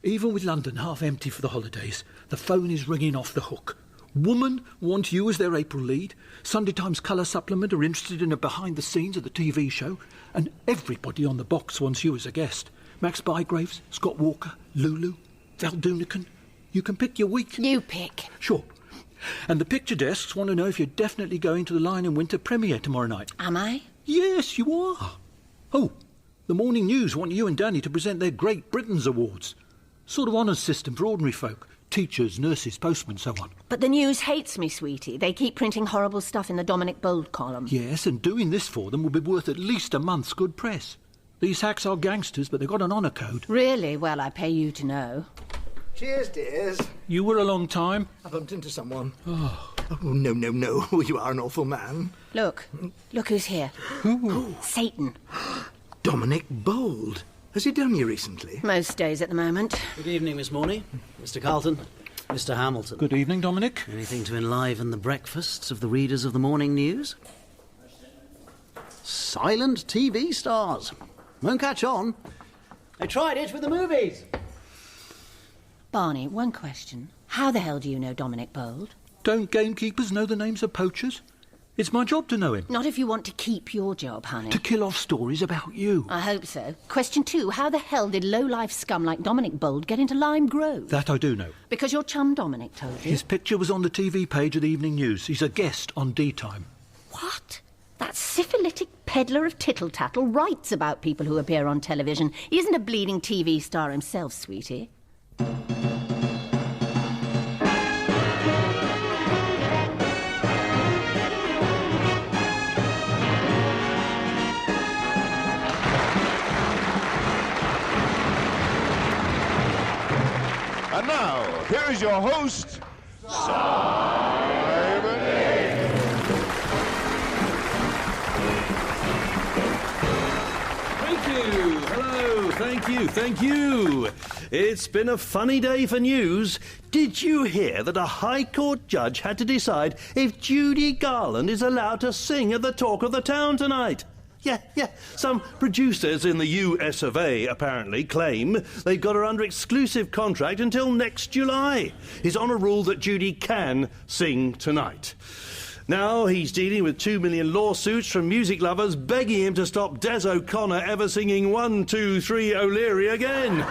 Even with London half empty for the holidays, the phone is ringing off the hook. Woman want you as their April lead. Sunday Times colour supplement are interested in a behind-the-scenes of the TV show. And everybody on the box wants you as a guest. Max Bygraves, Scott Walker, Lulu, Val Doonican. You can pick your week. You pick. Sure. And the picture desks want to know if you're definitely going to the Lion and Winter premiere tomorrow night. Am I? Yes, you are. Oh, the Morning News want you and Danny to present their Great Britain's Awards. Sort of honours system for ordinary folk. Teachers, nurses, postmen, so on. But the news hates me, sweetie. They keep printing horrible stuff in the Dominic Bold column. Yes, and doing this for them will be worth at least a month's good press. These hacks are gangsters, but they've got an honour code. Really? Well, I pay you to know. Cheers, dears. You were a long time. I bumped into someone. Oh. Oh, no, no, no. You are an awful man. Look who's here. Who? Satan. Dominic Bold. Has he done you recently? Most days at the moment. Good evening, Miss Morney. Mr. Carlton. Mr. Hamilton. Good evening, Dominic. Anything to enliven the breakfasts of the readers of the Morning News? Silent TV stars. Won't catch on. They tried it with the movies. Barney, one question. How the hell do you know Dominic Bold? Don't gamekeepers know the names of poachers? It's my job to know him. Not if you want to keep your job, honey. To kill off stories about you. I hope so. Question 2. How the hell did low-life scum like Dominic Bold get into Lime Grove? That I do know. Because your chum Dominic told you? His picture was on the TV page of the Evening News. He's a guest on D-Time. What? That syphilitic peddler of tittle-tattle writes about people who appear on television. He isn't a bleeding TV star himself, sweetie. And now, here is your host, Simon. Thank you. Hello. Thank you. It's been a funny day for news. Did you hear that a High Court judge had to decide if Judy Garland is allowed to sing at the Talk of the Town tonight? Yeah. Some producers in the US of A apparently claim they've got her under exclusive contract until next July. His Honour ruled that Judy can sing tonight. Now he's dealing with 2 million lawsuits from music lovers begging him to stop Des O'Connor ever singing 1, 2, 3 O'Leary again.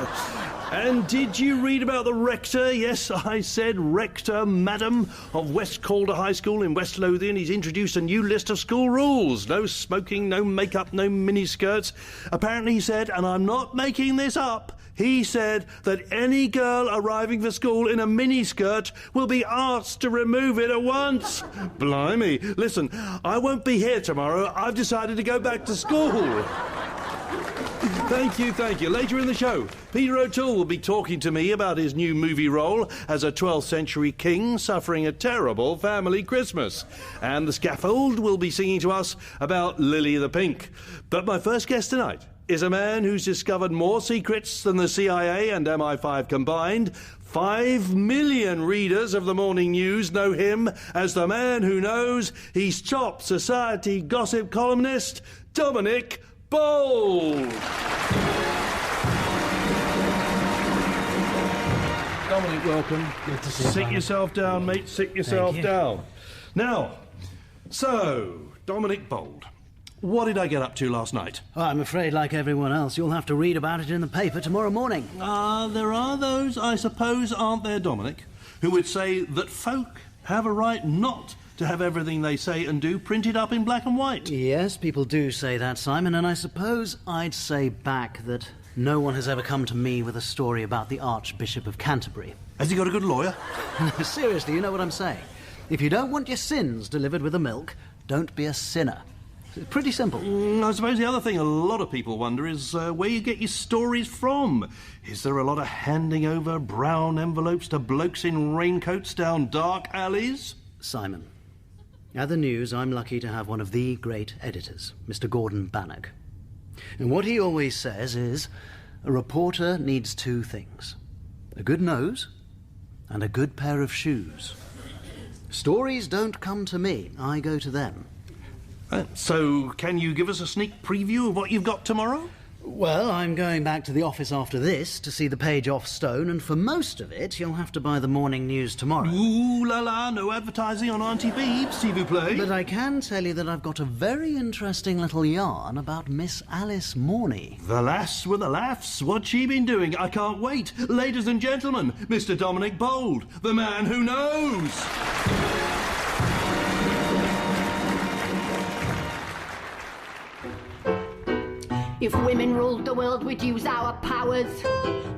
And did you read about the rector? Yes, I said rector, madam, of West Calder High School in West Lothian. He's introduced a new list of school rules. No smoking, no makeup, no miniskirts. Apparently he said, and I'm not making this up, he said that any girl arriving for school in a miniskirt will be asked to remove it at once. Blimey. Listen, I won't be here tomorrow. I've decided to go back to school. Thank you. Later in the show, Peter O'Toole will be talking to me about his new movie role as a 12th century king suffering a terrible family Christmas. And the scaffold will be singing to us about Lily the Pink. But my first guest tonight is a man who's discovered more secrets than the CIA and MI5 combined. 5 million readers of the Morning News know him as the man who knows. He's top society gossip columnist, Dominic Bold. Dominic, welcome. Good to see you. Sit yourself down, mate. Sit yourself down. Now, so, Dominic Bold. What did I get up to last night? Oh, I'm afraid, like everyone else, you'll have to read about it in the paper tomorrow morning. There are those, I suppose, aren't there, Dominic, who would say that folk have a right not to have everything they say and do printed up in black and white. Yes, people do say that, Simon, and I suppose I'd say back that no one has ever come to me with a story about the Archbishop of Canterbury. Has he got a good lawyer? Seriously, you know what I'm saying. If you don't want your sins delivered with the milk, don't be a sinner. It's pretty simple. I suppose the other thing a lot of people wonder is where you get your stories from. Is there a lot of handing over brown envelopes to blokes in raincoats down dark alleys? Simon, at the News, I'm lucky to have one of the great editors, Mr. Gordon Bannock. And what he always says is, a reporter needs 2 things. A good nose and a good pair of shoes. Stories don't come to me, I go to them. So, can you give us a sneak preview of what you've got tomorrow? Well, I'm going back to the office after this to see the page off stone, and for most of it, you'll have to buy the morning news tomorrow. Ooh la la, no advertising on Auntie Beebs, s'il vous plaît. But I can tell you that I've got a very interesting little yarn about Miss Alice Morney. The lass with the laughs. What's she been doing? I can't wait. Ladies and gentlemen, Mr. Dominic Bold, the man who knows. If women ruled the world, we'd use our powers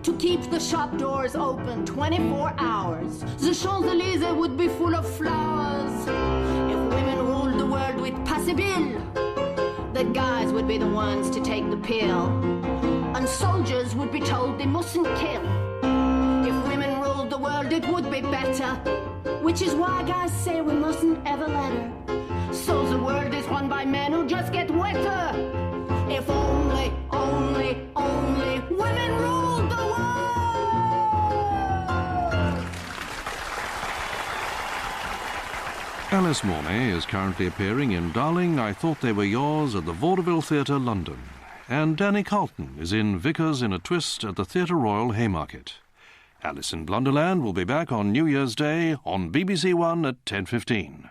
to keep the shop doors open 24 hours. The Champs-Élysées would be full of flowers. If women ruled the world, we'd pass a bill that guys would be the ones to take the pill, and soldiers would be told they mustn't kill. If women ruled the world, it would be better, which is why guys say we mustn't ever let her. So the world is run by men who just get wetter. If only women ruled the world! Alice Morney is currently appearing in Darling, I Thought They Were Yours at the Vaudeville Theatre, London. And Danny Carlton is in Vickers in a Twist at the Theatre Royal, Haymarket. Alice in Blunderland will be back on New Year's Day on BBC One at 10:15.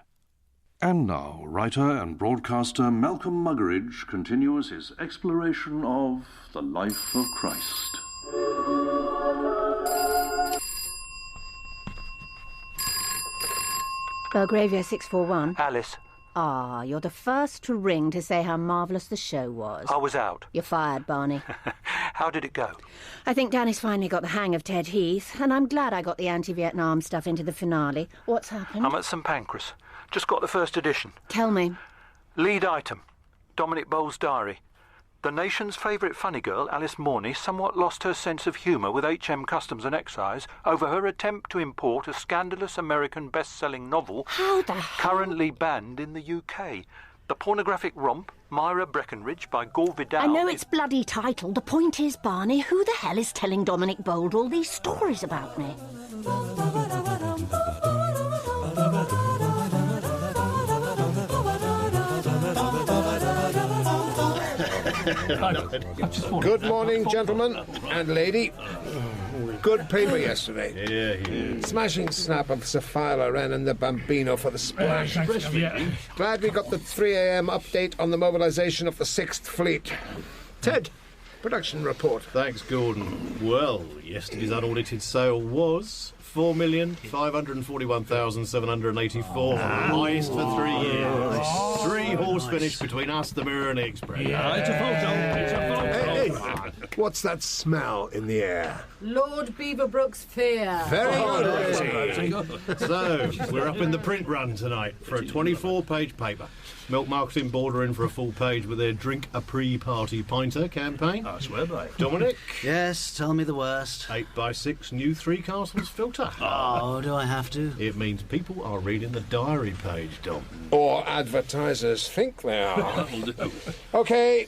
And now, writer and broadcaster Malcolm Muggeridge continues his exploration of the life of Christ. Belgravia 641. Alice. Ah, you're the first to ring to say how marvellous the show was. I was out. You're fired, Barney. How did it go? I think Danny's finally got the hang of Ted Heath, and I'm glad I got the anti-Vietnam stuff into the finale. What's happened? I'm at St Pancras. Just got the first edition. Tell me. Lead item, Dominic Bold's diary. The nation's favourite funny girl, Alice Morney, somewhat lost her sense of humour with HM Customs and Excise over her attempt to import a scandalous American best-selling novel currently banned in the UK. The pornographic romp, Myra Breckenridge by Gore Vidal... I know it's bloody title. The point is, Barney, who the hell is telling Dominic Bold all these stories about me? Good morning, gentlemen and lady. Good paper yesterday. Yeah. Smashing snap of Sapphire Loren and the Bambino for the splash. Glad we got the 3 a.m. update on the mobilisation of the 6th Fleet. Ted, production report. Thanks, Gordon. Well, yesterday's unaudited sale was 4,541,784. Highest for 3 years. 3-horse finish between us, the Mirror and Express. Yeah, it's a photo. Hey, what's that smell in the air? Lord Beaverbrook's Fear. Very good. So, we're up in the print run tonight for a 24-page paper. Milk Marketing Board are in for a full page with their Drink a Pre-Party Pinter campaign. I swear by. Dominic? Yes, tell me the worst. 8x6 new Three Castles filter. Oh, do I have to? It means people are reading the diary page, Dom. Or advertisers think they are. OK,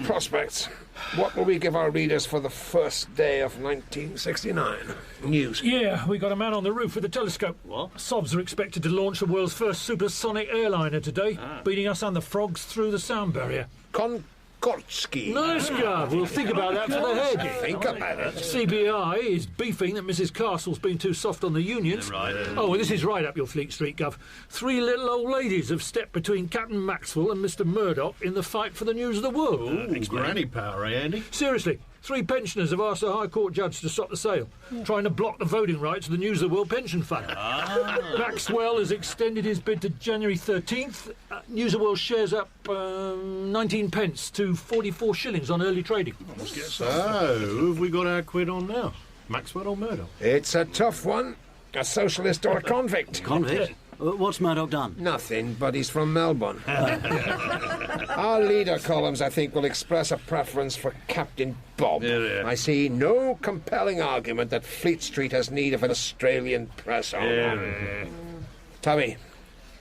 prospects. What will we give our readers for the first day of 1969? News. Yeah, we got a man on the roof with a telescope. What? Sobs are expected to launch the world's first supersonic airliner today, beating us and the frogs through the sound barrier. Kotsky. Nice guy. We'll think about that for the head. Think about it. CBI is beefing that Mrs. Castle's been too soft on the unions. Right. Oh, well, this is right up your Fleet Street, Gov. 3 little old ladies have stepped between Captain Maxwell and Mr. Murdoch in the fight for the news of the world. Ooh, granny power, eh, Andy? Seriously, 3 pensioners have asked the High Court judge to stop the sale, trying to block the voting rights of the News of the World Pension Fund. Maxwell has extended his bid to January 13th. News of the World shares up 19 pence to 44 shillings on early trading. So, who have we got our quid on now? Maxwell or Murdoch? It's a tough one. A socialist or a convict. Convict? What's Murdoch done? Nothing, but he's from Melbourne. Our leader columns, I think, will express a preference for Captain Bob. Yeah. I see no compelling argument that Fleet Street has need of an Australian press owner. Tommy,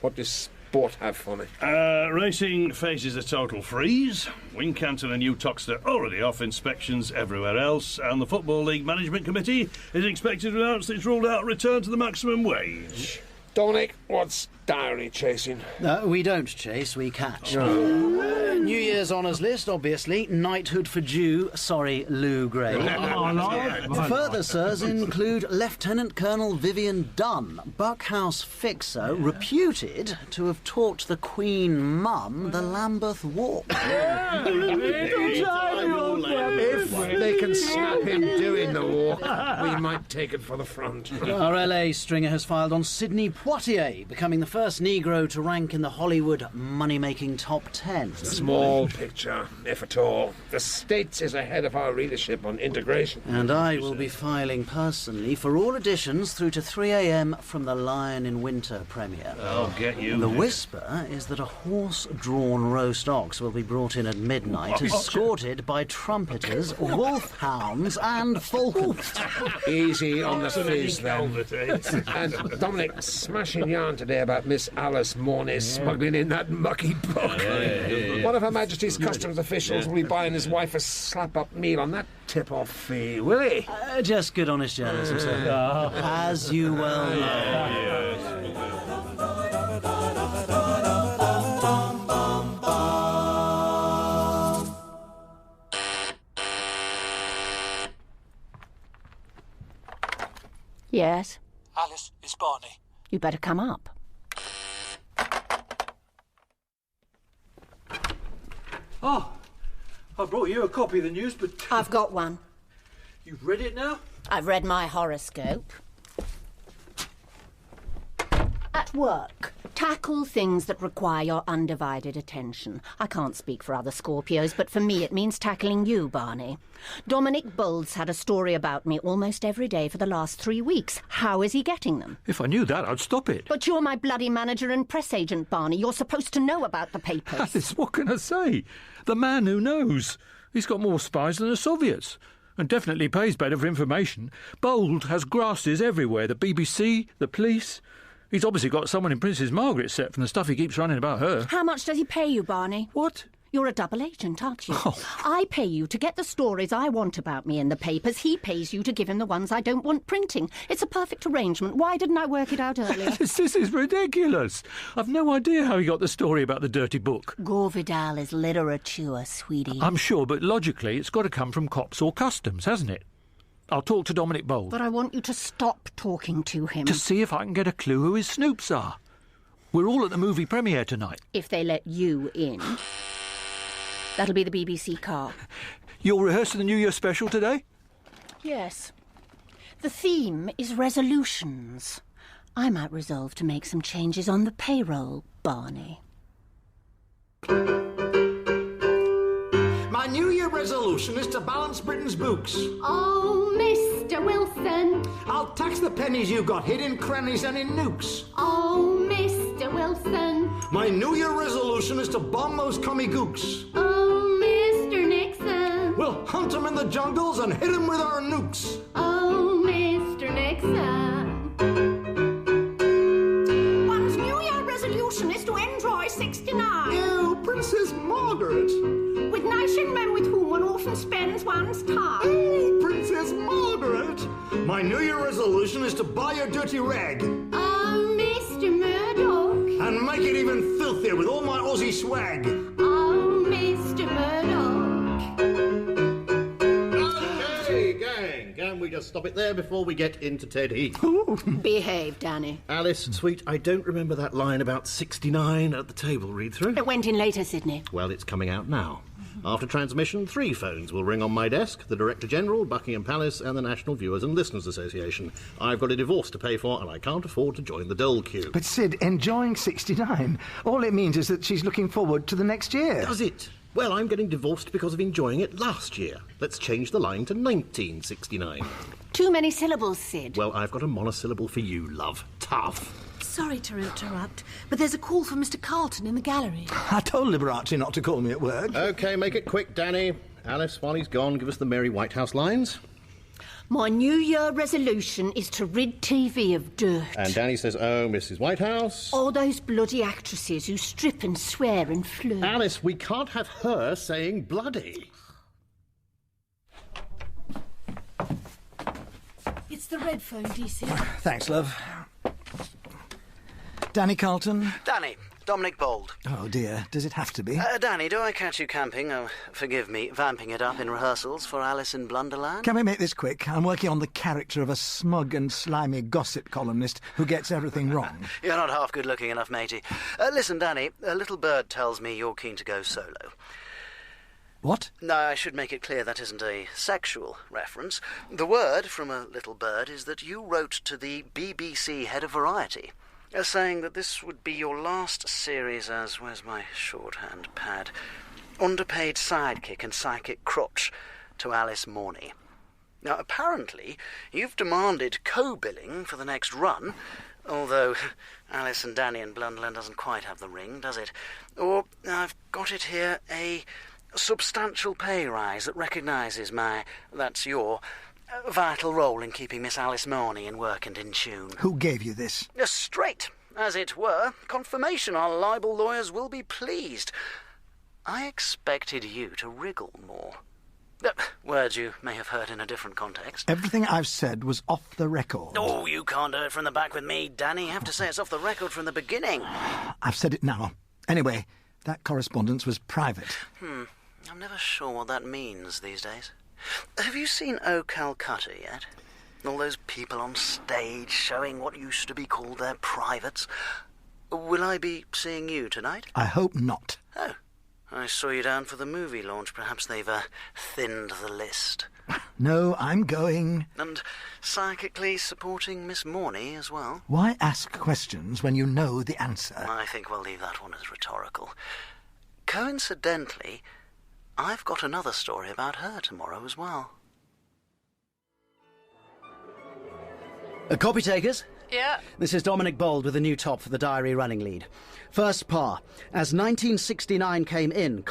what does sport have for me? Racing faces a total freeze. Wincanton and Utoxter already off inspections everywhere else, and the Football League Management Committee is expected to announce its ruled-out return to the maximum wage. Dominic, what's diary chasing? No, we don't chase, we catch. No. New Year's honours list, obviously. Knighthood for Jew, sorry, Lou Gray. Further, sirs, include Lieutenant Colonel Vivian Dunn, Buckhouse fixer, reputed to have taught the Queen Mum the Lambeth Walk. If they can snap him doing the walk, we might take it for the front. Our LA stringer has filed on Sidney Poitier, becoming the first Negro to rank in the Hollywood money-making top 10. Small picture, if at all. The States is ahead of our readership on integration. And I will be filing personally for all editions through to 3 a.m. from the Lion in Winter premiere. I'll get you. The whisper is that a horse-drawn roast ox will be brought in at midnight, escorted by trumpeters, wolfhounds and falcons. Easy on the fizz, then. And Dominic, smashing yarn today about Miss Alice Mornay smuggling in that mucky book. One of Her Majesty's Customs officials will be buying his wife a slap-up meal on that tip-off fee, will he? Just good honest journalism, sir. As you well know. Yes? Alice, it's Barney. You better come up. Oh, I brought you a copy of the news, but... I've got one. You've read it now? I've read my horoscope. At work, tackle things that require your undivided attention. I can't speak for other Scorpios, but for me it means tackling you, Barney. Dominic Bowles had a story about me almost every day for the last 3 weeks. How is he getting them? If I knew that, I'd stop it. But you're my bloody manager and press agent, Barney. You're supposed to know about the papers. Alice, what can I say? The man who knows. He's got more spies than the Soviets. And definitely pays better for information. Bold has grasses everywhere. The BBC, the police... He's obviously got someone in Princess Margaret's set from the stuff he keeps running about her. How much does he pay you, Barney? What? You're a double agent, aren't you? Oh. I pay you to get the stories I want about me in the papers. He pays you to give him the ones I don't want printing. It's a perfect arrangement. Why didn't I work it out earlier? This is ridiculous. I've no idea how he got the story about the dirty book. Gore Vidal is literature, sweetie. I'm sure, but logically it's got to come from cops or customs, hasn't it? I'll talk to Dominic Bold. But I want you to stop talking to him. To see if I can get a clue who his snoops are. We're all at the movie premiere tonight. If they let you in. That'll be the BBC car. You're rehearsing the New Year special today? Yes. The theme is resolutions. I might resolve to make some changes on the payroll, Barney. My New Year resolution is to balance Britain's books. Oh, Mr. Wilson. I'll tax the pennies you got hid in crannies and in nooks. Oh, Mr. Wilson. My New Year resolution is to bomb those commie gooks. Oh, Mr. Nixon. We'll hunt them in the jungles and hit them with our nukes. Oh, Mr. Nixon. One's New Year resolution is to enjoy 69. Ew, Princess Margaret. With nice young men with whom one often spends one's time. Oh, Princess Margaret. My New Year resolution is to buy a dirty rag. Oh, Mr. Murdoch. And make it even filthier with all my Aussie swag. Oh, Mr. Murdoch. Okay, gang. Can we just stop it there before we get into Ted Heath? Behave, Danny. Alice, sweet, I don't remember that line about 69 at the table read-through. It went in later, Sydney. Well, it's coming out now. After transmission, 3 phones will ring on my desk, the Director-General, Buckingham Palace and the National Viewers and Listeners Association. I've got a divorce to pay for and I can't afford to join the dole queue. But Sid, enjoying 69, all it means is that she's looking forward to the next year. Does it? Well, I'm getting divorced because of enjoying it last year. Let's change the line to 1969. Too many syllables, Sid. Well, I've got a monosyllable for you, love. Tough. Sorry to interrupt, but there's a call for Mr. Carlton in the gallery. I told Liberace not to call me at work. OK, make it quick, Danny. Alice, while he's gone, give us the Merry White House lines. My New Year resolution is to rid TV of dirt. And Danny says, oh, Mrs. Whitehouse. All those bloody actresses who strip and swear and flirt. Alice, we can't have her saying bloody. It's the red phone, DC. Thanks, love. Danny Carlton. Danny, Dominic Bold. Oh, dear. Does it have to be? Danny, do I catch you camping, forgive me, vamping it up in rehearsals for Alice in Blunderland? Can we make this quick? I'm working on the character of a smug and slimy gossip columnist who gets everything wrong. You're not half good-looking enough, matey. Listen, Danny, a little bird tells me you're keen to go solo. What? No, I should make it clear that isn't a sexual reference. The word from a little bird is that you wrote to the BBC head of Variety, saying that this would be your last series as, where's my shorthand pad, underpaid sidekick and psychic crotch to Alice Morney. Now, apparently, you've demanded co-billing for the next run, although Alice and Danny in Blunderland doesn't quite have the ring, does it? Or, I've got it here, a substantial pay rise that recognises that's your vital role in keeping Miss Alice Morney in work and in tune. Who gave you this? A straight, as it were, confirmation our libel lawyers will be pleased. I expected you to wriggle more. Words you may have heard in a different context. Everything I've said was off the record. Oh, you can't do it from the back with me, Danny. You have to say it's off the record from the beginning. I've said it now. Anyway, that correspondence was private. I'm never sure what that means these days. Have you seen O Calcutta yet? All those people on stage showing what used to be called their privates. Will I be seeing you tonight? I hope not. Oh, I saw you down for the movie launch. Perhaps they've thinned the list. No, I'm going. And psychically supporting Miss Morney as well? Why ask questions when you know the answer? I think we'll leave that one as rhetorical. Coincidentally, I've got another story about her tomorrow as well. Copy takers? Yeah. This is Dominic Bold with a new top for the diary running lead. First par. As 1969 came in,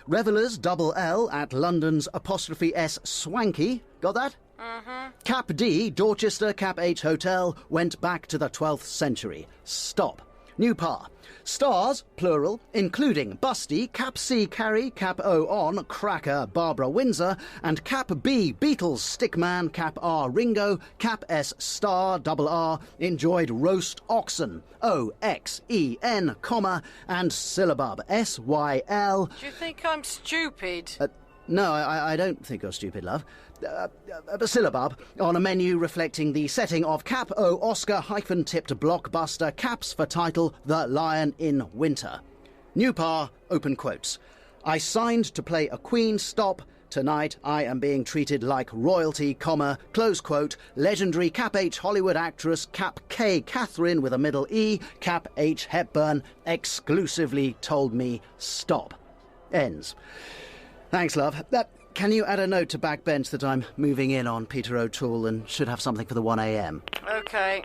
revellers double L at London's 'S swanky. Got that? Mm-hmm. Cap D, Dorchester Cap H Hotel, went back to the 12th century. Stop. New par. Stars, plural, including Busty, Cap C Carrie, Cap O On, Cracker, Barbara Windsor, and Cap B Beatles, Stickman, Cap R Ringo, Cap S Star, double R, enjoyed roast oxen, OXEN, and syllabub, SYL. Do you think I'm stupid? No, I don't think you're stupid, love. Syllabub on a menu reflecting the setting of Cap O Oscar-tipped blockbuster Caps for title The Lion in Winter. New par, open quotes. I signed to play a queen, stop. Tonight I am being treated like royalty, close quote. Legendary Cap H Hollywood actress Cap K Catherine with a middle E, Cap H Hepburn, exclusively told me stop. Ends. Thanks, love. Can you add a note to backbench that I'm moving in on Peter O'Toole and should have something for the 1 a.m? OK.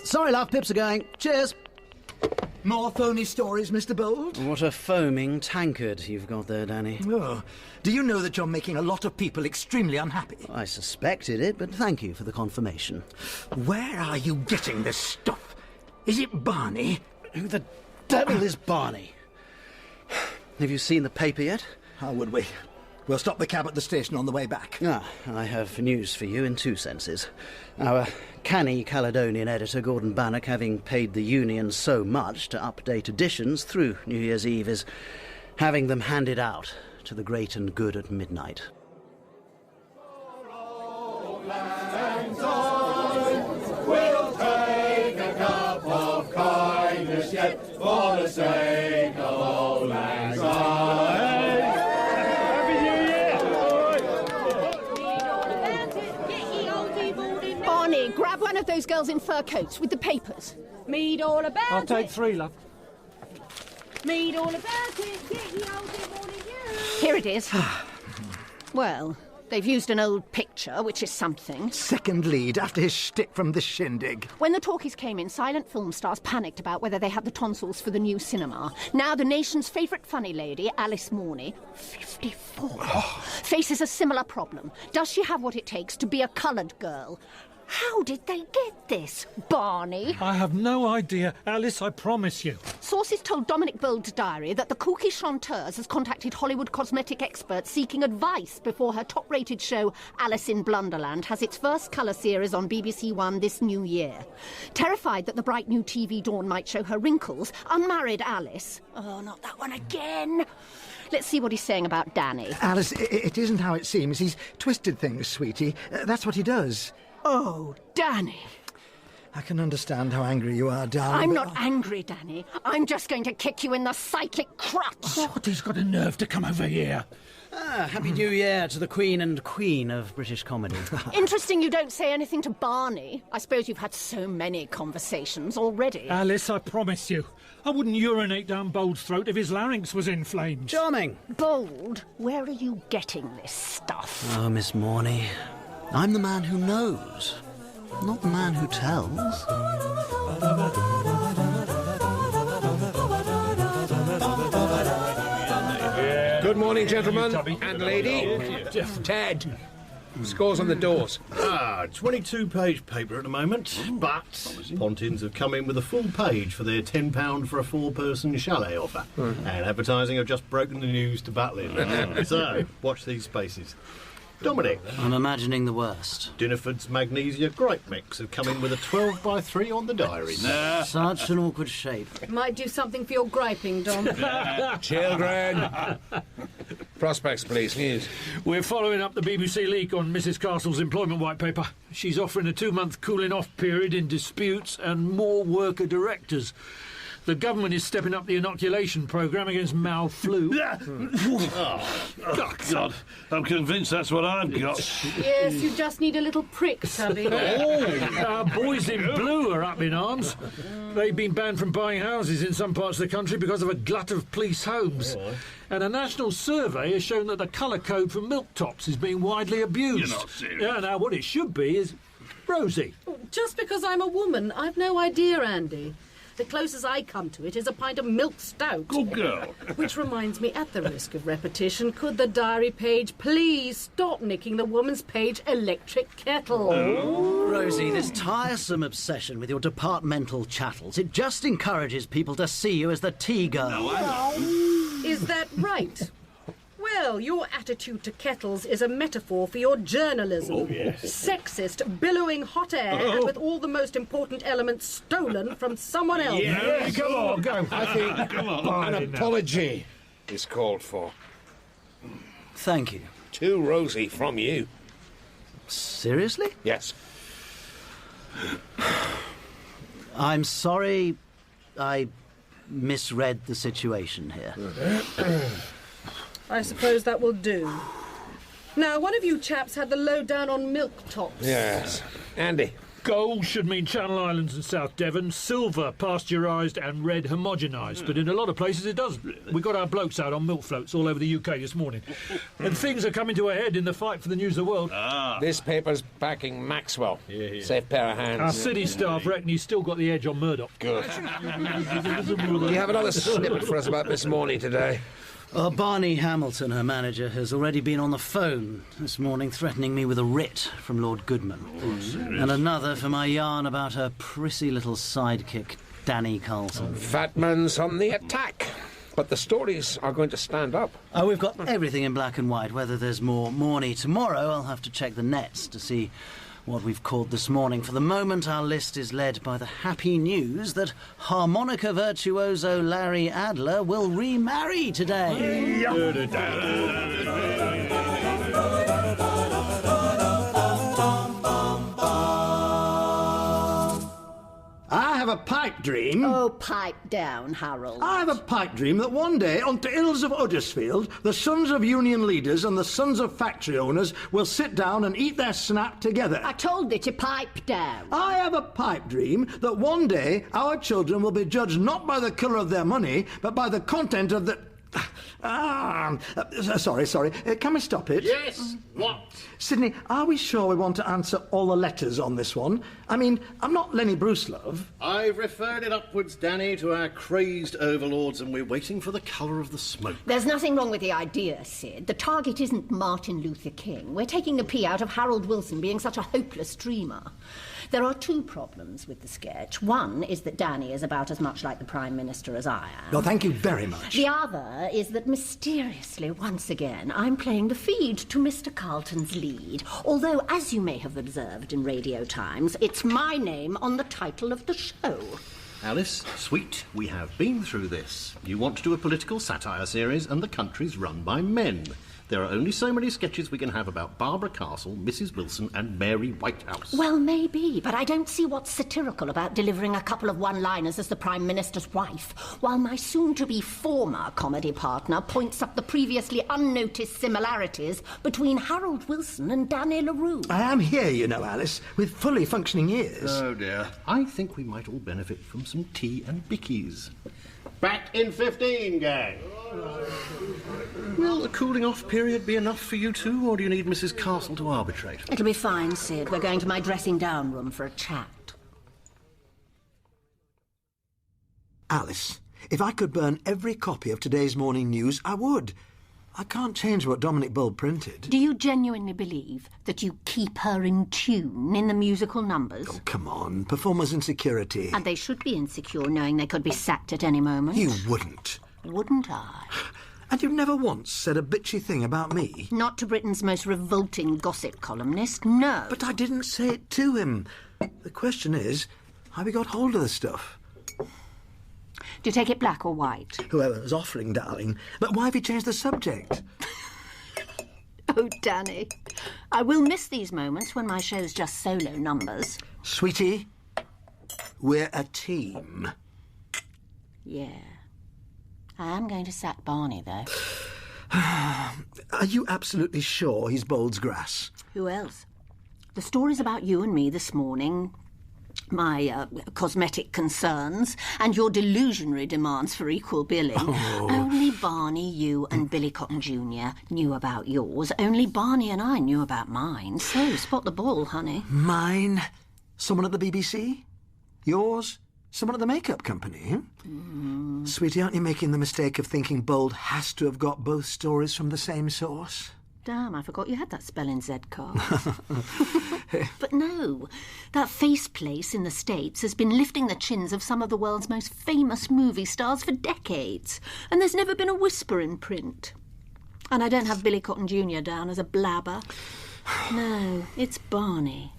Sorry, love, pips are going. Cheers. More phony stories, Mr. Bold? What a foaming tankard you've got there, Danny. Oh, do you know that you're making a lot of people extremely unhappy? I suspected it, but thank you for the confirmation. Where are you getting this stuff? Is it Barney? Who the devil is Barney? Have you seen the paper yet? How would we? We'll stop the cab at the station on the way back. I have news for you in two senses. Our canny Caledonian editor, Gordon Bannock, having paid the Union so much to update editions through New Year's Eve, is having them handed out to the great and good at midnight. We'll take a cup of kindness yet for the sake of Old Lang Syne. Barney, grab one of those girls in fur coats with the papers. Mead all about it. I'll take 3, love. Mead all about it. Get ye oldie morning you. Here it is. Well, they've used an old picture, which is something. Second lead after his shtick from this shindig. When the talkies came in, silent film stars panicked about whether they had the tonsils for the new cinema. Now the nation's favourite funny lady, Alice Morney, 54, faces a similar problem. Does she have what it takes to be a coloured girl? How did they get this, Barney? I have no idea, Alice, I promise you. Sources told Dominic Bold's diary that the kooky chanteuse has contacted Hollywood cosmetic experts seeking advice before her top-rated show, Alice in Blunderland, has its first colour series on BBC One this new year. Terrified that the bright new TV dawn might show her wrinkles, unmarried Alice... Oh, not that one again! Let's see what he's saying about Danny. Alice, it isn't how it seems. He's twisted things, sweetie. That's what he does. Oh, Danny. I can understand how angry you are, darling. I'm not angry, Danny. I'm just going to kick you in the psychic crotch. What, he's got a nerve to come over here? Happy New Year to the Queen and Queen of British comedy. Interesting you don't say anything to Barney. I suppose you've had so many conversations already. Alice, I promise you, I wouldn't urinate down Bold's throat if his larynx was in flames. Charming. Bold, where are you getting this stuff? Oh, Miss Morney, I'm the man who knows, not the man who tells. Good morning, gentlemen and lady. Ted. Scores on the doors. 22-page paper at the moment, but Pontins have come in with a full page for their £10 for a four-person chalet offer. And advertising have just broken the news to Batlin. So, watch these spaces. Dominic. I'm imagining the worst. Dinnerford's Magnesia Gripe Mix have come in with a 12x3 on the diary. Such an awkward shape. Might do something for your griping, Dom. Children. Prospects, please. News. We're following up the BBC leak on Mrs. Castle's employment white paper. She's offering a 2-month cooling-off period in disputes and more worker directors. The government is stepping up the inoculation programme against Mal flu. Oh, God. I'm convinced that's what I've got. Yes, you just need a little prick, Tubby. Our boys in blue are up in arms. They've been banned from buying houses in some parts of the country because of a glut of police homes. And a national survey has shown that the colour code for milk tops is being widely abused. You're not serious. Yeah, now what it should be is Rosie. Just because I'm a woman, I've no idea, Andy. The closest I come to it is a pint of milk stout. Good girl. Which reminds me, at the risk of repetition, could the diary page please stop nicking the woman's page electric kettle? Oh. Rosie, this tiresome obsession with your departmental chattels, it just encourages people to see you as the tea girl. Is that right? Well, your attitude to kettles is a metaphor for your journalism. Oh, yes. Sexist, billowing hot air, and with all the most important elements stolen from someone else. Yeah, come on, go. I think Come on. an apology is called for. Thank you. To Rosie from you. Seriously? Yes. I'm sorry I misread the situation here. I suppose that will do. Now, one of you chaps had the lowdown on milk tops. Yes. Andy. Gold should mean Channel Islands and South Devon, silver pasteurised and red homogenised, but in a lot of places it does. We got our blokes out on milk floats all over the UK this morning. And things are coming to a head in the fight for the news of the world. This paper's backing Maxwell. Safe pair of hands. Our city staff reckon he's still got the edge on Murdoch. Good. You have another snippet for us about Miss Morney today? Barney Hamilton, her manager, has already been on the phone this morning threatening me with a writ from Lord Goodman. And another for my yarn about her prissy little sidekick, Danny Carlson. Fatman's on the attack. But the stories are going to stand up. Oh, we've got everything in black and white. Whether there's more Morney tomorrow, I'll have to check the nets to see what we've caught this morning. For the moment, our list is led by the happy news that harmonica virtuoso Larry Adler will remarry today. I have a pipe dream. Oh, pipe down, Harold. I have a pipe dream that one day, on the hills of Huddersfield, the sons of union leaders and the sons of factory owners will sit down and eat their snap together. I told you to pipe down. I have a pipe dream that one day our children will be judged not by the colour of their money, but by the content of the... Sorry. Can we stop it? Yes. What? Sydney, are we sure we want to answer all the letters on this one? I mean, I'm not Lenny Brucelove. I've referred it upwards, Danny, to our crazed overlords, and we're waiting for the colour of the smoke. There's nothing wrong with the idea, Sid. The target isn't Martin Luther King. We're taking the pee out of Harold Wilson being such a hopeless dreamer. There are two problems with the sketch. One is that Danny is about as much like the Prime Minister as I am. Well, thank you very much. The other is that mysteriously, once again, I'm playing the feed to Mr. Carlton's lead. Although, as you may have observed in Radio Times, it's my name on the title of the show. Alice, sweet, we have been through this. You want to do a political satire series, and the country's run by men. There are only so many sketches we can have about Barbara Castle, Mrs. Wilson, and Mary Whitehouse. Well, maybe, but I don't see what's satirical about delivering a couple of one-liners as the Prime Minister's wife, while my soon-to-be former comedy partner points up the previously unnoticed similarities between Harold Wilson and Danny LaRue. I am here, you know, Alice, with fully functioning ears. Oh, dear. I think we might all benefit from some tea and bickies. Back in 15, gang. Will the cooling-off period be enough for you two, or do you need Mrs. Castle to arbitrate? It'll be fine, Sid. We're going to my dressing-down room for a chat. Alice, if I could burn every copy of today's morning news, I would. I can't change what Dominic Bulb printed. Do you genuinely believe that you keep her in tune in the musical numbers? Oh, come on. Performers' insecurity. And they should be insecure, knowing they could be sacked at any moment. You wouldn't. Wouldn't I? And you've never once said a bitchy thing about me? Not to Britain's most revolting gossip columnist, no. But I didn't say it to him. The question is, have you got hold of the stuff? Do you take it black or white? Whoever's offering, darling. But why have you changed the subject? Oh, Danny. I will miss these moments when my show's just solo numbers. Sweetie, we're a team. Yeah. I am going to sack Barney, though. Are you absolutely sure he's Bold's grass? Who else? The stories about you and me this morning, my cosmetic concerns, and your delusionary demands for equal billing. Oh. Only Barney, you, and Billy Cotton Jr. knew about yours. Only Barney and I knew about mine. So, spot the ball, honey. Mine? Someone at the BBC? Yours? Someone at the makeup company? Sweetie, aren't you making the mistake of thinking Bold has to have got both stories from the same source? Damn, I forgot you had that spelling Z card. But no, that face place in the States has been lifting the chins of some of the world's most famous movie stars for decades, and there's never been a whisper in print. And I don't have Billy Cotton Jr. down as a blabber. No, it's Barney.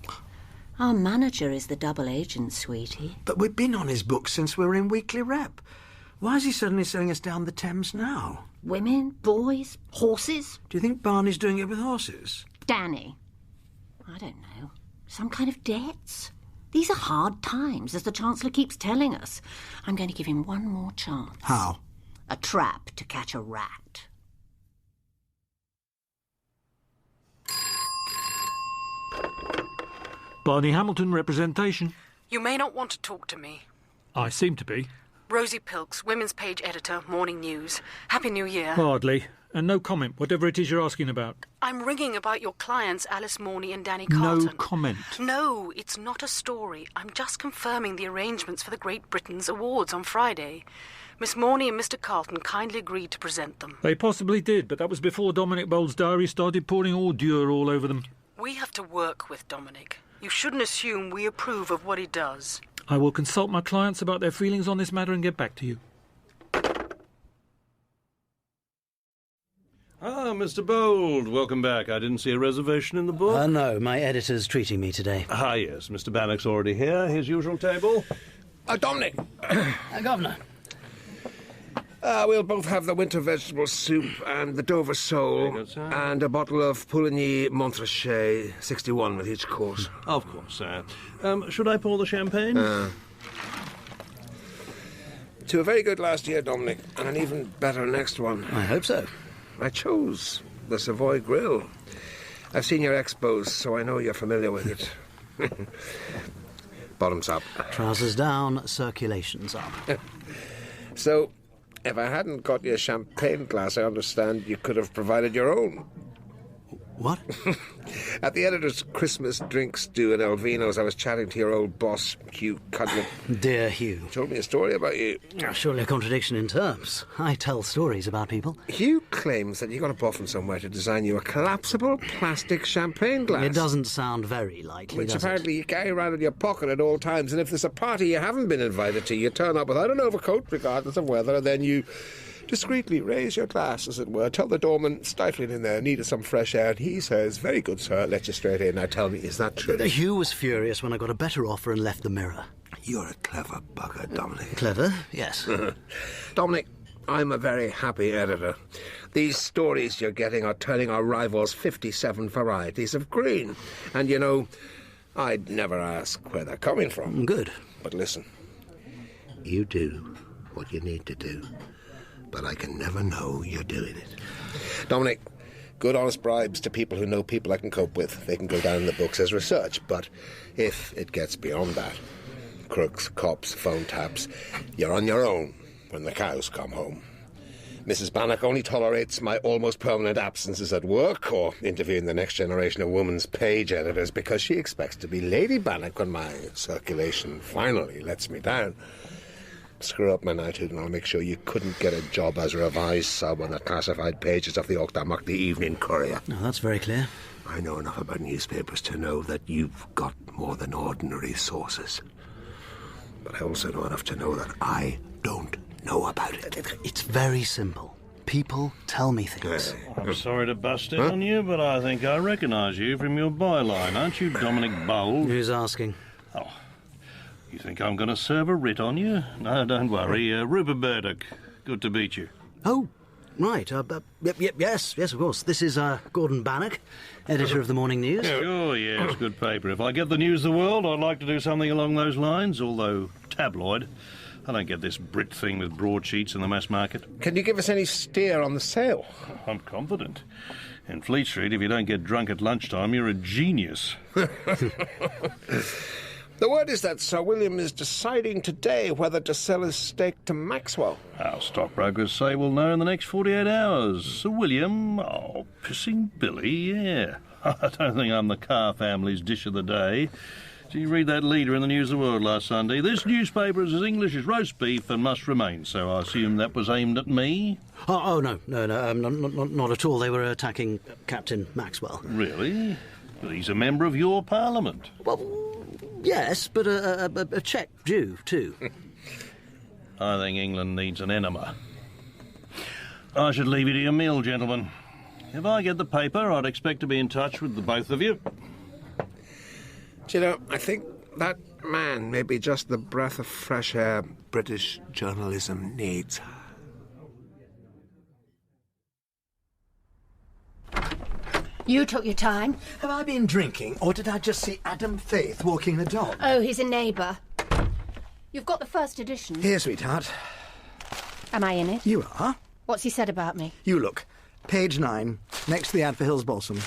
Our manager is the double agent, sweetie. But we've been on his books since we were in weekly rep. Why is he suddenly selling us down the Thames now? Women, boys, horses. Do you think Barney's doing it with horses? Danny. I don't know. Some kind of debts? These are hard times, as the Chancellor keeps telling us. I'm going to give him one more chance. How? A trap to catch a rat. Barney Hamilton representation. You may not want to talk to me. I seem to be. Rosie Pilks, Women's Page Editor, Morning News. Happy New Year. Hardly. And no comment, whatever it is you're asking about. I'm ringing about your clients, Alice Morney and Danny Carlton. No comment. No, it's not a story. I'm just confirming the arrangements for the Great Britain's Awards on Friday. Miss Morney and Mr. Carlton kindly agreed to present them. They possibly did, but that was before Dominic Bold's diary started pouring ordure all over them. We have to work with Dominic. You shouldn't assume we approve of what he does. I will consult my clients about their feelings on this matter and get back to you. Ah, Mr. Bold, welcome back. I didn't see a reservation in the book. No, my editor's treating me today. Ah, yes, Mr. Bannock's already here. His usual table. Dominic. Governor. We'll both have the winter vegetable soup and the Dover sole and a bottle of Pouligny Montrachet, 61 with each course. Of course, sir. Should I pour the champagne? To a very good last year, Dominic, and an even better next one. I hope so. I chose the Savoy Grill. I've seen your expos, so I know you're familiar with it. Bottoms up. Trousers down, circulations up. So, If I hadn't got you a champagne glass, I understand you could have provided your own. What? At the editor's Christmas drinks do in Elvino's, I was chatting to your old boss, Hugh Cudlip. Dear Hugh. He told me a story about you. Surely a contradiction in terms. I tell stories about people. Hugh claims that you got a boff from somewhere to design you a collapsible plastic champagne glass. It doesn't sound very likely, Which does apparently you carry around in your pocket at all times, and if there's a party you haven't been invited to, you turn up without an overcoat, regardless of weather, and then you discreetly raise your glass, as it were, tell the doorman, stifling in there, needed some fresh air, and he says, very good, sir, let you straight in. Now tell me, is that true? Hugh was furious when I got a better offer and left the Mirror. You're a clever bugger, Dominic. Clever? Yes. Dominic, I'm a very happy editor. These stories you're getting are turning our rivals 57 varieties of green. And, you know, I'd never ask where they're coming from. Good. But listen, you do what you need to do, but I can never know you're doing it. Dominic, good honest bribes to people who know people I can cope with. They can go down in the books as research, but if it gets beyond that, crooks, cops, phone taps, you're on your own when the cows come home. Mrs. Bannock only tolerates my almost permanent absences at work or interviewing the next generation of women's page editors because she expects to be Lady Bannock when my circulation finally lets me down. Screw up my knighthood and I'll make sure you couldn't get a job as a revised sub on the classified pages of the Octamuk, the Evening Courier. No, that's very clear. I know enough about newspapers to know that you've got more than ordinary sources. But I also know enough to know that I don't know about it. It's very simple. People tell me things. I'm sorry to bust in on you, but I think I recognise you from your byline. Aren't you Dominic Bold? Who's asking? Oh, you think I'm going to serve a writ on you? No, don't worry. Rupert Murdoch. Good to meet you. Oh, right. Yes, of course. This is Gordon Bannock, editor of the Morning News. Sure, yes, good paper. If I get the news of the world, I'd like to do something along those lines, although tabloid. I don't get this Brit thing with broadsheets in the mass market. Can you give us any steer on the sale? I'm confident. In Fleet Street, if you don't get drunk at lunchtime, you're a genius. The word is that Sir William is deciding today whether to sell his stake to Maxwell. Our stockbrokers say we'll know in the next 48 hours. Sir William? Oh, pissing Billy, yeah. I don't think I'm the Carr family's dish of the day. Did you read that leader in the News of the World last Sunday? This newspaper is as English as roast beef and must remain, so I assume that was aimed at me? No, not at all. They were attacking Captain Maxwell. Really? But he's a member of your parliament. Well, yes, but a check due, too. I think England needs an enema. I should leave you to your meal, gentlemen. If I get the paper, I'd expect to be in touch with the both of you. Do you know, I think that man may be just the breath of fresh air British journalism needs. You took your time. Have I been drinking, or did I just see Adam Faith walking the dog? Oh, he's a neighbour. You've got the first edition. Here, sweetheart. Am I in it? You are. What's he said about me? You look. Page 9, next to the ad for Hills Balsam.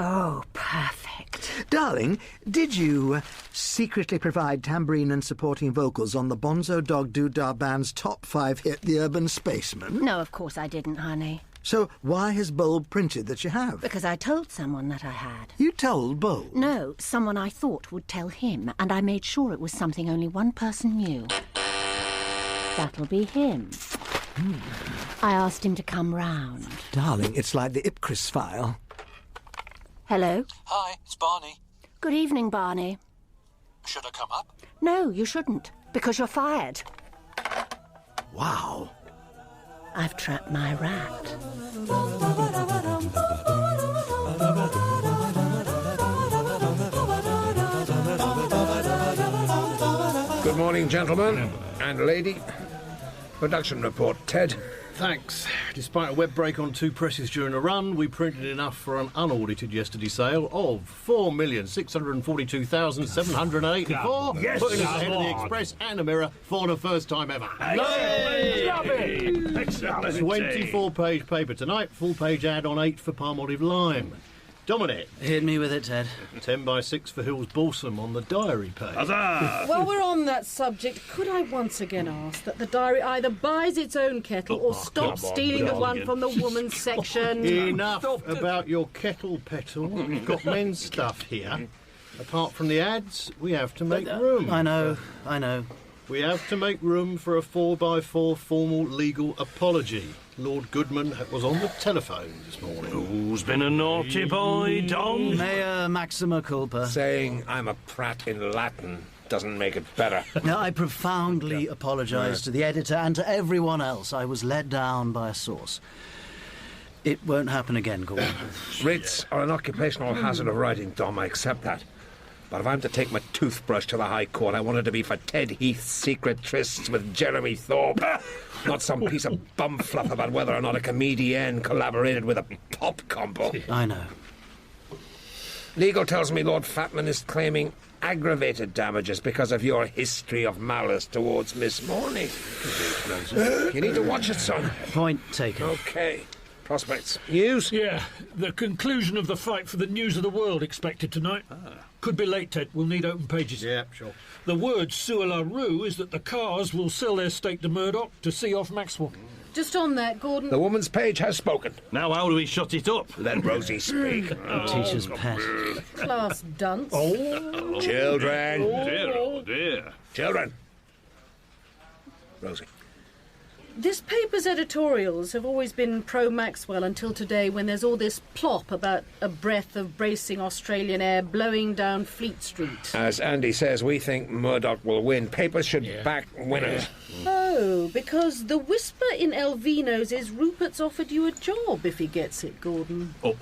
Oh, perfect. Darling, did you secretly provide tambourine and supporting vocals on the Bonzo Dog Doodah Band's top 5 hit, The Urban Spaceman? No, of course I didn't, honey. So why has Bulb printed that you have? Because I told someone that I had. You told Bulb? No, someone I thought would tell him, and I made sure it was something only one person knew. That'll be him. I asked him to come round. Darling, it's like the Ipcris file. Hello? Hi, it's Barney. Good evening, Barney. Should I come up? No, you shouldn't, because you're fired. Wow. I've trapped my rat. Good morning, gentlemen and lady. Production report, Ted. Thanks. Despite a web break on 2 presses during a run, we printed enough for an unaudited yesterday sale of 4,642,784, Yes, putting us ahead of the come on. Express and the Mirror for the first time ever. Excellent. 24-page paper tonight, full-page ad on 8 for Palmolive Lime. Dominic. Hit me with it, Ted. 10 by 6 for Hills Balsam on the diary page. Huzzah! While we're on that subject, could I once again ask that the diary either buys its own kettle or stops stealing the one from the woman's section? Enough about your kettle petal. We've got men's stuff here. Apart from the ads, we have to make room. I know. We have to make room for a 4x4 formal legal apology. Lord Goodman was on the telephone this morning. Who's been a naughty boy, Dom? Mea maxima culpa. Saying I'm a prat in Latin doesn't make it better. No, I profoundly apologise to the editor and to everyone else. I was let down by a source. It won't happen again, Gordon. Writs are an occupational hazard of writing, Dom, I accept that. But if I'm to take my toothbrush to the High Court, I want it to be for Ted Heath's secret trysts with Jeremy Thorpe. Not some piece of bumfluff about whether or not a comedian collaborated with a pop combo. I know. Legal tells me Lord Fatman is claiming aggravated damages because of your history of malice towards Miss Morney. You need to watch it, son. Point taken. OK. Prospects. News? Yeah, the conclusion of the fight for the news of the world expected tonight. Could be late, Ted. We'll need open pages. Yeah, sure. The word sur la rue is that the Cars will sell their stake to Murdoch to see off Maxwell. Just on that, Gordon. The woman's page has spoken. Now how do we shut it up? Let Rosie speak. Teacher's pet. Class dunce. Children. Oh dear. Children. Rosie. This paper's editorials have always been pro-Maxwell until today, when there's all this plop about a breath of bracing Australian air blowing down Fleet Street. As Andy says, we think Murdoch will win. Papers should back winners. Oh, because the whisper in Elvino's is Rupert's offered you a job if he gets it, Gordon. Oh,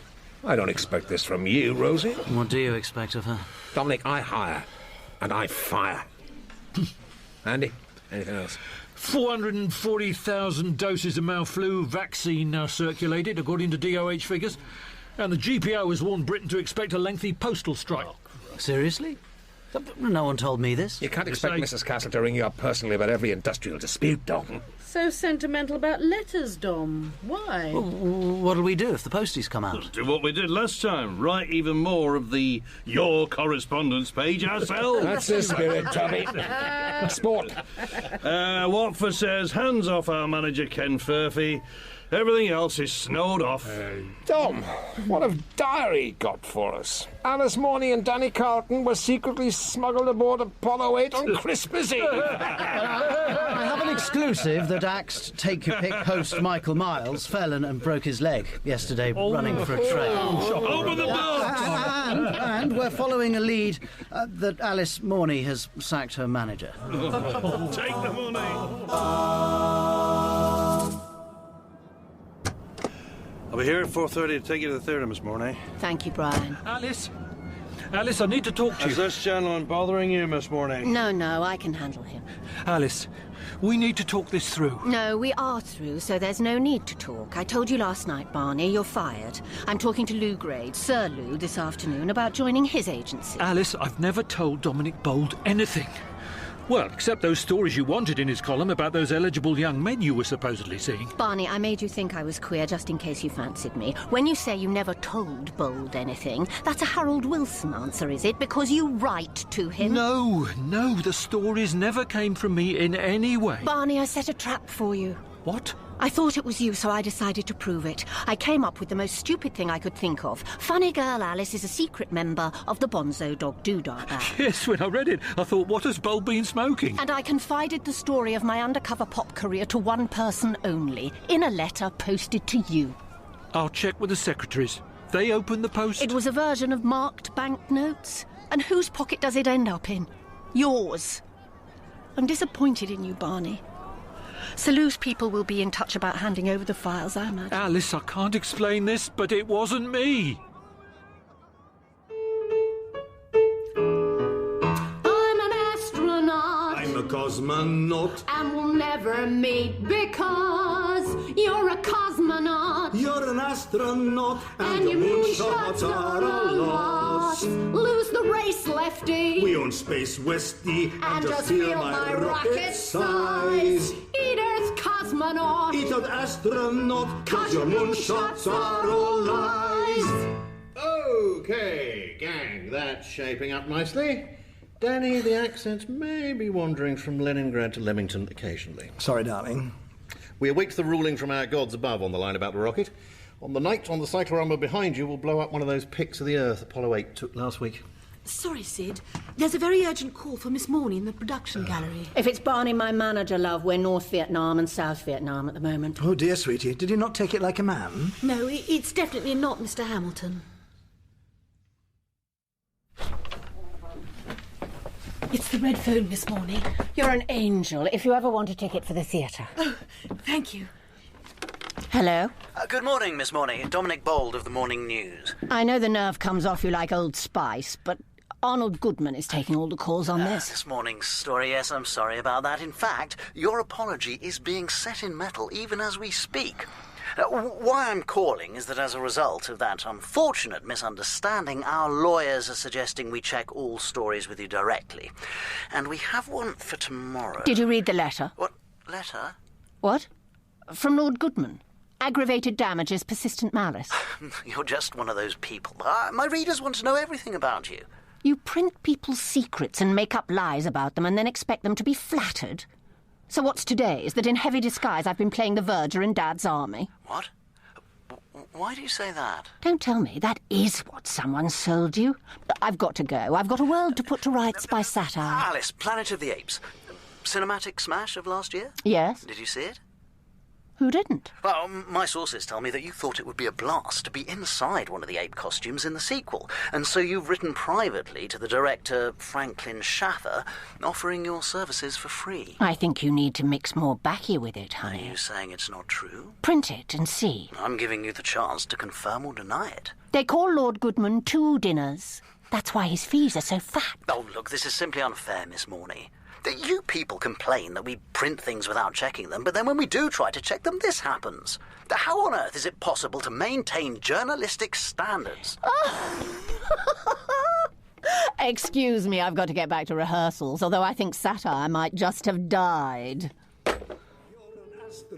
I don't expect this from you, Rosie. What do you expect of her? Dominic, I hire and I fire. Andy, anything else? 440,000 doses of Malflu vaccine now circulated, according to DOH figures. And the GPO has warned Britain to expect a lengthy postal strike. Seriously? No one told me this. You can't expect Mrs. Castle to ring you up personally about every industrial dispute, Dom. So sentimental about letters, Dom. Why? Well, what'll we do if the posties come out? Do what we did last time. Write even more of the Your Correspondence page ourselves. That's the spirit, Tommy. Sport. Watford says, hands off our manager Ken Furphy. Everything else is snowed off. Dom, what have Diary got for us? Alice Morney and Danny Carlton were secretly smuggled aboard Apollo 8 on Christmas Eve. I have an exclusive that axed take-your-pick host Michael Miles fell and broke his leg yesterday running for a train. Open the box! And we're following a lead that Alice Morney has sacked her manager. Take the money! I'll be here at 4:30 to take you to the theatre, Miss Mornay. Thank you, Brian. Alice, I need to talk to you. Is this gentleman bothering you, Miss Mornay? No, I can handle him. Alice, we need to talk this through. No, we are through, so there's no need to talk. I told you last night, Barney, you're fired. I'm talking to Lou Grade, Sir Lou, this afternoon about joining his agency. Alice, I've never told Dominic Bold anything. Well, except those stories you wanted in his column about those eligible young men you were supposedly seeing. Barney, I made you think I was queer just in case you fancied me. When you say you never told Bold anything, that's a Harold Wilson answer, is it? Because you write to him? No, the stories never came from me in any way. Barney, I set a trap for you. What? I thought it was you, so I decided to prove it. I came up with the most stupid thing I could think of. Funny girl Alice is a secret member of the Bonzo Dog Doodah Band. Yes, when I read it, I thought, what has Bold been smoking? And I confided the story of my undercover pop career to one person only, in a letter posted to you. I'll check with the secretaries. They opened the post? It was a version of marked banknotes. And whose pocket does it end up in? Yours. I'm disappointed in you, Barney. Sir Lou's people will be in touch about handing over the files, I imagine. Alice, I can't explain this, but it wasn't me. I'm an astronaut. I'm a cosmonaut. And we'll never meet because you're a cosmonaut. You're an astronaut. And your moonshots are a loss. Lose the race, lefty. We own Space Westy. And just feel my rocket size. Eat Earth, cosmonaut. Eat Earth, astronaut. 'Cause your moonshots are all lies. Oh! OK, gang, that's shaping up nicely. Danny, the accents may be wandering from Leningrad to Leamington occasionally. Sorry, darling. We await the ruling from our gods above on the line about the rocket. On the night on the cyclorama behind you, we'll blow up one of those pics of the Earth Apollo 8 took last week. Sorry, Sid. There's a very urgent call for Miss Morney in the production gallery. If it's Barney, my manager, love, we're North Vietnam and South Vietnam at the moment. Oh, dear, sweetie. Did you not take it like a man? No, it's definitely not Mr. Hamilton. It's the red phone, Miss Morney. You're an angel. If you ever want a ticket for the theatre. Oh, thank you. Hello? Good morning, Miss Morney. Dominic Bold of the Morning News. I know the nerve comes off you like Old Spice, but Arnold Goodman is taking all the calls on this. This morning's story, yes, I'm sorry about that. In fact, your apology is being set in metal even as we speak. Why I'm calling is that as a result of that unfortunate misunderstanding, our lawyers are suggesting we check all stories with you directly. And we have one for tomorrow. Did you read the letter? What letter? What? From Lord Goodman. Aggravated damages, persistent malice. You're just one of those people. My readers want to know everything about you. You print people's secrets and make up lies about them and then expect them to be flattered. So what's today? Is that in heavy disguise I've been playing the verger in Dad's army? What? Why do you say that? Don't tell me. That is what someone sold you. I've got to go. I've got a world to put to rights by satire. Alice, Planet of the Apes. Cinematic smash of last year? Yes. Did you see it? Who didn't? Well, my sources tell me that you thought it would be a blast to be inside one of the ape costumes in the sequel, and so you've written privately to the director, Franklin Schaeffer, offering your services for free. I think you need to mix more baccy with it, Are honey. you saying it's not true? Print it and see. I'm giving you the chance to confirm or deny it. They call Lord Goodman 2 dinners. That's why his fees are so fat. Oh, look, this is simply unfair, Miss Morney. You people complain that we print things without checking them, but then when we do try to check them, this happens. How on earth is it possible to maintain journalistic standards? Excuse me, I've got to get back to rehearsals, although I think satire might just have died.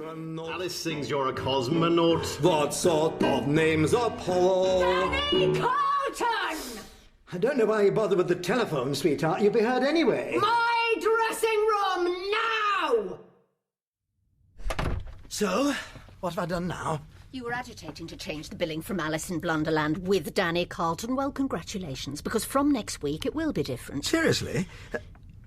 Alice sings you're a cosmonaut. What sort of name's Apollo? Danny Carlton! I don't know why you bother with the telephone, sweetheart. You'll be heard anyway. My dressing room now! So, what have I done now? You were agitating to change the billing from Alice in Blunderland with Danny Carlton. Well, congratulations, because from next week it will be different. Seriously?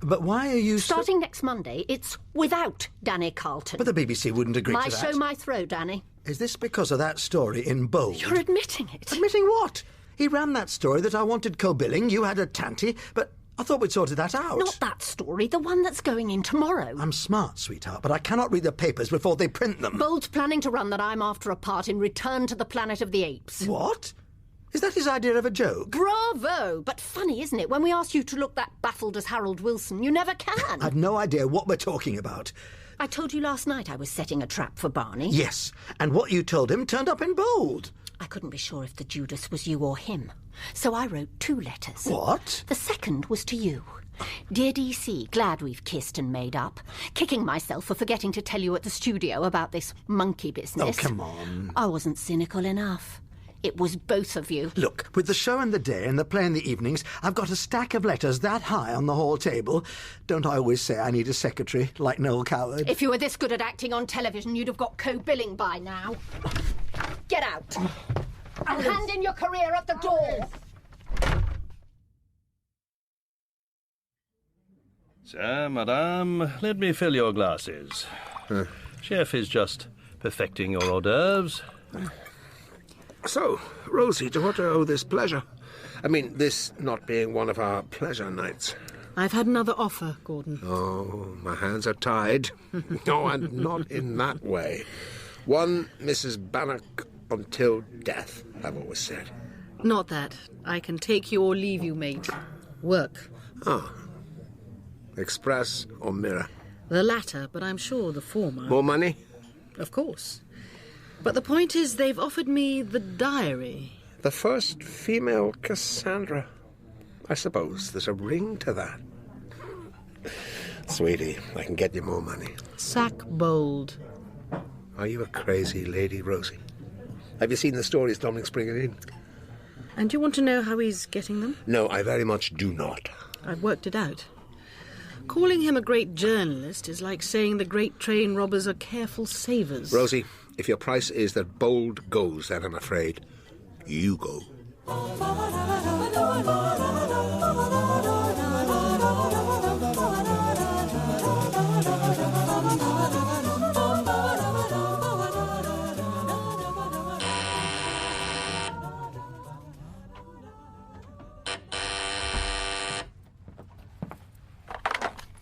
But why are you Starting next Monday, it's without Danny Carlton. But the BBC wouldn't agree My to that. show, my throw, Danny. Is this because of that story in Bold? You're admitting it. Admitting what? He ran that story that I wanted co-billing, you had a tanty, but I thought we'd sorted that out. Not that story, the one that's going in tomorrow. I'm smart, sweetheart, but I cannot read the papers before they print them. Bold's planning to run that I'm after a part in Return to the Planet of the Apes. What? Is that his idea of a joke? Bravo! But funny, isn't it? When we ask you to look that baffled as Harold Wilson, you never can. I've no idea what we're talking about. I told you last night I was setting a trap for Barney. Yes, and what you told him turned up in Bold. I couldn't be sure if the Judas was you or him, so I wrote 2 letters. What? The second was to you. Dear DC, glad we've kissed and made up. Kicking myself for forgetting to tell you at the studio about this monkey business. Oh, come on. I wasn't cynical enough. It was both of you. Look, with the show in the day and the play in the evenings, I've got a stack of letters that high on the hall table. Don't I always say I need a secretary, like Noel Coward? If you were this good at acting on television, you'd have got co-billing by now. Get out. And hand in your career at the door. Sir, madame, let me fill your glasses. Chef is just perfecting your hors d'oeuvres. So, Rosie, to what do I owe this pleasure? I mean, this not being one of our pleasure nights. I've had another offer, Gordon. Oh, my hands are tied. No, and not in that way. One Mrs. Bannock until death, I've always said. Not that. I can take you or leave you, mate. Work. Oh. Express or mirror? The latter, but I'm sure the former. More money? Of course. But the point is, they've offered me the diary. The first female Cassandra. I suppose there's a ring to that. Sweetie, I can get you more money. Sack Bold. Are you a crazy lady, Rosie? Have you seen the stories Dominic's bringing in? And you want to know how he's getting them? No, I very much do not. I've worked it out. Calling him a great journalist is like saying the great train robbers are careful savers. Rosie, if your price is that Bold goes, then I'm afraid you go.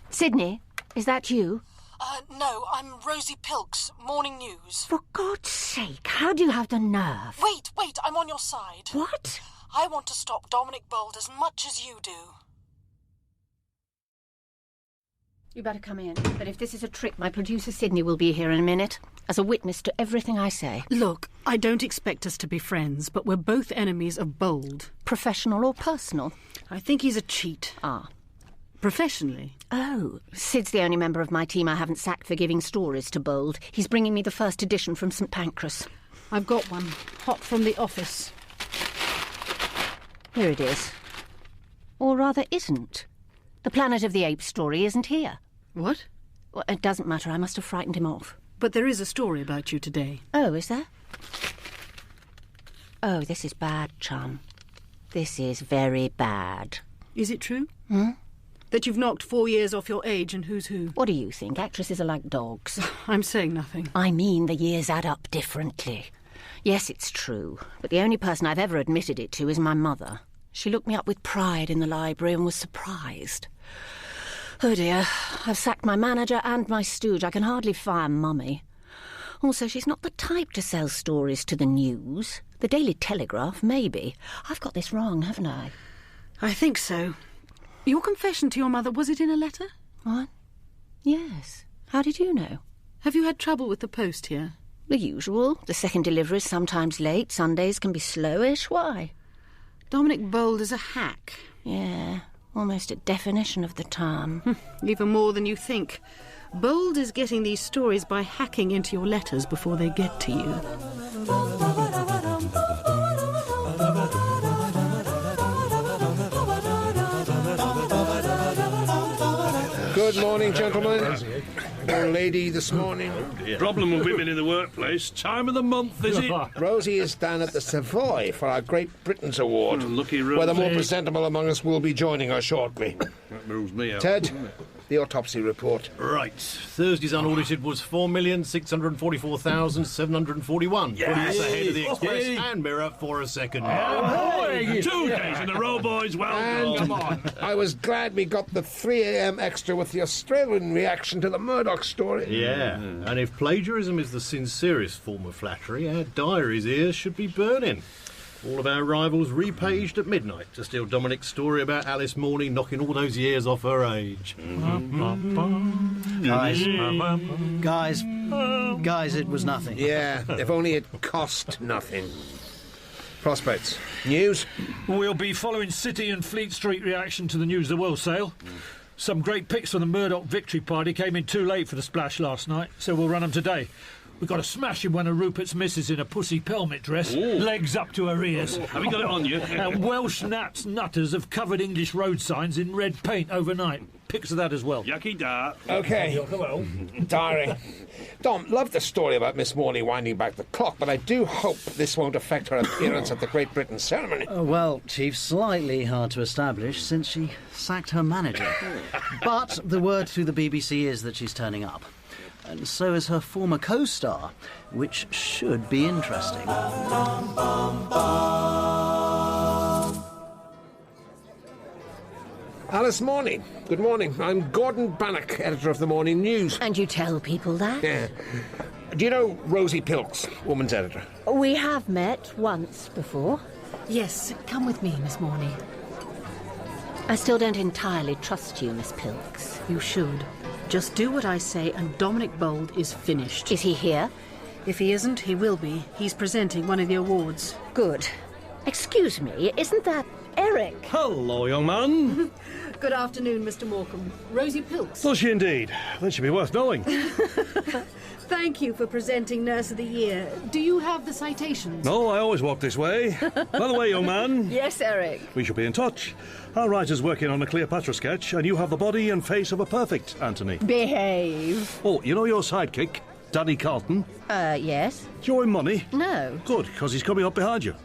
Sydney, is that you? No, I'm Rosie Pilks, Morning News. For God's sake, how do you have the nerve? Wait, I'm on your side. What? I want to stop Dominic Bold as much as you do. You better come in. But if this is a trick, my producer Sydney will be here in a minute, as a witness to everything I say. Look, I don't expect us to be friends, but we're both enemies of Bold. Professional or personal? I think he's a cheat. Ah. Professionally. Oh, Sid's the only member of my team I haven't sacked for giving stories to Bold. He's bringing me the first edition from St Pancras. I've got one, hot from the office. Here it is. Or rather isn't. The Planet of the Apes story isn't here. What? Well, it doesn't matter, I must have frightened him off. But there is a story about you today. Oh, is there? Oh, this is bad, chum. This is very bad. Is it true? Hmm? That you've knocked 4 years off your age and who's who? What do you think? Actresses are like dogs. I'm saying nothing. I mean the years add up differently. Yes, it's true, but the only person I've ever admitted it to is my mother. She looked me up with pride in the library and was surprised. Oh dear, I've sacked my manager and my stooge. I can hardly fire Mummy. Also, she's not the type to sell stories to the news. The Daily Telegraph, maybe. I've got this wrong, haven't I? I think so. Your confession to your mother, was it in a letter? What? Yes. How did you know? Have you had trouble with the post here? The usual. The second delivery is sometimes late. Sundays can be slowish. Why? Dominic Bold is a hack. Yeah, almost a definition of the term. Even more than you think. Bold is getting these stories by hacking into your letters before they get to you. Good morning, gentlemen. Your lady this morning. Problem with women in the workplace. Time of the month, is it? Rosie is down at the Savoy for our Great Britain's Award. Lucky Rosie. Where the more presentable among us will be joining her shortly. That rules me out. Ted, the autopsy report. Right. Thursday's unaudited was 4,644,741. Yes. Putting us ahead of the Express Yes. and Mirror for a second. 2 days in a row, boys. Well And done. Come on. I was glad we got the 3 a.m. extra with the Australian reaction to the Murdoch story. Yeah, and if plagiarism is the sincerest form of flattery, our diaries here should be burning. All of our rivals repaged at midnight to steal Dominic's story about Alice Morney knocking all those years off her age. Guys, it was nothing. Yeah, if only it cost nothing. Prospects. News? We'll be following City and Fleet Street reaction to the News of the World sale. Some great pics from the Murdoch victory party came in too late for the splash last night, so we'll run them today. We've got a smashing one of Rupert's missus in a pussy pelmet dress, legs up to her ears. Have you got it on you? And Welsh Nat's nutters have covered English road signs in red paint overnight. Pics of that as well. Yucky da. Okay. Diary. Dom, love the story about Miss Morney winding back the clock, but I do hope this won't affect her appearance at the Great Britain ceremony. Well, Chief, slightly hard to establish since she sacked her manager. But the word through the BBC is that she's turning up. And so is her former co-star, which should be interesting. Alice Morney. Good morning. I'm Gordon Bannock, editor of the Morning News. And you tell people that? Yeah. Do you know Rosie Pilks, woman's editor? We have met once before. Yes, come with me, Miss Morney. I still don't entirely trust you, Miss Pilks. You should. Just do what I say and Dominic Bold is finished. Is he here? If he isn't, he will be. He's presenting one of the awards. Good. Excuse me, isn't that Eric? Hello, young man. Good afternoon, Mr. Morecambe. Rosie Pilks. Does she indeed? That should be worth knowing. Thank you for presenting Nurse of the Year. Do you have the citations? No, I always walk this way. By the way, young man. Yes, Eric. We shall be in touch. Our writer's working on a Cleopatra sketch, and you have the body and face of a perfect Antony. Behave. Oh, you know your sidekick, Danny Carlton? Yes? Do you owe him money? No. Good, because he's coming up behind you.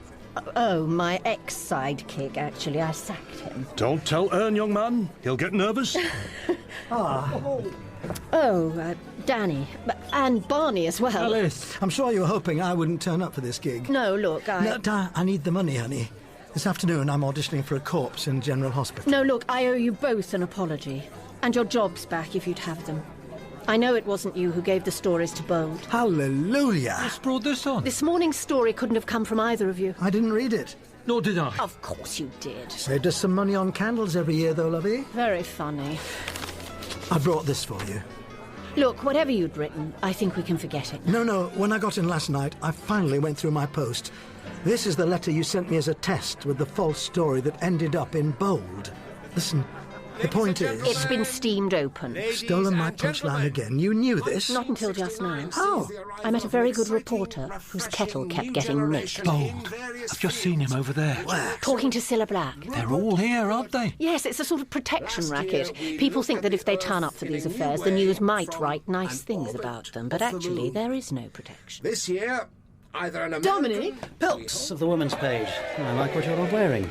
Oh, my ex-sidekick, actually. I sacked him. Don't tell Ern, young man. He'll get nervous. Danny. And Barney as well. Alice, I'm sure you were hoping I wouldn't turn up for this gig. No, look, No, I need the money, honey. This afternoon I'm auditioning for a corpse in General Hospital. No, look, I owe you both an apology. And your jobs back if you'd have them. I know it wasn't you who gave the stories to Bold. Hallelujah! What's brought this on? This morning's story couldn't have come from either of you. I didn't read it. Nor did I. Of course you did. Saved us some money on candles every year, though, lovey. Very funny. I brought this for you. Look, whatever you'd written, I think we can forget it. No, when I got in last night, I finally went through my post. This is the letter you sent me as a test with the false story that ended up in Bold. Listen, the point is... It's been steamed open. Stolen my punchline again. You knew this? Not until just now. How? I met a very good reporter whose kettle kept getting nicked. Bold. I've just seen him over there. Where? Talking to Cilla Black. They're all here, aren't they? Yes, it's a sort of protection racket. People think that if they turn up for these affairs, the news might write nice things about them, but actually there is no protection. This year, either an Dominic? Pilks of the woman's page. I like what you're all wearing.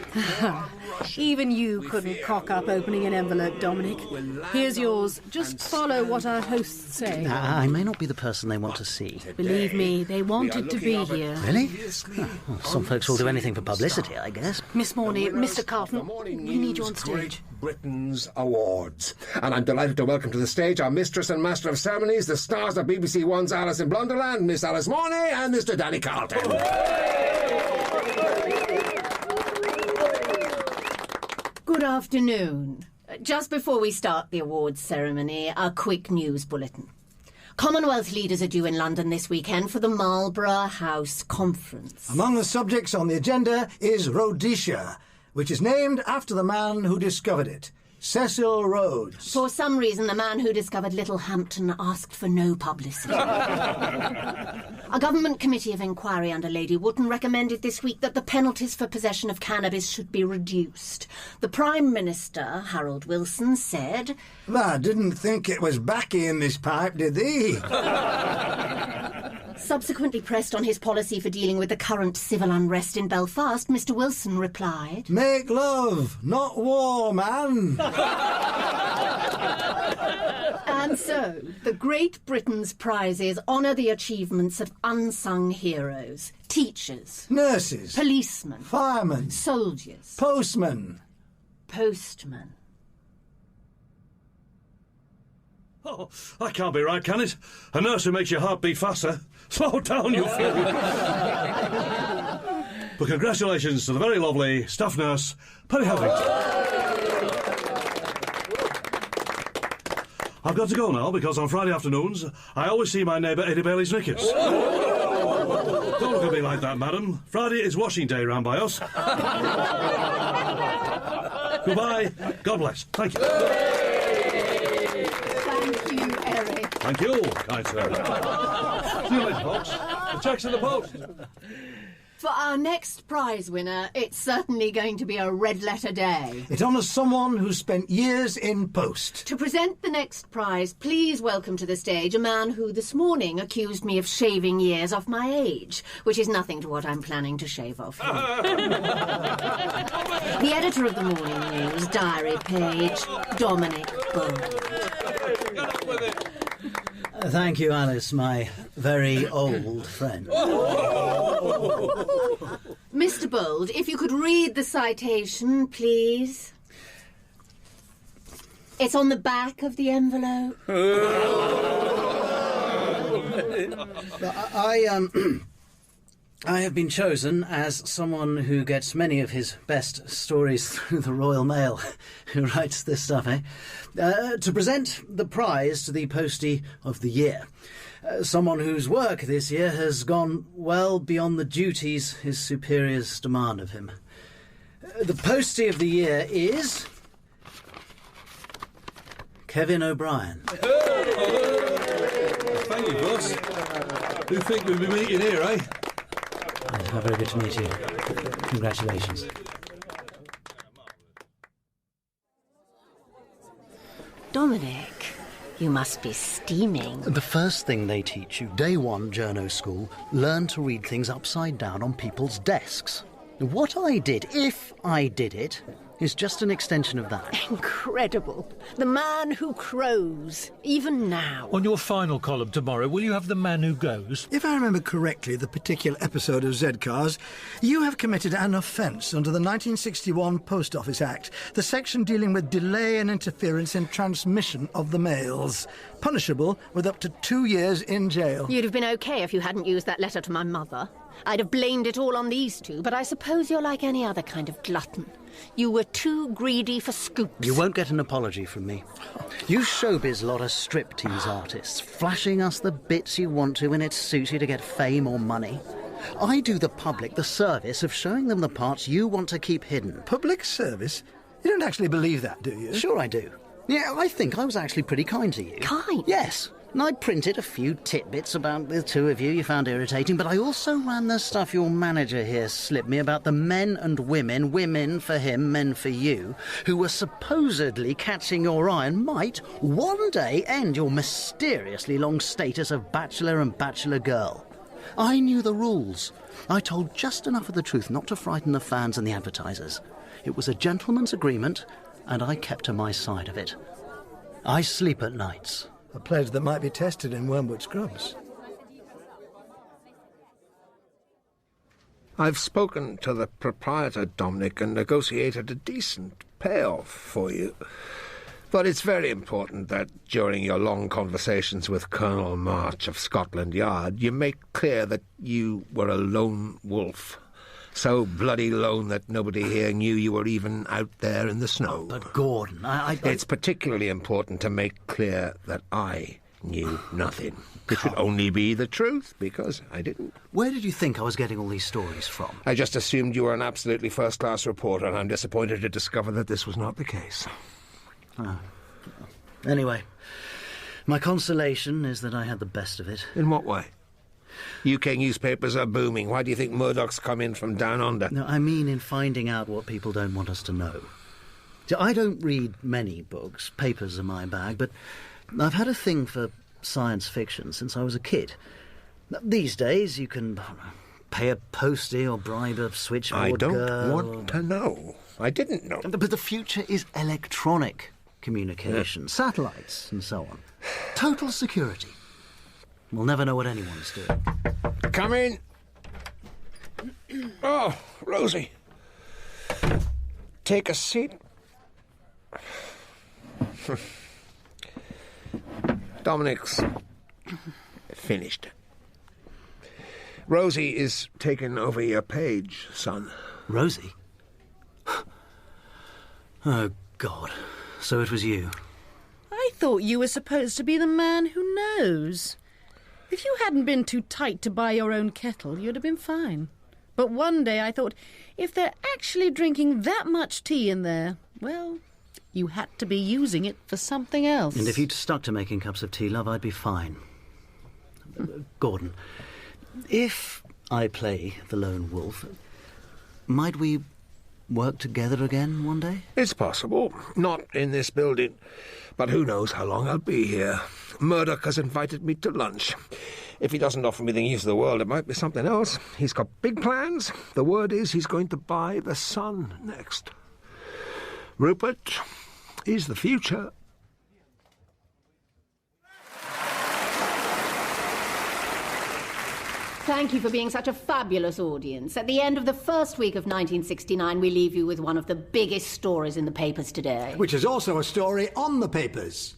Even you couldn't cock up opening an envelope, Dominic. Here's yours. Just follow what our hosts say. I may not be the person they want to see. Believe me, they wanted to be here. Really? Well, some folks will do anything for publicity, I guess. Miss Morney, Mr. Carlton, we need you on stage. Britain's Awards. And I'm delighted to welcome to the stage our mistress and master of ceremonies, the stars of BBC One's Alice in Blunderland, Miss Alice Morney and Mr. Danny Carlton. Good afternoon. Just before we start the awards ceremony, a quick news bulletin. Commonwealth leaders are due in London this weekend for the Marlborough House Conference. Among the subjects on the agenda is Rhodesia, which is named after the man who discovered it, Cecil Rhodes. For some reason, the man who discovered Littlehampton asked for no publicity. A government committee of inquiry under Lady Wotton recommended this week that the penalties for possession of cannabis should be reduced. The Prime Minister, Harold Wilson, said... I didn't think it was backy in this pipe, did they? Subsequently pressed on his policy for dealing with the current civil unrest in Belfast, Mr. Wilson replied... Make love, not war, man. And so, the Great Britain's prizes honour the achievements of unsung heroes. Teachers. Nurses. Policemen. Firemen. Soldiers. Postmen. Postmen. Oh, that can't be right, can it? A nurse who makes your heart beat faster. Slow down, you fool. But congratulations to the very lovely staff nurse, Penny Havington. I've got to go now because on Friday afternoons I always see my neighbour Eddie Bailey's knickers. Don't look at me like that, madam. Friday is washing day round by us. Goodbye. God bless. Thank you. Thank you, Eric. Thank you, kind sir. See you later, folks. The check's in the post. For our next prize winner, it's certainly going to be a red-letter day. It honours someone who spent years in post. To present the next prize, please welcome to the stage a man who this morning accused me of shaving years off my age, which is nothing to what I'm planning to shave off. The editor of the Morning News diary page, Dominic Bold. Thank you, Alice, my very old friend. Mr. Bold, if you could read the citation, please. It's on the back of the envelope. I have been chosen as someone who gets many of his best stories through the Royal Mail, who writes this stuff, to present the prize to the Postie of the Year. Someone whose work this year has gone well beyond the duties his superiors demand of him. The Postie of the Year is... Kevin O'Brien. Thank you, boss. Who think we'll be meeting here, eh? How very good to meet you. Congratulations. Dominic, you must be steaming. The first thing they teach you, day one, journo school, learn to read things upside down on people's desks. What I did, if I did it, is just an extension of that. Incredible. The man who crows, even now. On your final column tomorrow, will you have the man who goes? If I remember correctly, the particular episode of Z-Cars, you have committed an offence under the 1961 Post Office Act, the section dealing with delay and interference in transmission of the mails, punishable with up to 2 years in jail. You'd have been okay if you hadn't used that letter to my mother. I'd have blamed it all on these two, but I suppose you're like any other kind of glutton. You were too greedy for scoops. You won't get an apology from me. You showbiz lot of striptease artists, flashing us the bits you want to when it suits you to get fame or money. I do the public the service of showing them the parts you want to keep hidden. Public service? You don't actually believe that, do you? Sure I do. Yeah, I think I was actually pretty kind to you. Kind? Yes. And I printed a few tidbits about the two of you found irritating, but I also ran the stuff your manager here slipped me about the men and women, women for him, men for you, who were supposedly catching your eye and might one day end your mysteriously long status of bachelor and bachelor girl. I knew the rules. I told just enough of the truth not to frighten the fans and the advertisers. It was a gentleman's agreement, and I kept to my side of it. I sleep at nights. A pledge that might be tested in Wormwood Scrubs. I've spoken to the proprietor, Dominic, and negotiated a decent payoff for you. But it's very important that during your long conversations with Colonel March of Scotland Yard, you make clear that you were a lone wolf. So bloody lone that nobody here knew you were even out there in the snow. But Gordon, It's particularly important to make clear that I knew nothing. It should only be the truth, because I didn't. Where did you think I was getting all these stories from? I just assumed you were an absolutely first-class reporter, and I'm disappointed to discover that this was not the case. Oh. Anyway, my consolation is that I had the best of it. In what way? UK newspapers are booming. Why do you think Murdoch's come in from down under? No, I mean in finding out what people don't want us to know. See, I don't read many books. Papers are my bag, but I've had a thing for science fiction since I was a kid. These days, you can pay a postie or bribe a switchboard girl. I don't want to know. I didn't know. But the future is electronic communication, satellites and so on. Total security. We'll never know what anyone's doing. Come in. Oh, Rosie. Take a seat. Dominic's finished. Rosie is taking over your page, son. Rosie? Oh, God. So it was you. I thought you were supposed to be the man who knows. If you hadn't been too tight to buy your own kettle, you'd have been fine. But one day I thought, if they're actually drinking that much tea in there, well, you had to be using it for something else. And if you'd stuck to making cups of tea, love, I'd be fine. Gordon, if I play the lone wolf, might we work together again one day? It's possible. Not in this building. But who knows how long I'll be here. Murdoch has invited me to lunch. If he doesn't offer me the news of the world, it might be something else. He's got big plans. The word is he's going to buy the Sun next. Rupert is the future. Thank you for being such a fabulous audience. At the end of the first week of 1969, we leave you with one of the biggest stories in the papers today. Which is also a story on the papers.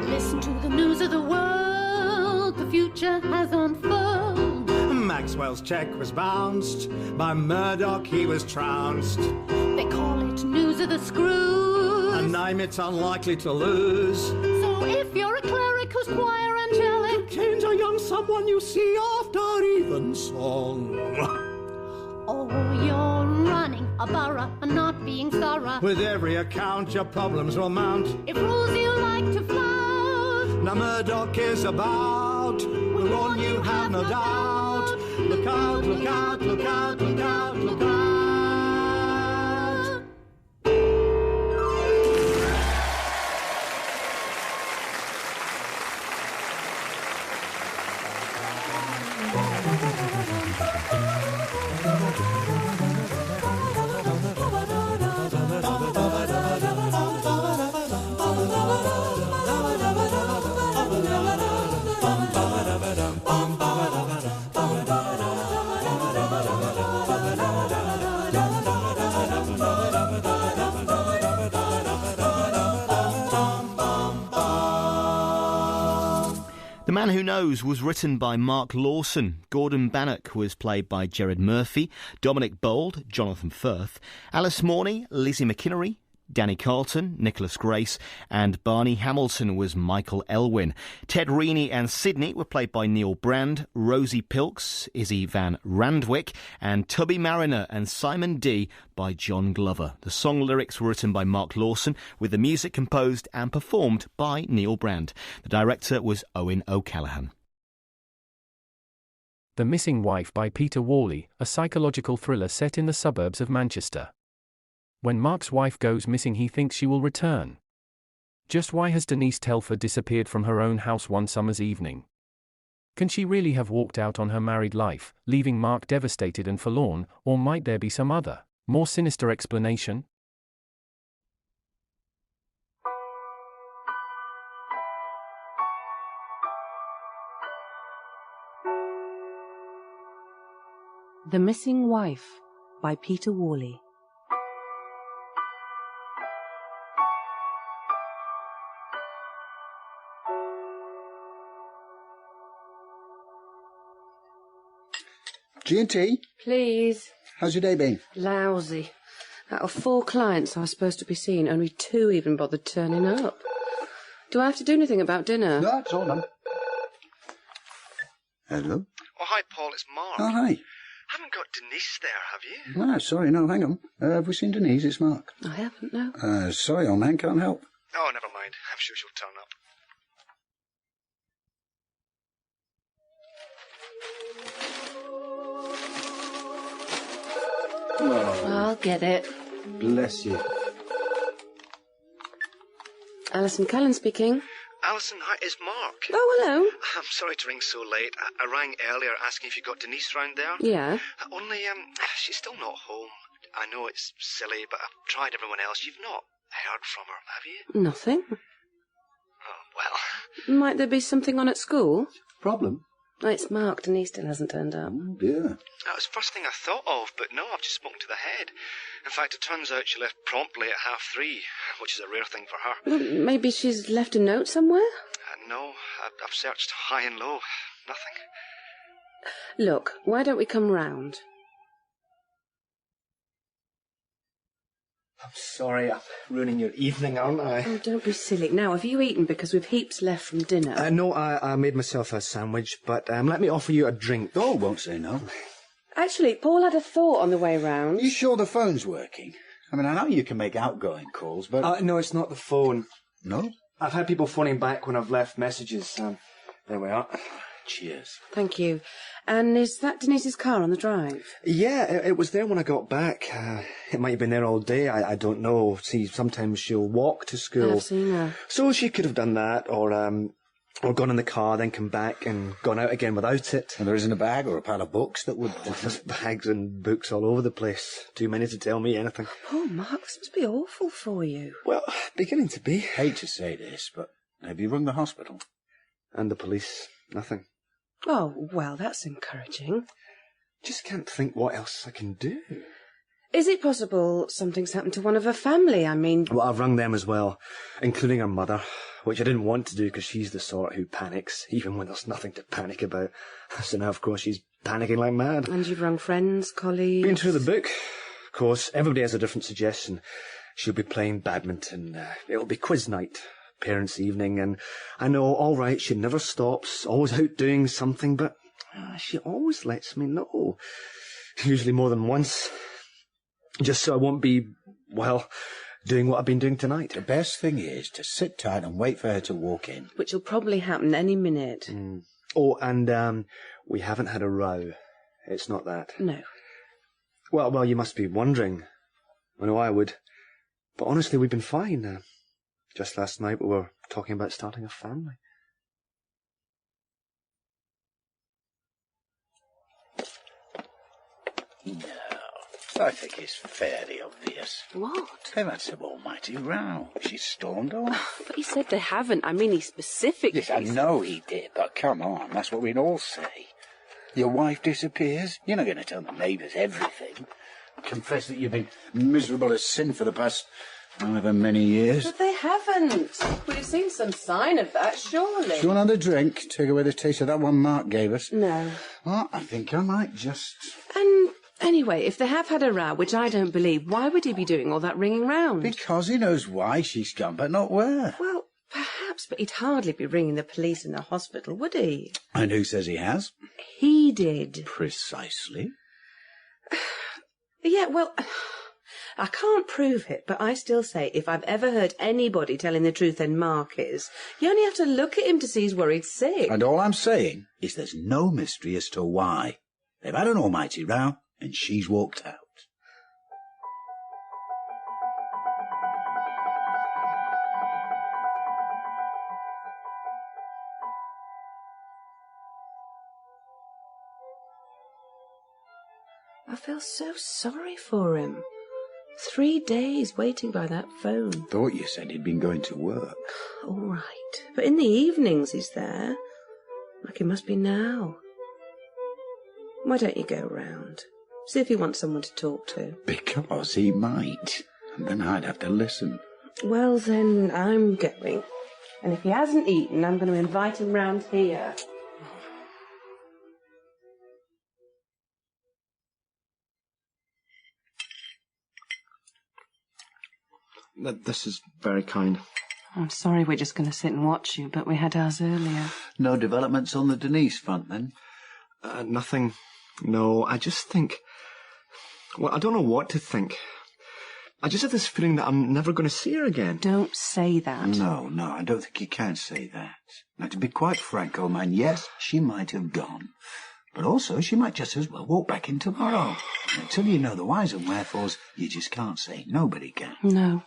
Listen to the news of the world. The future has unfurled. Maxwell's cheque was bounced. By Murdoch he was trounced. They call it news of the screws. A name it's unlikely to lose. So if you're a cleric who's choir angelic, change a young someone you see after even song. Oh, you're running a borough and not being thorough. With every account, your problems will mount. If rules you like to flout, Now Murdoch is about. We'll warn you, have no doubt. Look out, look out, look out, look out, look out. The Man Who Knows was written by Mark Lawson. Gordon Bannock was played by Gerard Murphy, Dominic Bold, Jonathan Firth, Alice Morney, Lizzie McInnery, Danny Carlton, Nicholas Grace, and Barney Hamilton was Michael Elwyn. Ted Reaney and Sidney were played by Neil Brand, Rosie Pilks, Izzy Van Randwick, and Tubby Mariner and Simon D by John Glover. The song lyrics were written by Mark Lawson, with the music composed and performed by Neil Brand. The director was Owen O'Callaghan. The Missing Wife by Peter Worley, a psychological thriller set in the suburbs of Manchester. When Mark's wife goes missing, he thinks she will return. Just why has Denise Telford disappeared from her own house one summer's evening? Can she really have walked out on her married life, leaving Mark devastated and forlorn, or might there be some other, more sinister explanation? The Missing Wife by Peter Worley. G&T? Please. How's your day been? Lousy. Out of 4 clients I was supposed to be seeing, only 2 even bothered turning up. Do I have to do anything about dinner? No, it's all done. Hello? Oh, hi, Paul, it's Mark. Oh, hi. Haven't got Denise there, have you? Ah, sorry, no, hang on. Have we seen Denise? It's Mark. I haven't, no. Sorry, old man, can't help. Oh, never mind. I'm sure she'll turn up. Oh, I'll get it. bless you. Alison Cullen speaking. Alison, hi, it's Mark. Oh, hello. I'm sorry to ring so late. I rang earlier asking if you got Denise round there. Yeah? Only, she's still not home. I know it's silly, but I've tried everyone else. You've not heard from her, have you? Nothing. Oh, well. Might there be something on at school? Problem? Oh, it's marked and he still hasn't turned up. Oh, dear. That was the first thing I thought of, but no, I've just spoken to the head. In fact, it turns out she left promptly at 3:30, which is a rare thing for her. Well, maybe she's left a note somewhere? No, I've searched high and low. Nothing. Look, why don't we come round? I'm sorry, I'm ruining your evening, aren't I? Oh, don't be silly. Now, have you eaten? Because we've heaps left from dinner. No, I made myself a sandwich, but let me offer you a drink. Oh, won't say no. Actually, Paul had a thought on the way round. You sure the phone's working? I mean, I know you can make outgoing calls, but... No, it's not the phone. No? I've had people phoning back when I've left messages. There we are. Cheers. Thank you. And is that Denise's car on the drive? Yeah, it was there when I got back. It might have been there all day, I don't know. See, sometimes she'll walk to school. I've seen her. So she could have done that, or gone in the car, then come back and gone out again without it. And there isn't a bag or a pile of books that would... There's bags and books all over the place. Too many to tell me anything. Oh, Mark, this must be awful for you. Well, beginning to be. Hate to say this, but have you rung the hospital? And the police. Nothing. Oh, well, that's encouraging. Just can't think what else I can do. Is it possible something's happened to one of her family? I mean... Well, I've rung them as well, including her mother, which I didn't want to do because she's the sort who panics, even when there's nothing to panic about. So now, of course, she's panicking like mad. And you've rung friends, colleagues... Been through the book. Of course, everybody has a different suggestion. She'll be playing badminton. It'll be quiz night, parents' evening, and I know, all right, she never stops, always out doing something, but she always lets me know. Usually more than once. Just so I won't be, well, doing what I've been doing tonight. The best thing is to sit tight and wait for her to walk in. Which will probably happen any minute. Oh, and we haven't had a row. It's not that. No. Well, you must be wondering. I know I would. But honestly, we've been fine. Just last night we were talking about starting a family. No, I think it's fairly obvious. What? They've had some almighty row. She's stormed off. But he said they haven't. I mean, he specifically... Yes, I know he did, but come on, that's what we'd all say. Your wife disappears, you're not going to tell the neighbours everything. Confess that you've been miserable as sin for the past however many years. But they haven't. We'd have seen some sign of that, surely. Do you want another drink? Take away the taste of that one Mark gave us. No. Well, I think I might just... And anyway, if they have had a row, which I don't believe, why would he be doing all that ringing round? Because he knows why she's gone, but not where. Well, perhaps, but he'd hardly be ringing the police in the hospital, would he? And who says he has? He did. Precisely. Yeah, well, I can't prove it, but I still say if I've ever heard anybody telling the truth, then Mark is. You only have to look at him to see he's worried sick. And all I'm saying is there's no mystery as to why. They've had an almighty row, and she's walked out. I feel so sorry for him. 3 days waiting by that phone. Thought you said he'd been going to work. All right, but in the evenings he's there. Like he must be now. Why don't you go round? See if he wants someone to talk to. Because he might. And then I'd have to listen. Well, then I'm going. And if he hasn't eaten, I'm going to invite him round here. This is very kind. I'm sorry we're just going to sit and watch you, but we had ours earlier. No developments on the Denise front, then? Nothing. No, I just think... Well, I don't know what to think. I just have this feeling that I'm never going to see her again. Don't say that. No, I don't think you can say that. Now, to be quite frank, old man, yes, she might have gone. But also, she might just as well walk back in tomorrow. Until you know the whys and wherefores, you just can't say. Nobody can. No.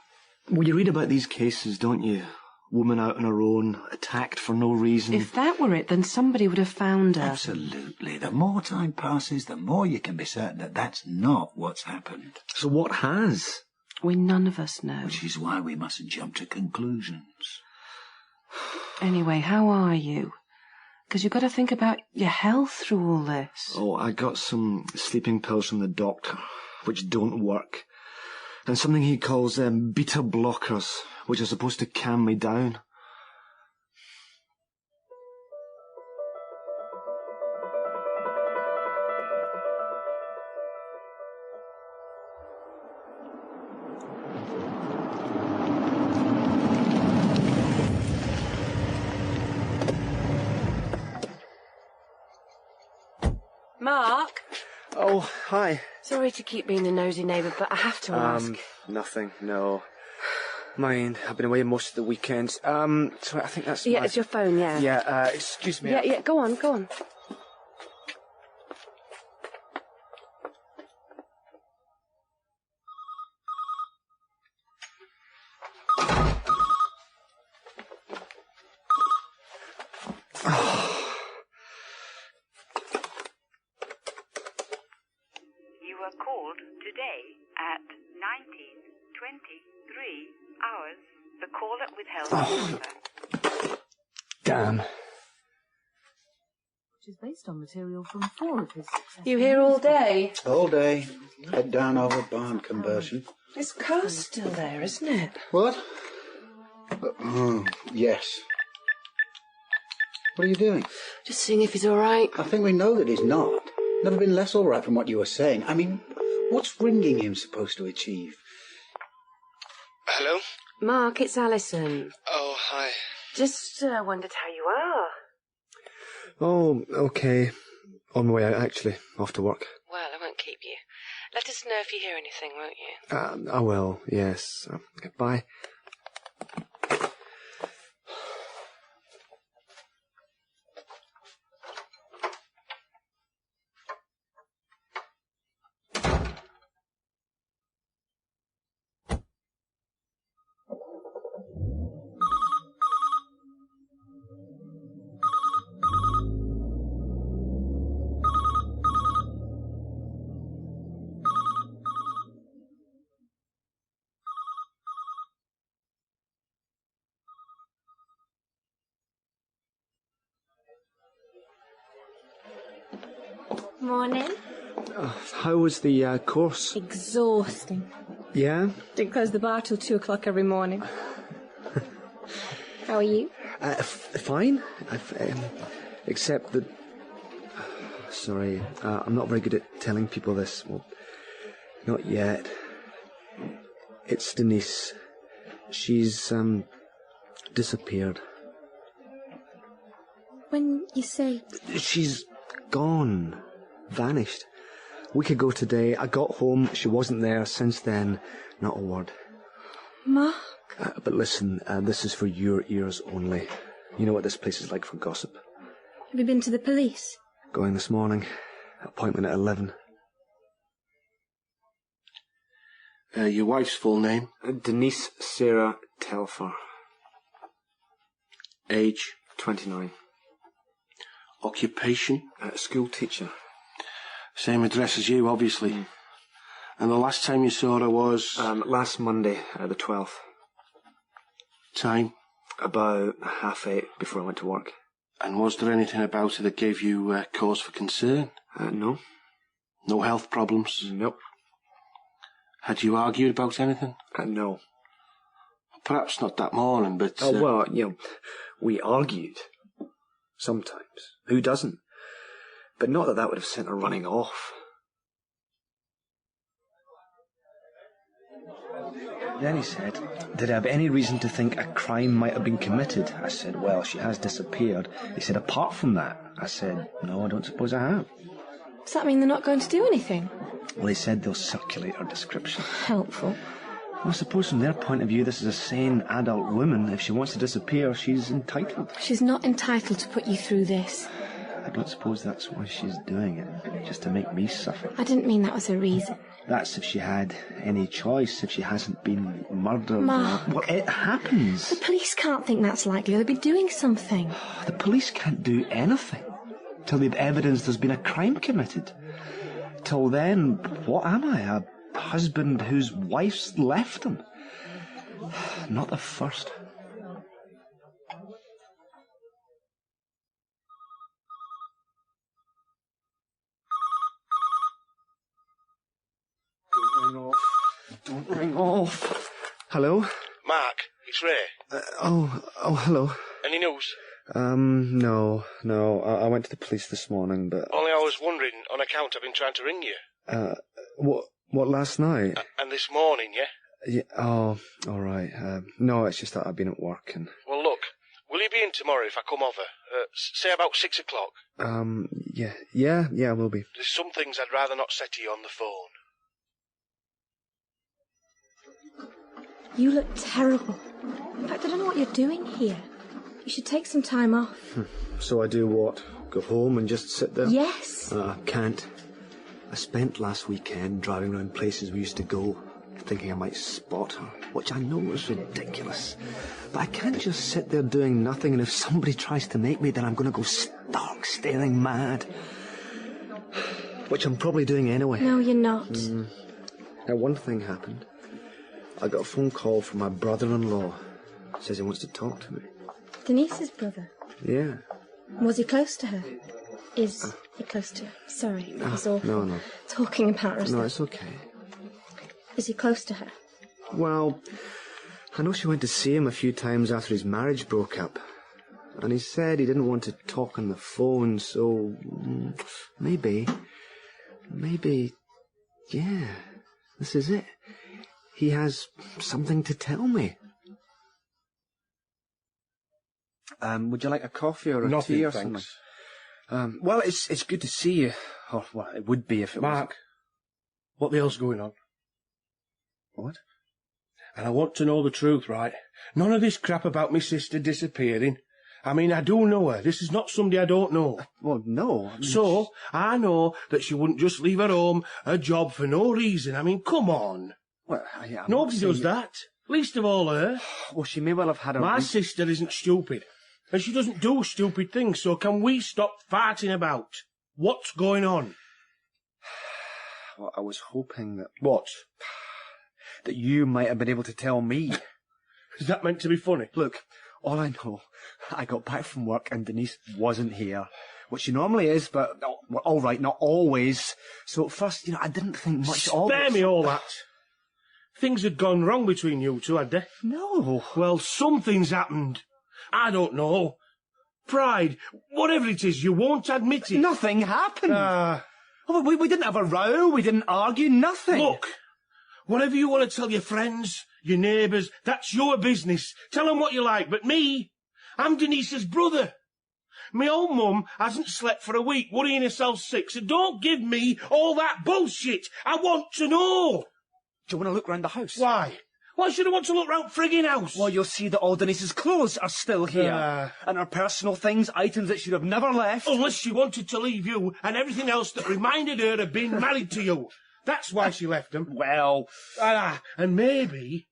Well, you read about these cases, don't you? Woman out on her own, attacked for no reason. If that were it, then somebody would have found her. Absolutely. The more time passes, the more you can be certain that that's not what's happened. So what has? We none of us know. Which is why we mustn't jump to conclusions. Anyway, how are you? Because you've got to think about your health through all this. Oh, I got some sleeping pills from the doctor, which don't work. And something he calls beta blockers, which are supposed to calm me down. Mark? Oh, hi. Sorry to keep being the nosy neighbour, but I have to ask. Nothing, no. Mind, I've been away most of the weekends. Sorry, I think that's Yeah, it's your phone, yeah. Yeah, excuse me. Yeah, go on, go on. You were called today at 19:23 hours. The caller withheld the number. Damn. Which is based on material from 4 of his successful... You here all day? All day. Head down over barn conversion. This car's still there, isn't it? What? Yes. What are you doing? Just seeing if he's all right. I think we know that he's not. Never been less all right from what you were saying. I mean, what's ringing him supposed to achieve? Hello? Mark, it's Alison. Oh, hi. Just wondered how you are. Oh, okay. On my way out, actually. Off to work. Well, I won't keep you. Let us know if you hear anything, won't you? I will, yes. Bye. Morning. How was the course? Exhausting. Yeah? Didn't close the bar till 2 o'clock every morning. How are you? Fine. Except that... Sorry, I'm not very good at telling people this. Well, not yet. It's Denise. She's, disappeared. When you say... She's gone. Vanished. A week ago today, I got home, she wasn't there. Since then, not a word. Mark? But listen, this is for your ears only. You know what this place is like for gossip. Have you been to the police? Going this morning. Appointment at 11. Your wife's full name? Denise Sarah Telfer. Age 29. Occupation? School teacher. Same address as you, obviously. And the last time you saw her was? Last Monday, the 12th. Time? About 8:30 before I went to work. And was there anything about her that gave you cause for concern? No. No health problems? Nope. Had you argued about anything? No. Perhaps not that morning, but... well, we argued. Sometimes. Who doesn't? But not that would have sent her running off. Then he said, did I have any reason to think a crime might have been committed? I said, well, she has disappeared. He said, apart from that? I said, no, I don't suppose I have. Does that mean they're not going to do anything? Well, he said they'll circulate her description. Helpful. Well, I suppose from their point of view, this is a sane adult woman. If she wants to disappear, she's entitled. She's not entitled to put you through this. I don't suppose that's why she's doing it, just to make me suffer. I didn't mean that was a reason. That's if she had any choice, if she hasn't been murdered. Mark. Well, it happens. The police can't think that's likely. They'll be doing something. The police can't do anything till they've evidence there's been a crime committed. Till then, what am I? A husband whose wife's left him? Not the first. Don't ring off. Hello? Mark, it's Ray. Hello. Any news? No. I went to the police this morning, but... Only I was wondering, on account I've been trying to ring you. What, last night? And this morning, yeah? Yeah, all right. No, it's just that I've been at work and... Well, look, will you be in tomorrow if I come over? Say about 6 o'clock. Yeah, I will be. There's some things I'd rather not say to you on the phone. You look terrible. In fact, I don't know what you're doing here. You should take some time off. So I do what? Go home and just sit there? Yes. Can't. I spent last weekend driving around places we used to go, thinking I might spot her, which I know is ridiculous. But I can't just sit there doing nothing, and if somebody tries to make me, then I'm going to go stark staring mad. Which I'm probably doing anyway. No, you're not. Now, one thing happened. I got a phone call from my brother-in-law. Says he wants to talk to me. Denise's brother? Yeah. Was he close to her? Is he close to her? Sorry, that was awful. No. Talking about her. No, it's okay. Is he close to her? Well, I know she went to see him a few times after his marriage broke up. And he said he didn't want to talk on the phone, so... Maybe, yeah, this is it. He has something to tell me. Would you like a coffee or a Nothing, tea or thanks. something? Well, it's good to see you. Or, well, it would be if it was... Mark, What the hell's going on? What? And I want to know the truth, right? None of this crap about my sister disappearing. I mean, I do know her. This is not somebody I don't know. Well, no. I mean, so, I know that she wouldn't just leave her home, her job, for no reason. I mean, come on. Well, yeah, nobody does that. Least of all her. Well, she may well have had a... My sister isn't stupid. And she doesn't do stupid things, so can we stop farting about? What's going on? Well, I was hoping that... What? That you might have been able to tell me. Is that meant to be funny? Look, all I know, I got back from work and Denise wasn't here. What she normally is, but, well, all right, not always. So at first, I didn't think much of it. Spare me all that. Things had gone wrong between you two, had they? No. Well, something's happened. I don't know. Pride, whatever it is, you won't admit it. Nothing happened. We didn't have a row, we didn't argue, nothing. Look, whatever you want to tell your friends, your neighbours, that's your business. Tell them what you like, but me, I'm Denise's brother. My own mum hasn't slept for a week, worrying herself sick, so don't give me all that bullshit. I want to know. Do you want to look round the house? Why? Why should I want to look round frigging house? Well, you'll see that all Denise's clothes are still here. And her personal things, items that she'd have never left. Unless she wanted to leave you and everything else that reminded her of being married to you. That's why she left them. Well... and maybe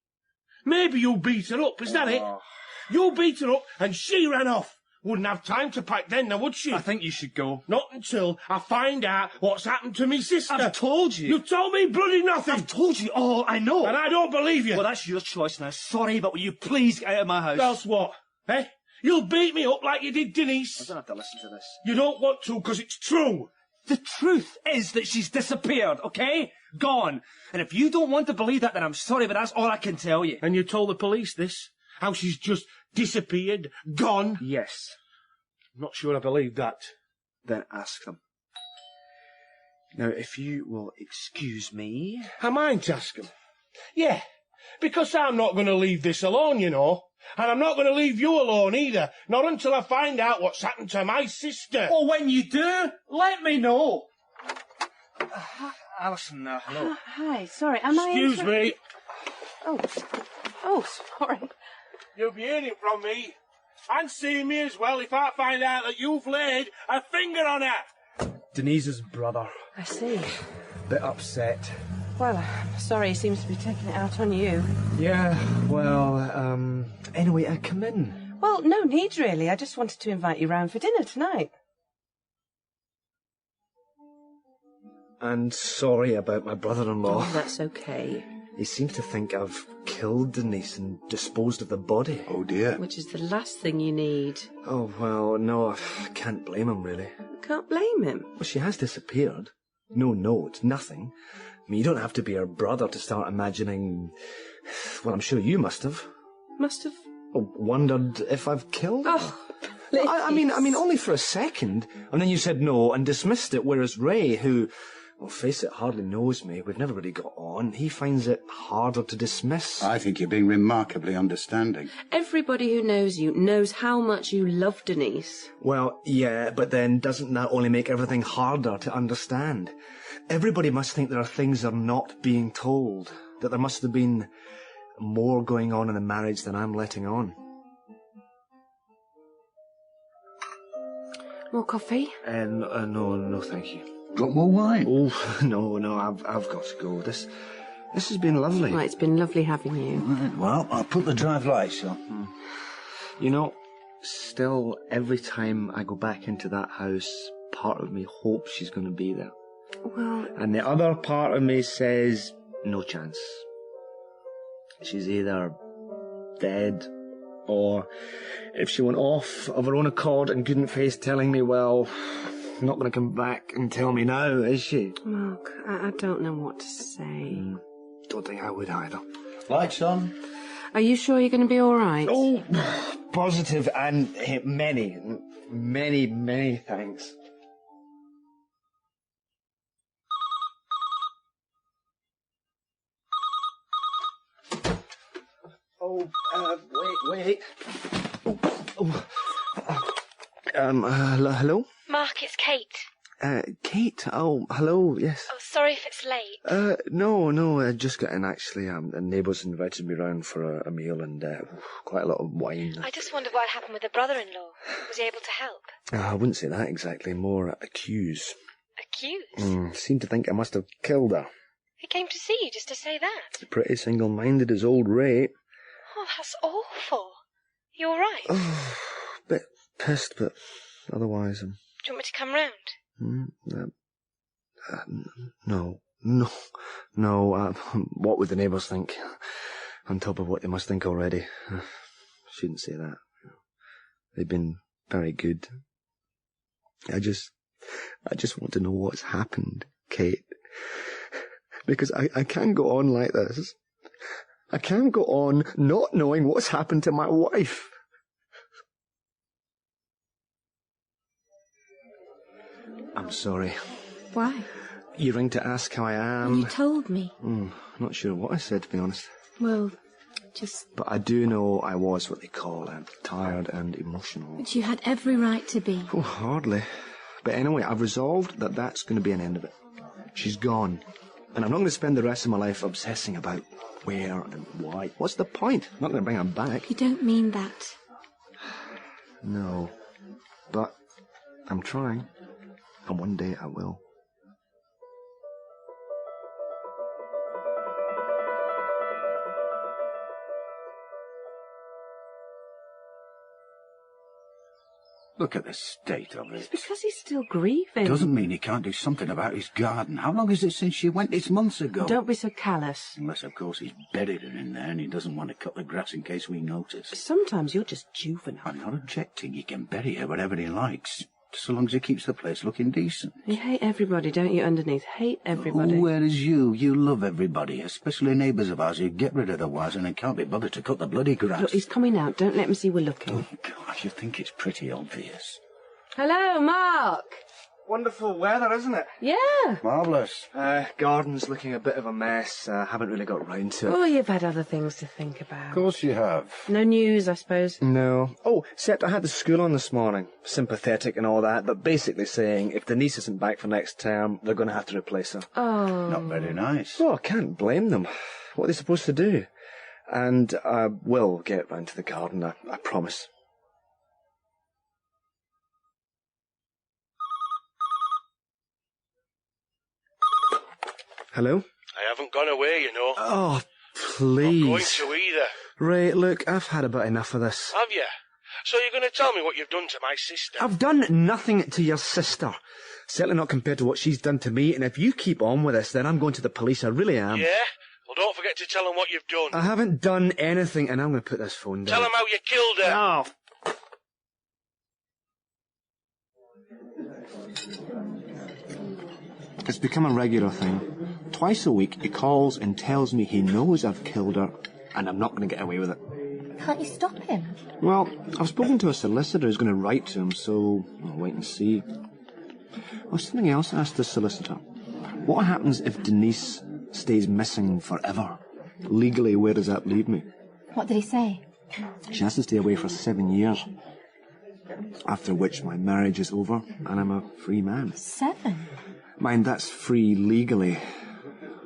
you beat her up, is that it? You beat her up and she ran off. Wouldn't have time to pack then, now would she? I think you should go. Not until I find out what's happened to me sister. I've told you. You told me bloody nothing. I've told you all I know. And I don't believe you. Well, that's your choice now. Sorry, but will you please get out of my house? Else what? Eh? You'll beat me up like you did Denise. I don't have to listen to this. You don't want to because it's true. The truth is that she's disappeared, okay? Gone. And if you don't want to believe that, then I'm sorry, but that's all I can tell you. And you told the police this? How she's just disappeared? Gone? Yes. I'm not sure I believe that. Then ask them. Now, if you will excuse me... I might ask them. Yeah, because I'm not going to leave this alone, you know. And I'm not going to leave you alone either. Not until I find out what's happened to my sister. Well, when you do, let me know. Alison, hello. Hi, sorry, am I... Excuse me. Oh, sorry. You'll be hearing from me. And seeing me as well if I find out that you've laid a finger on her. Denise's brother. I see. Bit upset. Well, I'm sorry he seems to be taking it out on you. Yeah, well, anyway, come in. Well, no need really. I just wanted to invite you round for dinner tonight. And sorry about my brother-in-law. Oh, that's okay. He seems to think I've killed Denise and disposed of the body. Oh, dear. Which is the last thing you need. Oh, well, no, I can't blame him, really. Can't blame him. Well, she has disappeared. No note, nothing. I mean, you don't have to be her brother to start imagining... Well, I'm sure you must have. Must have? Oh, wondered if I've killed her. Oh, please. I mean, only for a second. And then you said no and dismissed it, whereas Ray, who... Well, face it, hardly knows me. We've never really got on. He finds it harder to dismiss. I think you're being remarkably understanding. Everybody who knows you knows how much you love Denise. Well, yeah, but then doesn't that only make everything harder to understand? Everybody must think there are things they're not being told, that there must have been more going on in the marriage than I'm letting on. More coffee? No, thank you. Got more wine? Oh, no, I've got to go. This has been lovely. Well, it's been lovely having you. Right, well, I'll put the drive lights on. You know, still, every time I go back into that house, part of me hopes she's going to be there. Well... And the other part of me says, no chance. She's either dead, or if she went off of her own accord and couldn't face telling me, well... not going to come back and tell me now, is she? Mark, I don't know what to say. Don't think I would either. Lights on. Are you sure you're going to be all right? Oh, positive, and many thanks. Oh, wait. Hello? Mark, it's Kate. Kate? Oh, hello, yes. Oh, Sorry if it's late. No, I just got in, actually. The neighbours invited me round for a meal and quite a lot of wine. I just wondered what happened with the brother-in-law. Was he able to help? I wouldn't say that exactly, more accuse. Accuse? Seemed to think I must have killed her. He came to see you just to say that? Pretty single-minded as old Ray. Oh, that's awful. You all right? Oh, bit pissed, but otherwise... Do you want me to come round? No. What would the neighbours think? On top of what they must think already. Shouldn't say that. They've been very good. I just want to know what's happened, Kate. Because I can't go on like this. I can't go on not knowing what's happened to my wife. I'm sorry. Why? You rang to ask how I am. Well, you told me. Not sure what I said, to be honest. Well, just... But I do know I was what they call tired and emotional. But you had every right to be. Oh, hardly. But anyway, I've resolved that that's going to be an end of it. She's gone. And I'm not going to spend the rest of my life obsessing about where and why. What's the point? I'm not going to bring her back. You don't mean that. No. But I'm trying. And one day I will. Look at the state of it. It's because he's still grieving. Doesn't mean he can't do something about his garden. How long is it since she went? It's months ago. Don't be so callous. Unless, of course, he's buried her in there and he doesn't want to cut the grass in case we notice. Sometimes you're just juvenile. I'm not objecting. He can bury her wherever he likes, so long as he keeps the place looking decent. You hate everybody, don't you, underneath? Hate everybody. Oh, whereas you love everybody, especially neighbours of ours who get rid of the wires and then can't be bothered to cut the bloody grass. Look, he's coming out. Don't let him see we're looking. Oh, God, you think it's pretty obvious. Hello, Mark. Wonderful weather, isn't it? Yeah. Marvellous. Garden's looking a bit of a mess. Haven't really got round to it. Oh, you've had other things to think about. Of course you have. No news, I suppose. No. Oh, except I had the school on this morning. Sympathetic and all that, but basically saying if Denise isn't back for next term, they're going to have to replace her. Oh. Not very nice. Well, I can't blame them. What are they supposed to do? And I will get round to the garden, I promise. Hello? I haven't gone away, you know. Oh, please. Not going to either. Ray, look, I've had about enough of this. Have you? So you're going to tell me what you've done to my sister? I've done nothing to your sister. Certainly not compared to what she's done to me, and if you keep on with this, then I'm going to the police, I really am. Yeah? Well, don't forget to tell them what you've done. I haven't done anything, and I'm going to put this phone down. Tell them how you killed her. No. It's become a regular thing. Twice a week, he calls and tells me he knows I've killed her, and I'm not going to get away with it. Can't you stop him? Well, I've spoken to a solicitor who's going to write to him, so I'll wait and see. Oh, something else I asked the solicitor. What happens if Denise stays missing forever? Legally, where does that leave me? What did he say? She has to stay away for 7 years. After which my marriage is over, and I'm a free man. 7? Mind, that's free legally.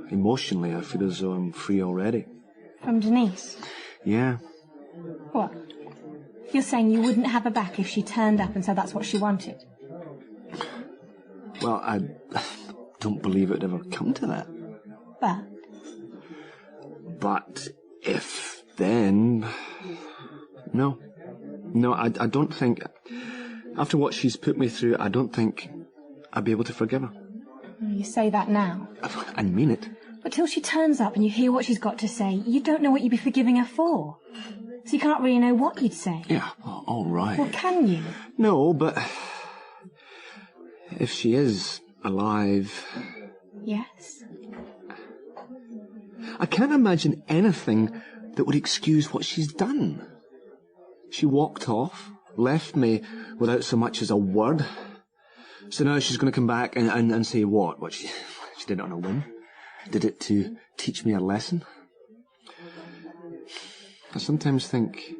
Emotionally, I feel as though I'm free already. From Denise? Yeah. What? You're saying you wouldn't have her back if she turned up and said that's what she wanted? Well, I don't believe it would ever come to that. But? But if then... No. No, I don't think... After what she's put me through, I don't think I'd be able to forgive her. You say that now. I mean it. But till she turns up and you hear what she's got to say, you don't know what you'd be forgiving her for. So you can't really know what you'd say. Yeah, all right. Well, can you? No, but... if she is alive... Yes. I can't imagine anything that would excuse what she's done. She walked off, left me without so much as a word. So now she's going to come back and say what? What, she did it on a whim? Did it to teach me a lesson? I sometimes think...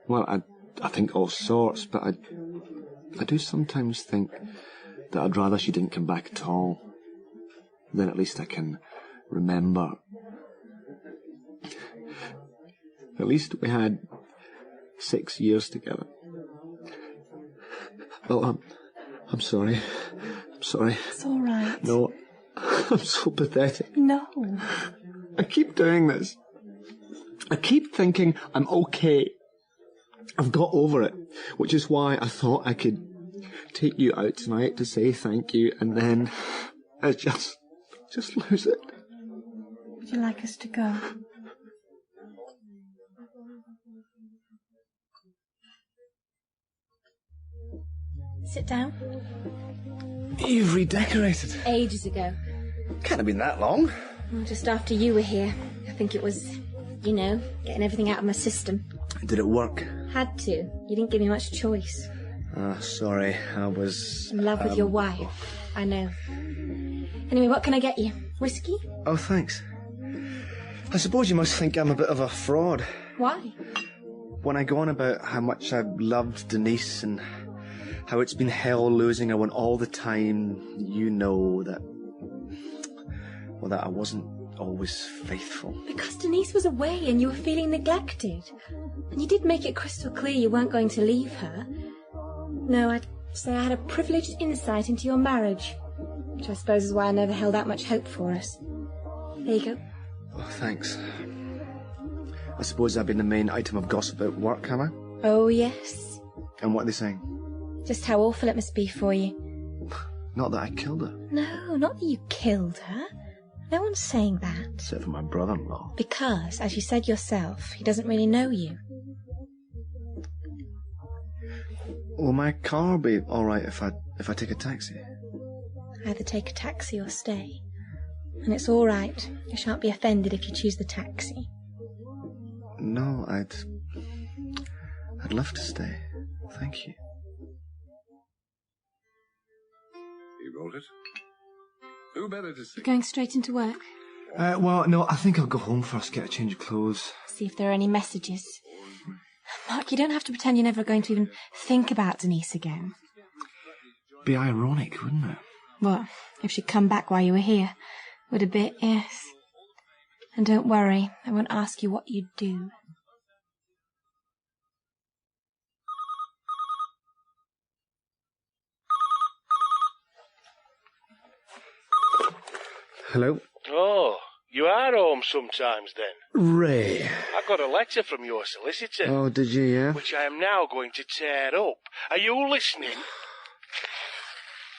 Well, I think all sorts, but I do sometimes think that I'd rather she didn't come back at all. then at least I can remember. At least we had 6 years together. Oh, I'm sorry. I'm sorry. It's all right. No, I'm so pathetic. No. I keep doing this. I keep thinking I'm okay. I've got over it, which is why I thought I could take you out tonight to say thank you, and then I just lose it. Would you like us to go? Sit down. You've redecorated. Ages ago. Can't have been that long. Well, just after you were here. I think it was, you know, getting everything out of my system. Did it work? Had to. You didn't give me much choice. Sorry, I was... In love with your wife. I know. Anyway, what can I get you? Whiskey? Oh, thanks. I suppose you must think I'm a bit of a fraud. Why? When I go on about how much I've loved Denise and how it's been hell losing her when all the time you know that... well, that I wasn't always faithful. Because Denise was away and you were feeling neglected. And you did make it crystal clear you weren't going to leave her. No, I'd say I had a privileged insight into your marriage, which I suppose is why I never held out much hope for us. There you go. Oh, thanks. I suppose I've been the main item of gossip at work, have I? Oh, yes. And what are they saying? Just how awful it must be for you. Not that I killed her. No, not that you killed her. No one's saying that. Except for my brother-in-law. Because, as you said yourself, he doesn't really know you. Will my car be all right if I take a taxi? Either take a taxi or stay. And it's all right. I shan't be offended if you choose the taxi. No, I'd love to stay. Thank you. You wrote it? Who better to see? You're going straight into work? Well, no, I think I'll go home first, get a change of clothes. See if there are any messages. Mark, you don't have to pretend you're never going to even think about Denise again. Be ironic, wouldn't it? What? If she'd come back while you were here? Would a bit, yes. And don't worry, I won't ask you what you'd do. Hello? Oh, you are home sometimes then? Ray. I got a letter from your solicitor. Oh, did you, yeah? Which I am now going to tear up. Are you listening?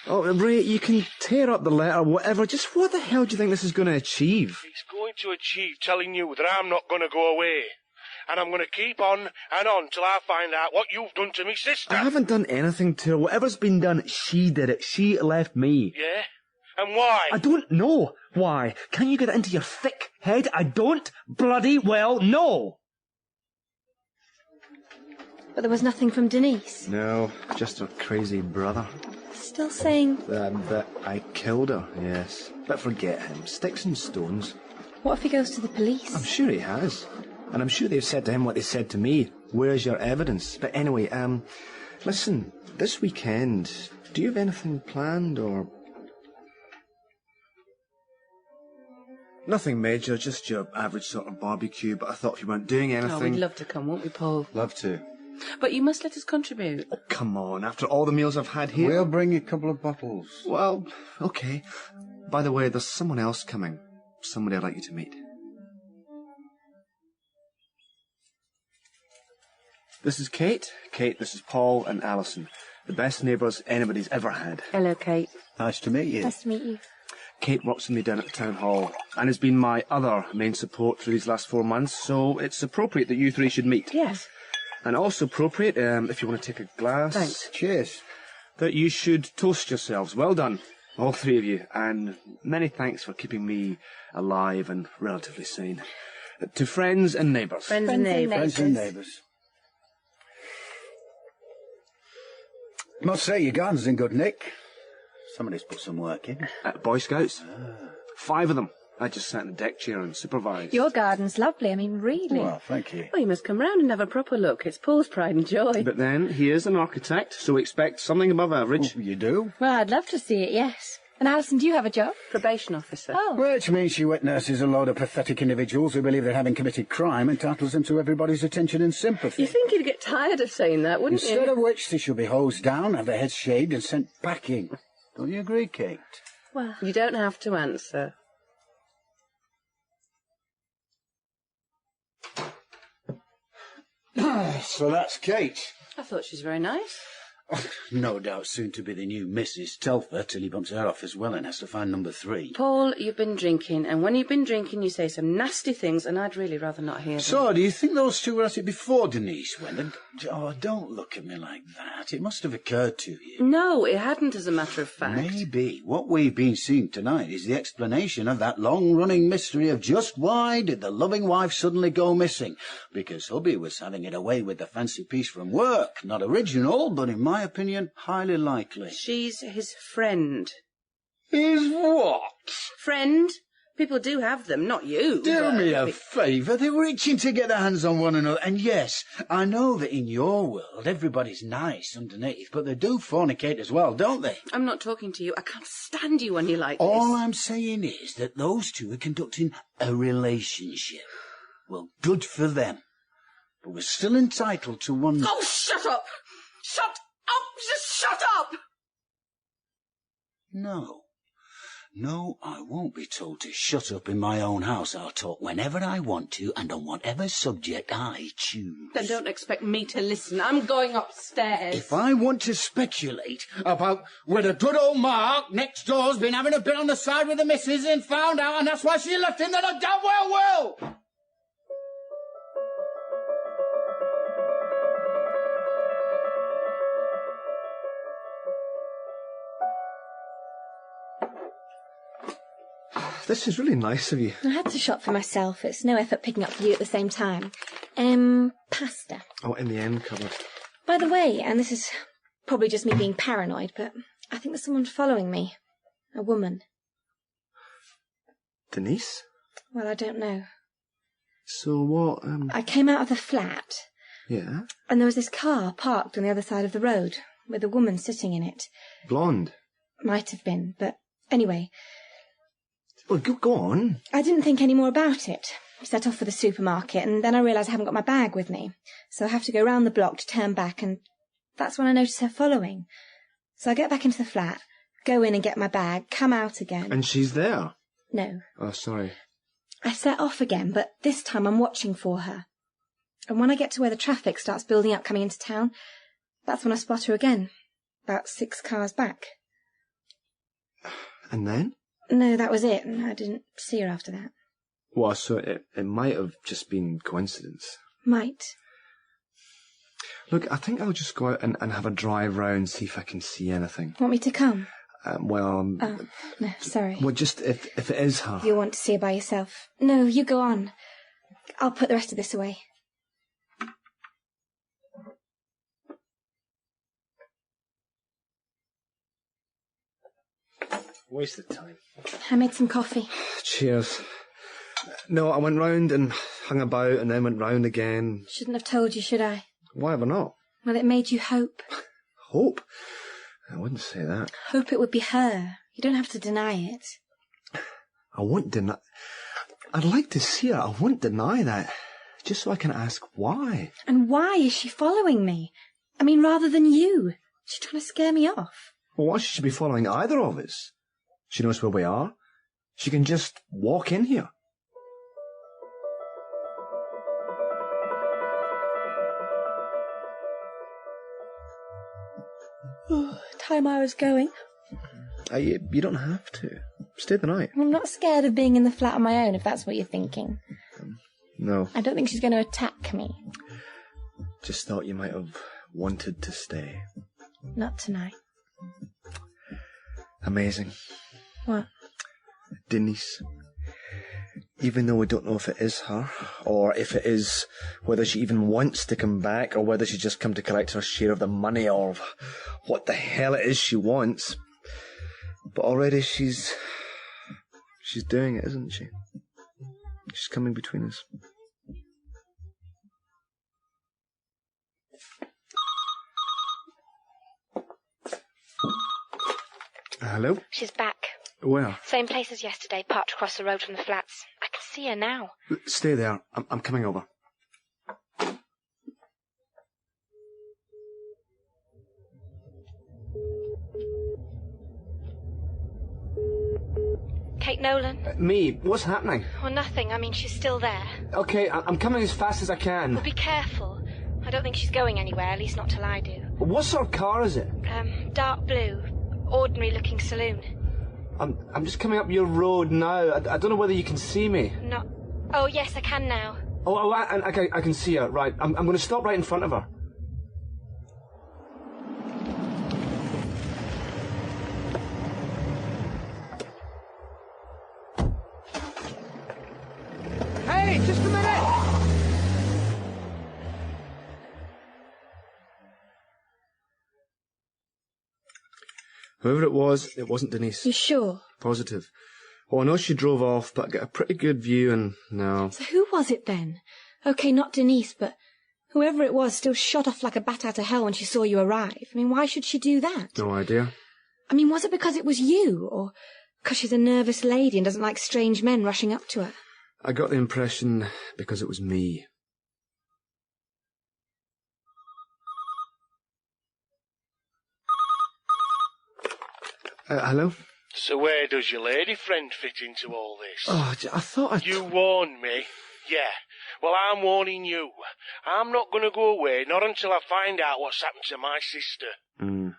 Oh, Ray, you can tear up the letter, whatever. Just what the hell do you think this is going to achieve? It's going to achieve telling you that I'm not going to go away. And I'm going to keep on and on till I find out what you've done to me sister. I haven't done anything to her. Whatever's been done, she did it. She left me. Yeah? And why? I don't know why. Can you get it into your thick head? I don't bloody well know. But there was nothing from Denise? No, just her crazy brother. Still saying... that I killed her, yes. But forget him. Sticks and stones. What if he goes to the police? I'm sure he has. And I'm sure they've said to him what they said to me. Where's your evidence? But anyway, listen, this weekend, do you have anything planned or... Nothing major, just your average sort of barbecue, but I thought if you weren't doing anything... Oh, we'd love to come, won't we, Paul? Love to. But you must let us contribute. Oh, come on, after all the meals I've had here... We'll bring you a couple of bottles. Well, okay. By the way, there's someone else coming. Somebody I'd like you to meet. This is Kate. Kate, this is Paul and Alison. The best neighbours anybody's ever had. Hello, Kate. Nice to meet you. Nice to meet you. Kate works with me down at the town hall and has been my other main support through these last 4 months, so it's appropriate that you three should meet. Yes. And also appropriate, if you want to take a glass... Thanks. Cheers. ...that you should toast yourselves. Well done, all three of you, and many thanks for keeping me alive and relatively sane. To friends and neighbours. Friends and neighbours. Friends and neighbours. Must say, your garden's in good nick. Somebody's put some work in. Boy Scouts. 5 of them. I just sat in the deck chair and supervised. Your garden's lovely, I mean, really. Well, thank you. Well, you must come round and have a proper look. It's Paul's pride and joy. But then, he is an architect, so expect something above average. Oh, you do? Well, I'd love to see it, yes. And Alison, do you have a job? Probation officer. Oh. Which means she wet nurses a load of pathetic individuals who believe that having committed crime entitles them to everybody's attention and sympathy. You think you'd get tired of saying that, wouldn't Instead you? of which, they should be hosed down, have their heads shaved and sent packing. Don't you agree, Kate? Well, you don't have to answer. So that's Kate. I thought she was very nice. No doubt soon to be the new Mrs. Telfer till he bumps her off as well and has to find number 3. Paul, you've been drinking, and when you've been drinking, you say some nasty things, and I'd really rather not hear them. So, do you think those two were at it before Denise went? And, oh, don't look at me like that. It must have occurred to you. No, it hadn't, as a matter of fact. Maybe. What we've been seeing tonight is the explanation of that long-running mystery of just why did the loving wife suddenly go missing? Because hubby was having it away with the fancy piece from work. Not original, but in my opinion, highly likely. She's his friend. His what? Friend? People do have them, not you. Do me a favour. They were itching to get their hands on one another. And yes, I know that in your world everybody's nice underneath, but they do fornicate as well, don't they? I'm not talking to you. I can't stand you when you're like All this. I'm saying is that those two are conducting a relationship. Well, good for them. But we're still entitled to one... Oh, shut up! Shut up! Just shut up! No, I won't be told to shut up in my own house. I'll talk whenever I want to and on whatever subject I choose. Then don't expect me to listen. I'm going upstairs. If I want to speculate about whether good old Mark next door's been having a bit on the side with the missus and found out and that's why she left him, then I damn well will! This is really nice of you. I had to shop for myself. It's no effort picking up for you at the same time. Pasta. Oh, in the end cupboard. By the way, and this is probably just me being paranoid, but I think there's someone following me. A woman. Denise? Well, I don't know. So what, I came out of the flat. Yeah? And there was this car parked on the other side of the road, with a woman sitting in it. Blonde? Might have been, but anyway... Well, go on. I didn't think any more about it. I set off for the supermarket, and then I realised I haven't got my bag with me. So I have to go round the block to turn back, and that's when I notice her following. So I get back into the flat, go in and get my bag, come out again. And she's there? No. Oh, sorry. I set off again, but this time I'm watching for her. And when I get to where the traffic starts building up coming into town, that's when I spot her again, about 6 cars back. And then? No, that was it, and I didn't see her after that. Well, so it might have just been coincidence. Might. Look, I think I'll just go out and have a drive round, see if I can see anything. Want me to come? Oh, no, sorry. Well, just if it is her. You'll want to see her by yourself. No, you go on. I'll put the rest of this away. Wasted time. I made some coffee. Cheers. No, I went round and hung about and then went round again. Shouldn't have told you, should I? Why have I not? Well, it made you hope. Hope? I wouldn't say that. Hope it would be her. You don't have to deny it. I won't deny... I'd like to see her. I won't deny that. Just so I can ask why. And why is she following me? I mean, rather than you. She's trying to scare me off. Well, why should she be following either of us? She knows where we are. She can just walk in here. Time I was going. You don't have to. Stay the night. I'm not scared of being in the flat on my own, if that's what you're thinking. No. I don't think she's going to attack me. Just thought you might have wanted to stay. Not tonight. Amazing. What? Denise. Even though we don't know if it is her, or if it is whether she even wants to come back, or whether she's just come to collect her share of the money, or what the hell it is she wants. But already she's doing it, isn't she? She's coming between us. Hello? She's back. Where? Same place as yesterday, parked across the road from the flats. I can see her now. Stay there. I'm coming over. Kate Nolan? Me? What's happening? Well, nothing. I mean, she's still there. Okay, I'm coming as fast as I can. Well, be careful. I don't think she's going anywhere, at least not till I do. What sort of car is it? Dark blue. Ordinary-looking saloon. I'm just coming up your road now. I don't know whether you can see me. Not... Oh, yes, I can now. I can see her. Right, I'm going to stop right in front of her. Hey, just a minute! Whoever it wasn't Denise. You sure? Positive. Oh, I know she drove off, but I got a pretty good view and no. So who was it then? Okay, not Denise, but whoever it was still shot off like a bat out of hell when she saw you arrive. I mean, why should she do that? No idea. I mean, was it because it was you, or because she's a nervous lady and doesn't like strange men rushing up to her? I got the impression because it was me. Hello? So where does your lady friend fit into all this? Oh, I thought You warned me. Yeah. Well, I'm warning you. I'm not going to go away, not until I find out what's happened to my sister.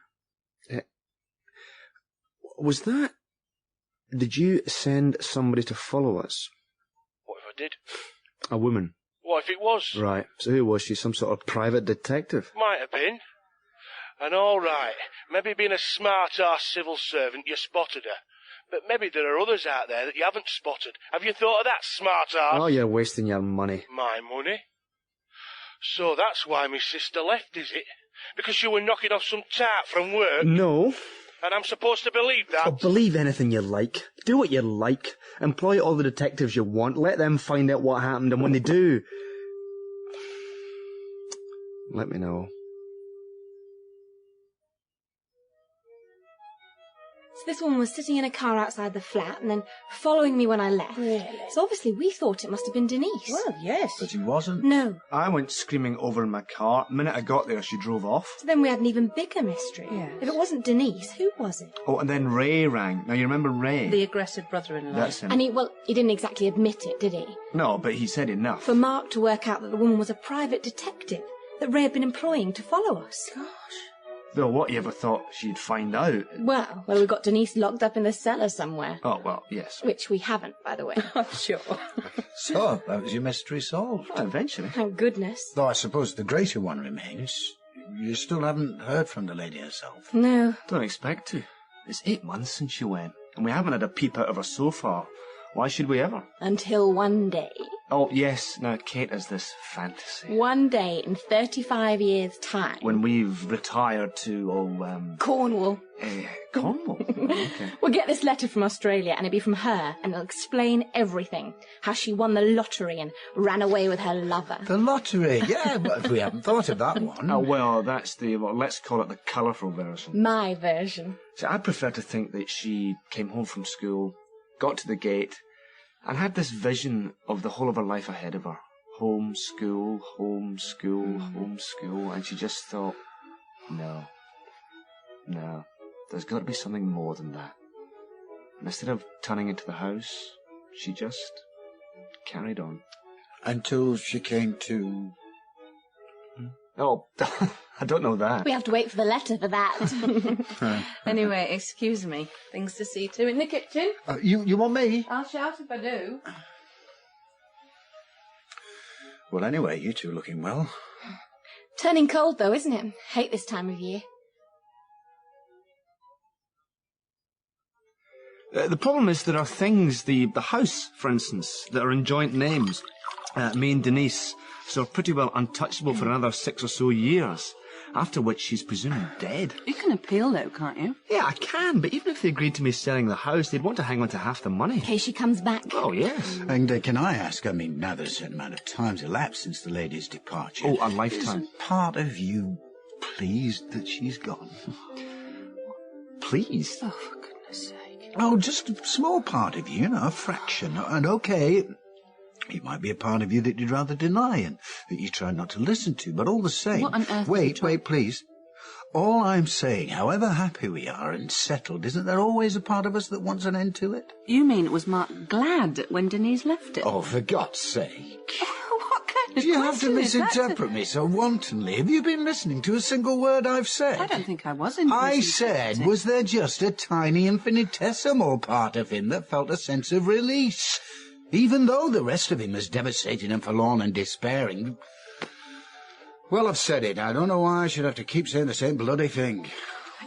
Was that... Did you send somebody to follow us? What if I did? A woman. What if it was? Right. So who was she? Some sort of private detective? Might have been. And all right, maybe being a smart-ass civil servant, you spotted her. But maybe there are others out there that you haven't spotted. Have you thought of that, smart-ass? Oh, you're wasting your money. My money? So that's why my sister left, is it? Because you were knocking off some tart from work? No. And I'm supposed to believe that? Oh, believe anything you like. Do what you like. Employ all the detectives you want. Let them find out what happened, and when they do... let me know. So this woman was sitting in a car outside the flat and then following me when I left. Really? So obviously we thought it must have been Denise. Well, yes. But he wasn't. No. I went screaming over in my car. The minute I got there, she drove off. So then we had an even bigger mystery. Yes. If it wasn't Denise, who was it? Oh, and then Ray rang. Now, you remember Ray? The aggressive brother-in-law. That's him. And he didn't exactly admit it, did he? No, but he said enough. For Mark to work out that the woman was a private detective that Ray had been employing to follow us. Gosh. Though what you ever thought she'd find out? Well, we got Denise locked up in the cellar somewhere. Oh, well, yes. Which we haven't, by the way. I'm sure. So, that was your mystery solved. Well, eventually. Thank goodness. Though I suppose the greater one remains. You still haven't heard from the lady herself. No. Don't expect to. It's 8 months since she went, and we haven't had a peep out of her so far. Why should we ever? Until one day. Oh, yes. Now, Kate has this fantasy. One day in 35 years' time. When we've retired to, Cornwall. Cornwall? Okay. We'll get this letter from Australia, and it'll be from her, and it'll explain everything. How she won the lottery and ran away with her lover. The lottery? Yeah, but we haven't thought of that one. Oh, well, that's the, let's call it the colourful version. My version. See, I prefer to think that she came home from school, got to the gate, and had this vision of the whole of her life ahead of her. Home, school, home, school, home, school, and she just thought, no, there's got to be something more than that. And instead of turning into the house, she just carried on. Until she came to... Oh, I don't know that. We have to wait for the letter for that. Anyway, excuse me. Things to see to in the kitchen. You want me? I'll shout if I do. Well, anyway, you two looking well. Turning cold, though, isn't it? Hate this time of year. The problem is there are things, the house, for instance, that are in joint names. Me and Denise, so pretty well untouchable for another 6 or so years, after which she's presumed dead. You can appeal, though, can't you? Yeah, I can, but even if they agreed to me selling the house, they'd want to hang on to half the money. In case she comes back. Oh, yes. And can I ask, I mean, now there's a certain amount of time's elapsed since the lady's departure. Oh, a lifetime. Isn't part of you pleased that she's gone? Pleased? Oh, for goodness sake. Oh, just a small part of you, a fraction. And okay, it might be a part of you that you'd rather deny and that you try not to listen to, but all the same... What on earth... Wait, please. All I'm saying, however happy we are and settled, isn't there always a part of us that wants an end to it? You mean was Mark glad when Denise left him? Oh, for God's sake. What kind of Do you have to question is that? misinterpret me so wantonly? Have you been listening to a single word I've said? I don't think I was I said, was there just a tiny infinitesimal part of him that felt a sense of release? Even though the rest of him is devastated and forlorn and despairing... Well, I've said it. I don't know why I should have to keep saying the same bloody thing.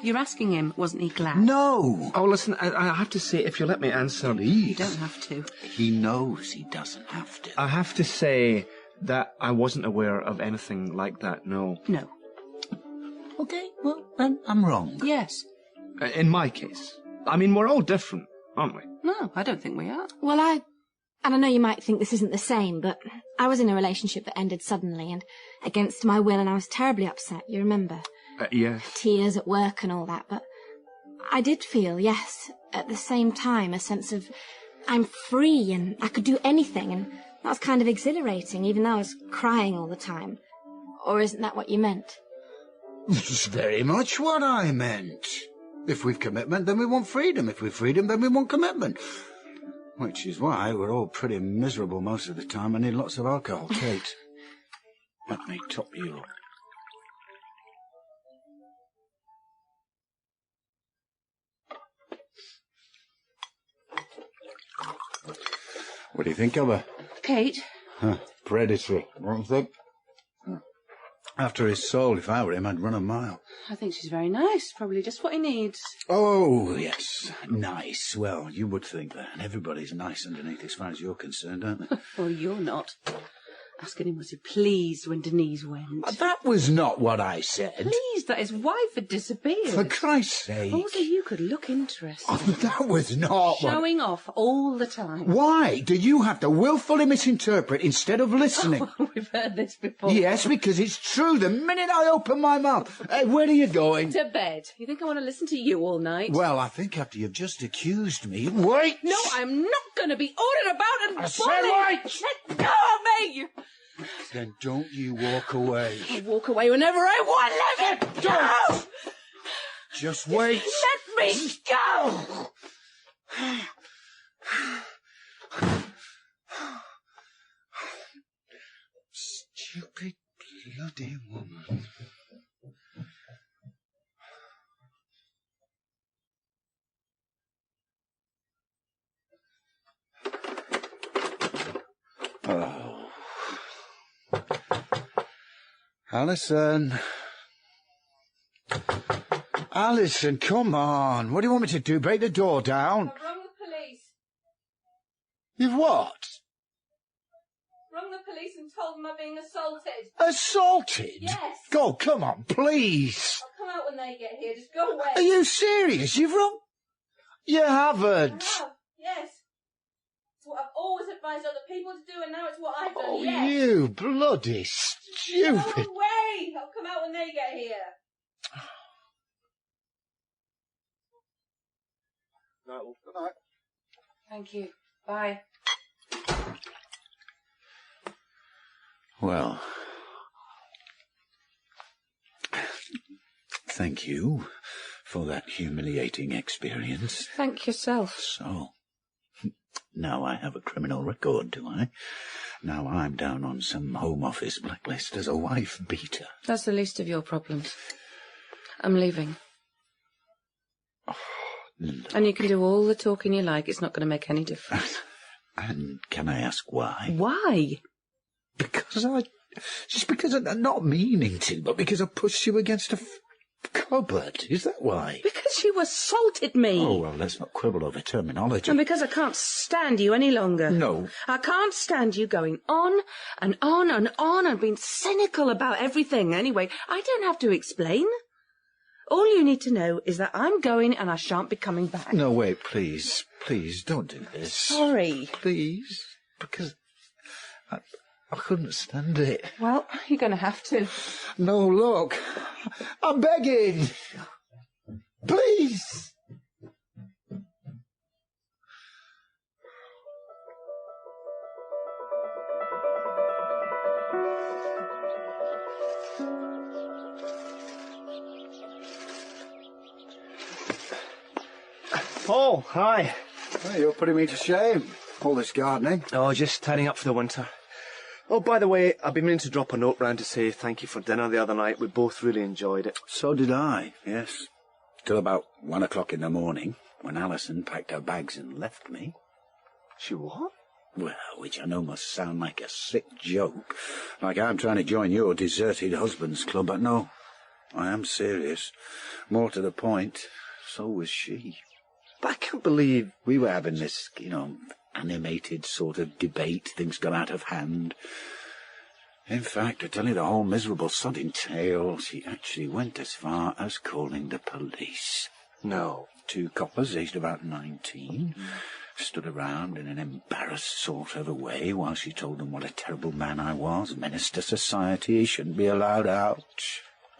You're asking him, wasn't he glad? No! Oh, listen, I have to say, if you let me answer... Please. You don't have to. He knows he doesn't have to. I have to say that I wasn't aware of anything like that, no. No. Okay, well, then I'm wrong. Yes. In my case. I mean, we're all different, aren't we? No, I don't think we are. Well, and I know you might think this isn't the same, but I was in a relationship that ended suddenly and against my will, and I was terribly upset, you remember? Yes. Tears at work and all that, but I did feel, yes, at the same time, a sense of I'm free and I could do anything, and that was kind of exhilarating, even though I was crying all the time. Or isn't that what you meant? It's very much what I meant. If we've commitment, then we want freedom. If we've freedom, then we want commitment. Which is why we're all pretty miserable most of the time and need lots of alcohol. Kate, let me top you up. What do you think of her? Kate? Predatory. What do you think? After his soul, if I were him, I'd run a mile. I think she's very nice. Probably just what he needs. Oh, yes. Nice. Well, you would think that. Everybody's nice underneath as far as you're concerned, aren't they? Well, you're not. Asking him was he pleased when Denise went. That was not what I said. Pleased that his wife had disappeared. For Christ's sake. Also, you could look interested. Oh, that was not Showing off all the time. Why do you have to willfully misinterpret instead of listening? Oh, we've heard this before. Yes, because it's true. The minute I open my mouth... Hey, where are you going? To bed. You think I want to listen to you all night? Well, I think after you've just accused me... Wait! No, I'm not going to be ordered about and I said wait! Let go of me! Then don't you walk away. I'll walk away whenever I want. Let me go! Just wait. Let me go! Stupid bloody woman. Oh. Alison. Alison, come on. What do you want me to do? Break the door down? I've rung the police. You've what? Rung the police and told them I'm being assaulted. Assaulted? Yes. Go, come on, please. I'll come out when they get here. Just go away. Are you serious? You've rung... You haven't. I have, yes. It's what I've always advised other people to do, and now it's what I've done, Oh, yes. you bloody stupid... Go away! I'll come out when they get here. Good night. Thank you. Bye. Well, thank you for that humiliating experience. Thank yourself. So, now I have a criminal record, do I? Now I'm down on some Home Office blacklist as a wife beater. That's the least of your problems. I'm leaving. And you can do all the talking you like. It's not going to make any difference. And can I ask why? Why? Because I'm not meaning to, but because I pushed you against a cupboard. Is that why? Because you assaulted me. Oh, well, let's not quibble over terminology. And because I can't stand you any longer. No. I can't stand you going on and on and on and being cynical about everything. Anyway, I don't have to explain. All you need to know is that I'm going and I shan't be coming back. No, wait, please. Please, don't do this. Sorry. Please. Because I couldn't stand it. Well, you're going to have to. No, look. I'm begging. Please. Paul, hi. Well, you're putting me to shame. All this gardening. Oh, just tidying up for the winter. Oh, by the way, I've been meaning to drop a note round to say thank you for dinner the other night. We both really enjoyed it. So did I, yes. Till about 1 o'clock in the morning, when Alison packed her bags and left me. She what? Well, which I know must sound like a sick joke. Like I'm trying to join your deserted husbands club, but no. I am serious. More to the point, so was she. But I can't believe... We were having this, animated sort of debate. Things got out of hand. In fact, to tell you the whole miserable sodding tale, she actually went as far as calling the police. No. 2 coppers, aged about 19, stood around in an embarrassed sort of a way while she told them what a terrible man I was, menace to society, he shouldn't be allowed out.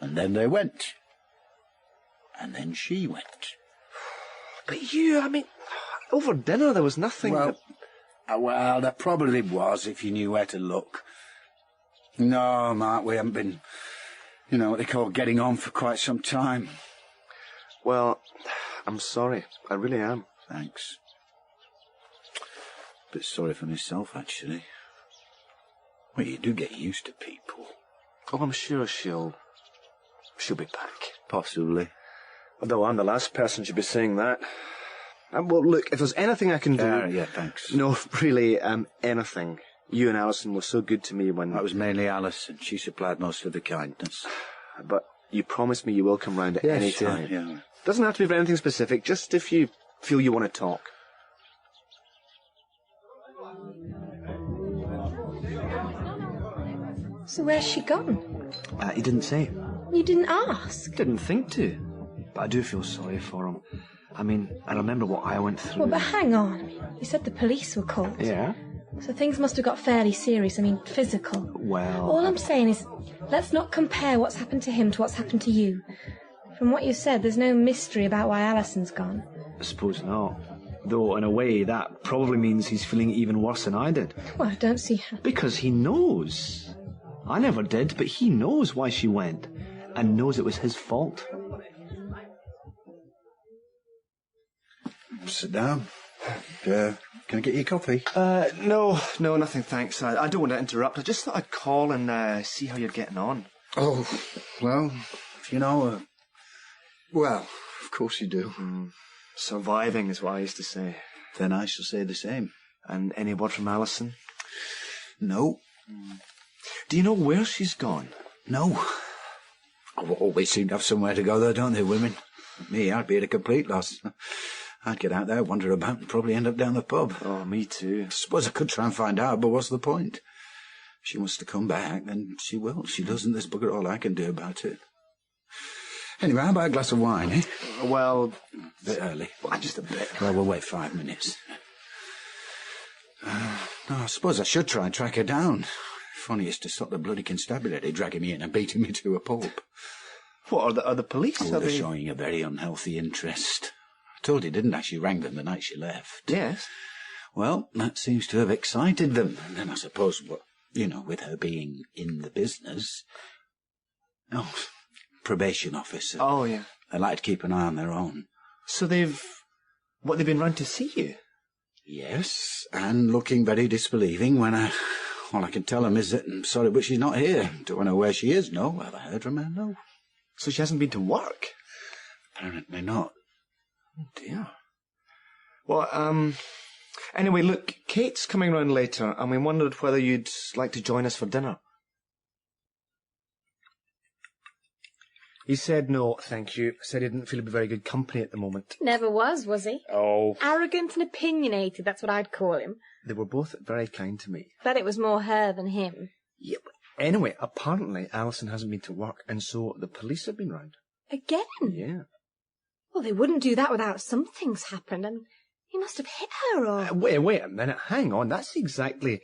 And then they went. And then she went. But you, over dinner there was nothing... Well, there probably was, if you knew where to look. No, Mark, we haven't been, what they call getting on for quite some time. Well, I'm sorry. I really am. Thanks. Bit sorry for myself, actually. Well, you do get used to people. Oh, I'm sure she'll be back. Possibly. Although I'm the last person should be saying that. Well, look, if there's anything I can do... Yeah, thanks. No, really, anything. You and Alison were so good to me when... That was mainly Alison. She supplied most of the kindness. But you promised me you will come round at any time. Yeah. Doesn't have to be for anything specific, just if you feel you want to talk. So where's she gone? He didn't say. You didn't ask? Didn't think to. But I do feel sorry for him. I remember what I went through. Well, but hang on. You said the police were called. Yeah? So things must have got fairly serious. Physical. Well... All I'm saying is, let's not compare what's happened to him to what's happened to you. From what you said, there's no mystery about why Alison's gone. I suppose not. Though, in a way, that probably means he's feeling even worse than I did. Well, I don't see how... Because he knows. I never did, but he knows why she went. And knows it was his fault. Sit down. Can I get you a coffee? No, nothing, thanks. I don't want to interrupt. I just thought I'd call and see how you're getting on. Oh, well, well, of course you do. Surviving is what I used to say. Then I shall say the same. And any word from Alison? No. Do you know where she's gone? No. Oh, always seem to have somewhere to go, though, don't they, women? Me, I'd be at a complete loss. I'd get out there, wander about, and probably end up down the pub. Oh, me too. I suppose I could try and find out, but what's the point? If she wants to come back, then she will. If she doesn't, there's bugger all I can do about it. Anyway, how about a glass of wine, eh? Well... A bit early. Well, just a bit. Well, we'll wait 5 minutes. No, I suppose I should try and track her down. Funniest to stop the bloody constabulary dragging me in and beating me to a pulp. What, are the police? Oh, they're showing a very unhealthy interest. I told you, didn't I? She rang them the night she left. Yes. Well, that seems to have excited them. And then I suppose, with her being in the business... Oh, probation officer. Oh, yeah. They like to keep an eye on their own. So they've been round to see you? Yes, and looking very disbelieving when all I can tell them is that I'm sorry, but she's not here. Don't know where she is, no. Have I heard from her? No. So she hasn't been to work? Apparently not. Oh, dear. Well, anyway, look, Kate's coming round later, and we wondered whether you'd like to join us for dinner. He said no, thank you. Said he didn't feel he'd be very good company at the moment. Never was he? Oh. Arrogant and opinionated, that's what I'd call him. They were both very kind to me. Bet it was more her than him. Yeah, but anyway, apparently Alison hasn't been to work, and so the police have been round. Again? Yeah. Well, they wouldn't do that without something's happened, and he must have hit her or... Wait a minute, hang on. That's exactly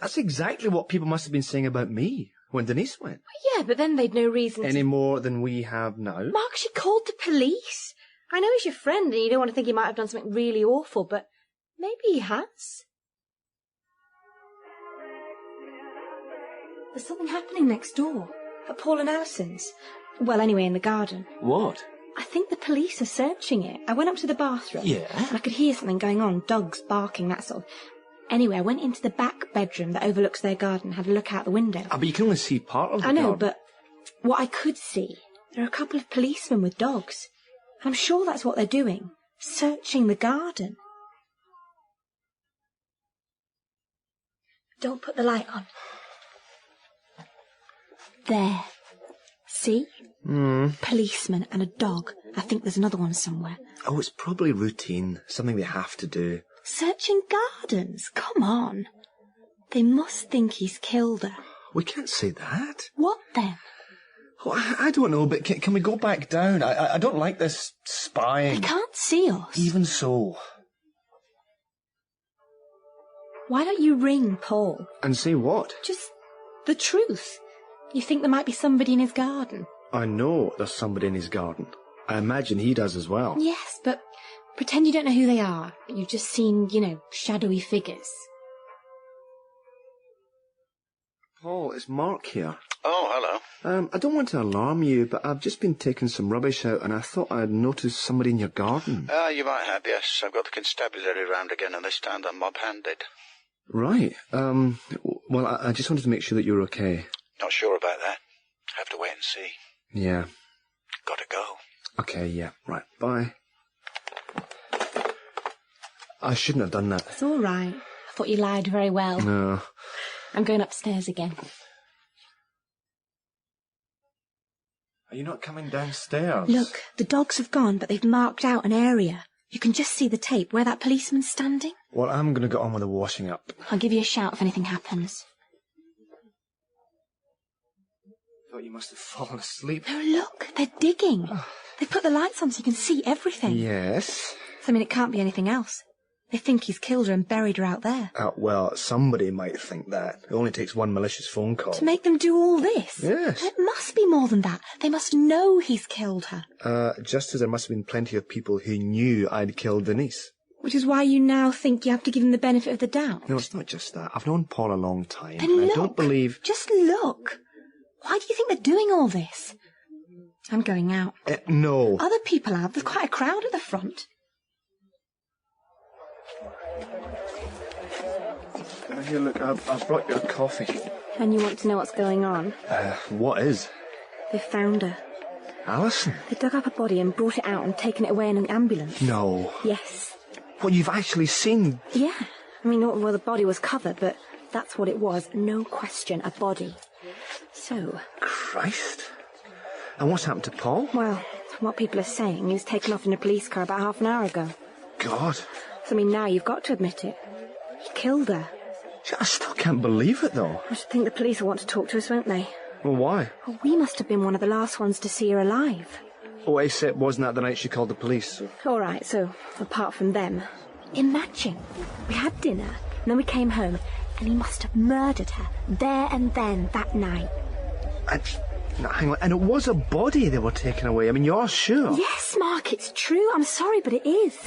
what people must have been saying about me when Denise went. Yeah, but then they'd no reason Any more than we have now. Mark, she called the police. I know he's your friend and you don't want to think he might have done something really awful, but maybe he has. There's something happening next door, at Paul and Alison's. Well, anyway, in the garden. What? I think the police are searching it. I went up to the bathroom. Yeah? And I could hear something going on, dogs barking, that sort of... Anyway, I went into the back bedroom that overlooks their garden, had a look out the window. But you can only see part of the I know, garden. but what I could see, there are a couple of policemen with dogs. I'm sure that's what they're doing, searching the garden. Don't put the light on. There. See? Policeman and a dog. I think there's another one somewhere. Oh, it's probably routine, something they have to do. Searching gardens? Come on. They must think he's killed her. We can't say that. What then? Well, I don't know, but can we go back down? I don't like this spying. They can't see us. Even so. Why don't you ring Paul? And say what? Just the truth. You think there might be somebody in his garden? I know there's somebody in his garden. I imagine he does as well. Yes, but pretend you don't know who they are. You've just seen, shadowy figures. Paul, it's Mark here. Oh, hello. I don't want to alarm you, but I've just been taking some rubbish out and I thought I'd noticed somebody in your garden. You might have, yes. I've got the constabulary round again, and this time they're mob-handed. Right. Well, I just wanted to make sure that you're okay. Not sure about that. Have to wait and see. Yeah. Gotta go. Okay, yeah, right. Bye. I shouldn't have done that. It's all right. I thought you lied very well. No. I'm going upstairs again. Are you not coming downstairs? Look, the dogs have gone, but they've marked out an area. You can just see the tape where that policeman's standing. Well, I'm going to get on with the washing up. I'll give you a shout if anything happens. I thought you must have fallen asleep. No, look, they're digging. They've put the lights on so you can see everything. Yes. So, it can't be anything else. They think he's killed her and buried her out there. Well, somebody might think that. It only takes one malicious phone call. To make them do all this? Yes. It must be more than that. They must know he's killed her. Just as there must have been plenty of people who knew I'd killed Denise. Which is why you now think you have to give him the benefit of the doubt. No, it's not just that. I've known Paul a long time. Then look. I don't believe... Just look. Why do you think they're doing all this? I'm going out. No. Other people have. There's quite a crowd at the front. Here, look, I've brought your coffee. And you want to know what's going on? What is? They found her. Alison? They dug up her body and brought it out and taken it away in an ambulance. No. Yes. What, you've actually seen? Yeah. I mean, not well, the body was covered, but that's what it was. No question, a body. So... Christ. And what's happened to Paul? Well, from what people are saying, he was taken off in a police car about half an hour ago. God. So, now you've got to admit it. He killed her. I still can't believe it, though. I should think the police will want to talk to us, won't they? Well, why? Well, we must have been one of the last ones to see her alive. Oh, except wasn't that the night she called the police? All right, so, apart from them, imagine, we had dinner, and then we came home, and he must have murdered her, there and then, that night. No, hang on, and it was a body they were taking away, I mean, you're sure? Yes, Mark, it's true, I'm sorry, but it is.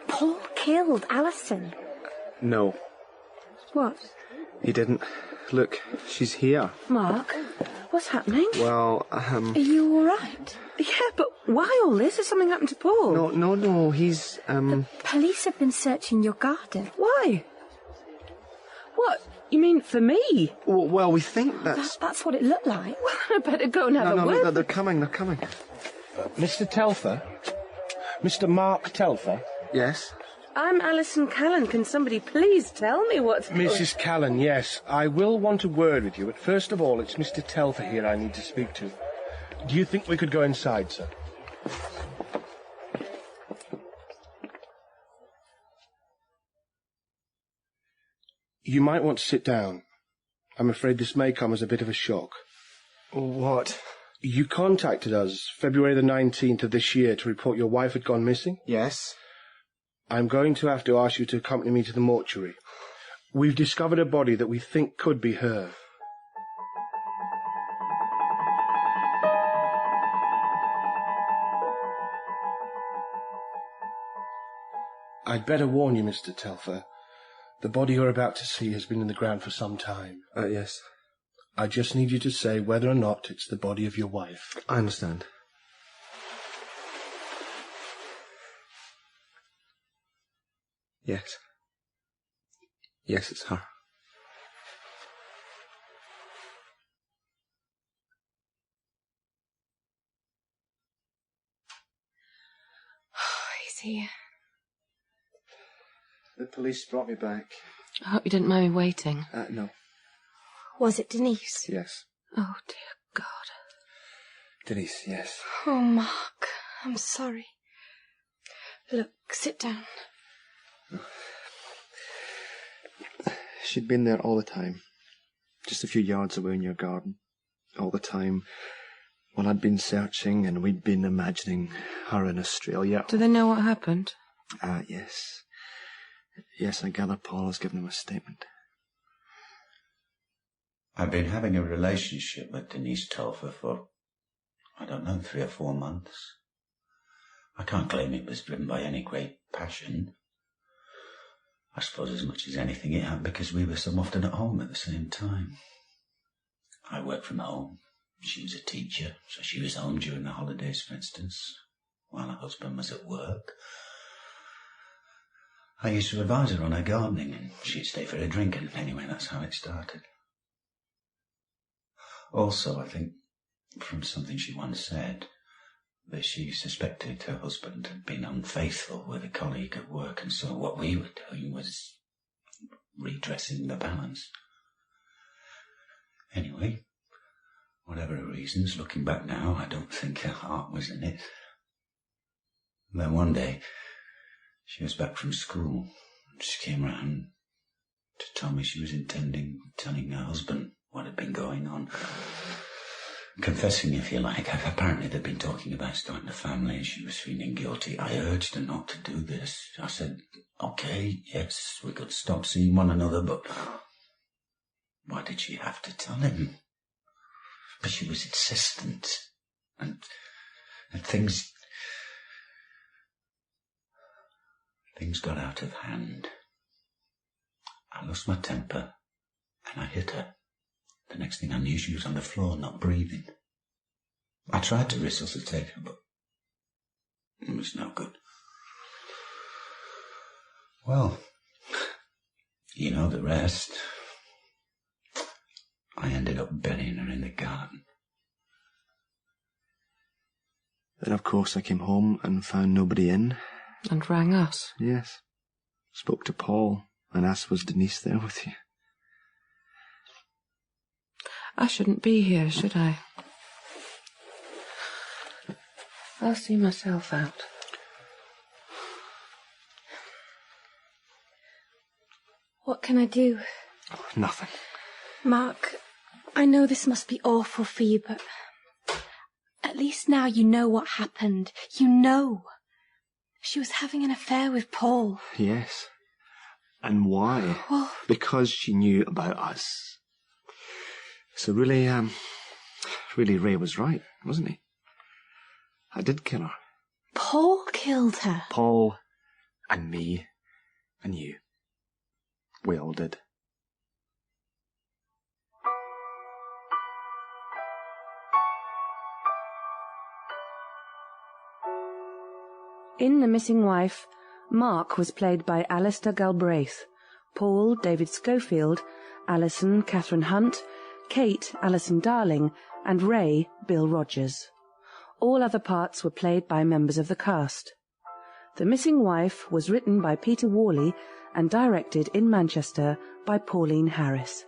Paul killed Alison. No. What? He didn't. Look, she's here. Mark, what's happening? Well, Are you all right? Yeah, but why all this? Has something happened to Paul? No, he's, The police have been searching your garden. Why? What? You mean for me? Well, we think that's... That's what it looked like. Well, I better go and have a word. No, they're coming. Mr. Telfer? Mr. Mark Telfer? Yes? I'm Alison Callan. Can somebody please tell me what's... Mrs. Callan, yes. I will want a word with you, but first of all, it's Mr. Telfer here I need to speak to. Do you think we could go inside, sir? You might want to sit down. I'm afraid this may come as a bit of a shock. What? You contacted us February the 19th of this year to report your wife had gone missing? Yes. I'm going to have to ask you to accompany me to the mortuary. We've discovered a body that we think could be her. I'd better warn you, Mr. Telfer. The body you're about to see has been in the ground for some time. Yes. I just need you to say whether or not it's the body of your wife. I understand. Yes. Yes, it's her. He's here. The police brought me back. I hope you didn't mind me waiting. No. Was it Denise? Yes. Oh, dear God. Denise, yes. Oh, Mark, I'm sorry. Look, sit down. She'd been there all the time. Just a few yards away in your garden. All the time. While I'd been searching and we'd been imagining her in Australia. Do they know what happened? Yes. Yes, I gather Paul has given them a statement. I've been having a relationship with Denise Telfer for, 3 or 4 months. I can't claim it was driven by any great passion. I suppose as much as anything it happened because we were so often at home at the same time. I worked from home. She was a teacher, so she was home during the holidays, for instance, while her husband was at work. I used to advise her on her gardening, and she'd stay for a drink, and anyway, that's how it started. Also, I think, from something she once said, that she suspected her husband had been unfaithful with a colleague at work, and so what we were doing was redressing the balance. Anyway, whatever her reasons, looking back now, I don't think her heart was in it. Then one day, she was back from school. She came round to tell me she was intending telling her husband what had been going on. Confessing, if you like. Apparently they'd been talking about starting a family and she was feeling guilty. I urged her not to do this. I said, okay, yes, we could stop seeing one another, but why did she have to tell him? But she was insistent, and things got out of hand. I lost my temper, and I hit her. The next thing I knew, she was on the floor, not breathing. I tried to resuscitate her, but it was no good. Well, you know the rest. I ended up burying her in the garden. Then, of course, I came home and found nobody in. And rang us? Yes. Spoke to Paul and asked, was Denise there with you? I shouldn't be here, should I? I'll see myself out. What can I do? Oh, nothing. Mark, I know this must be awful for you, but at least now you know what happened. You know. She was having an affair with Paul. Yes. And why? Well, because she knew about us. So really, Ray was right, wasn't he? I did kill her. Paul killed her. Paul and me and you. We all did. In The Missing Wife, Mark was played by Alistair Galbraith, Paul David Schofield, Alison Catherine Hunt, Kate Alison Darling, and Ray Bill Rogers. All other parts were played by members of the cast. The Missing Wife was written by Peter Worley and directed in Manchester by Pauline Harris.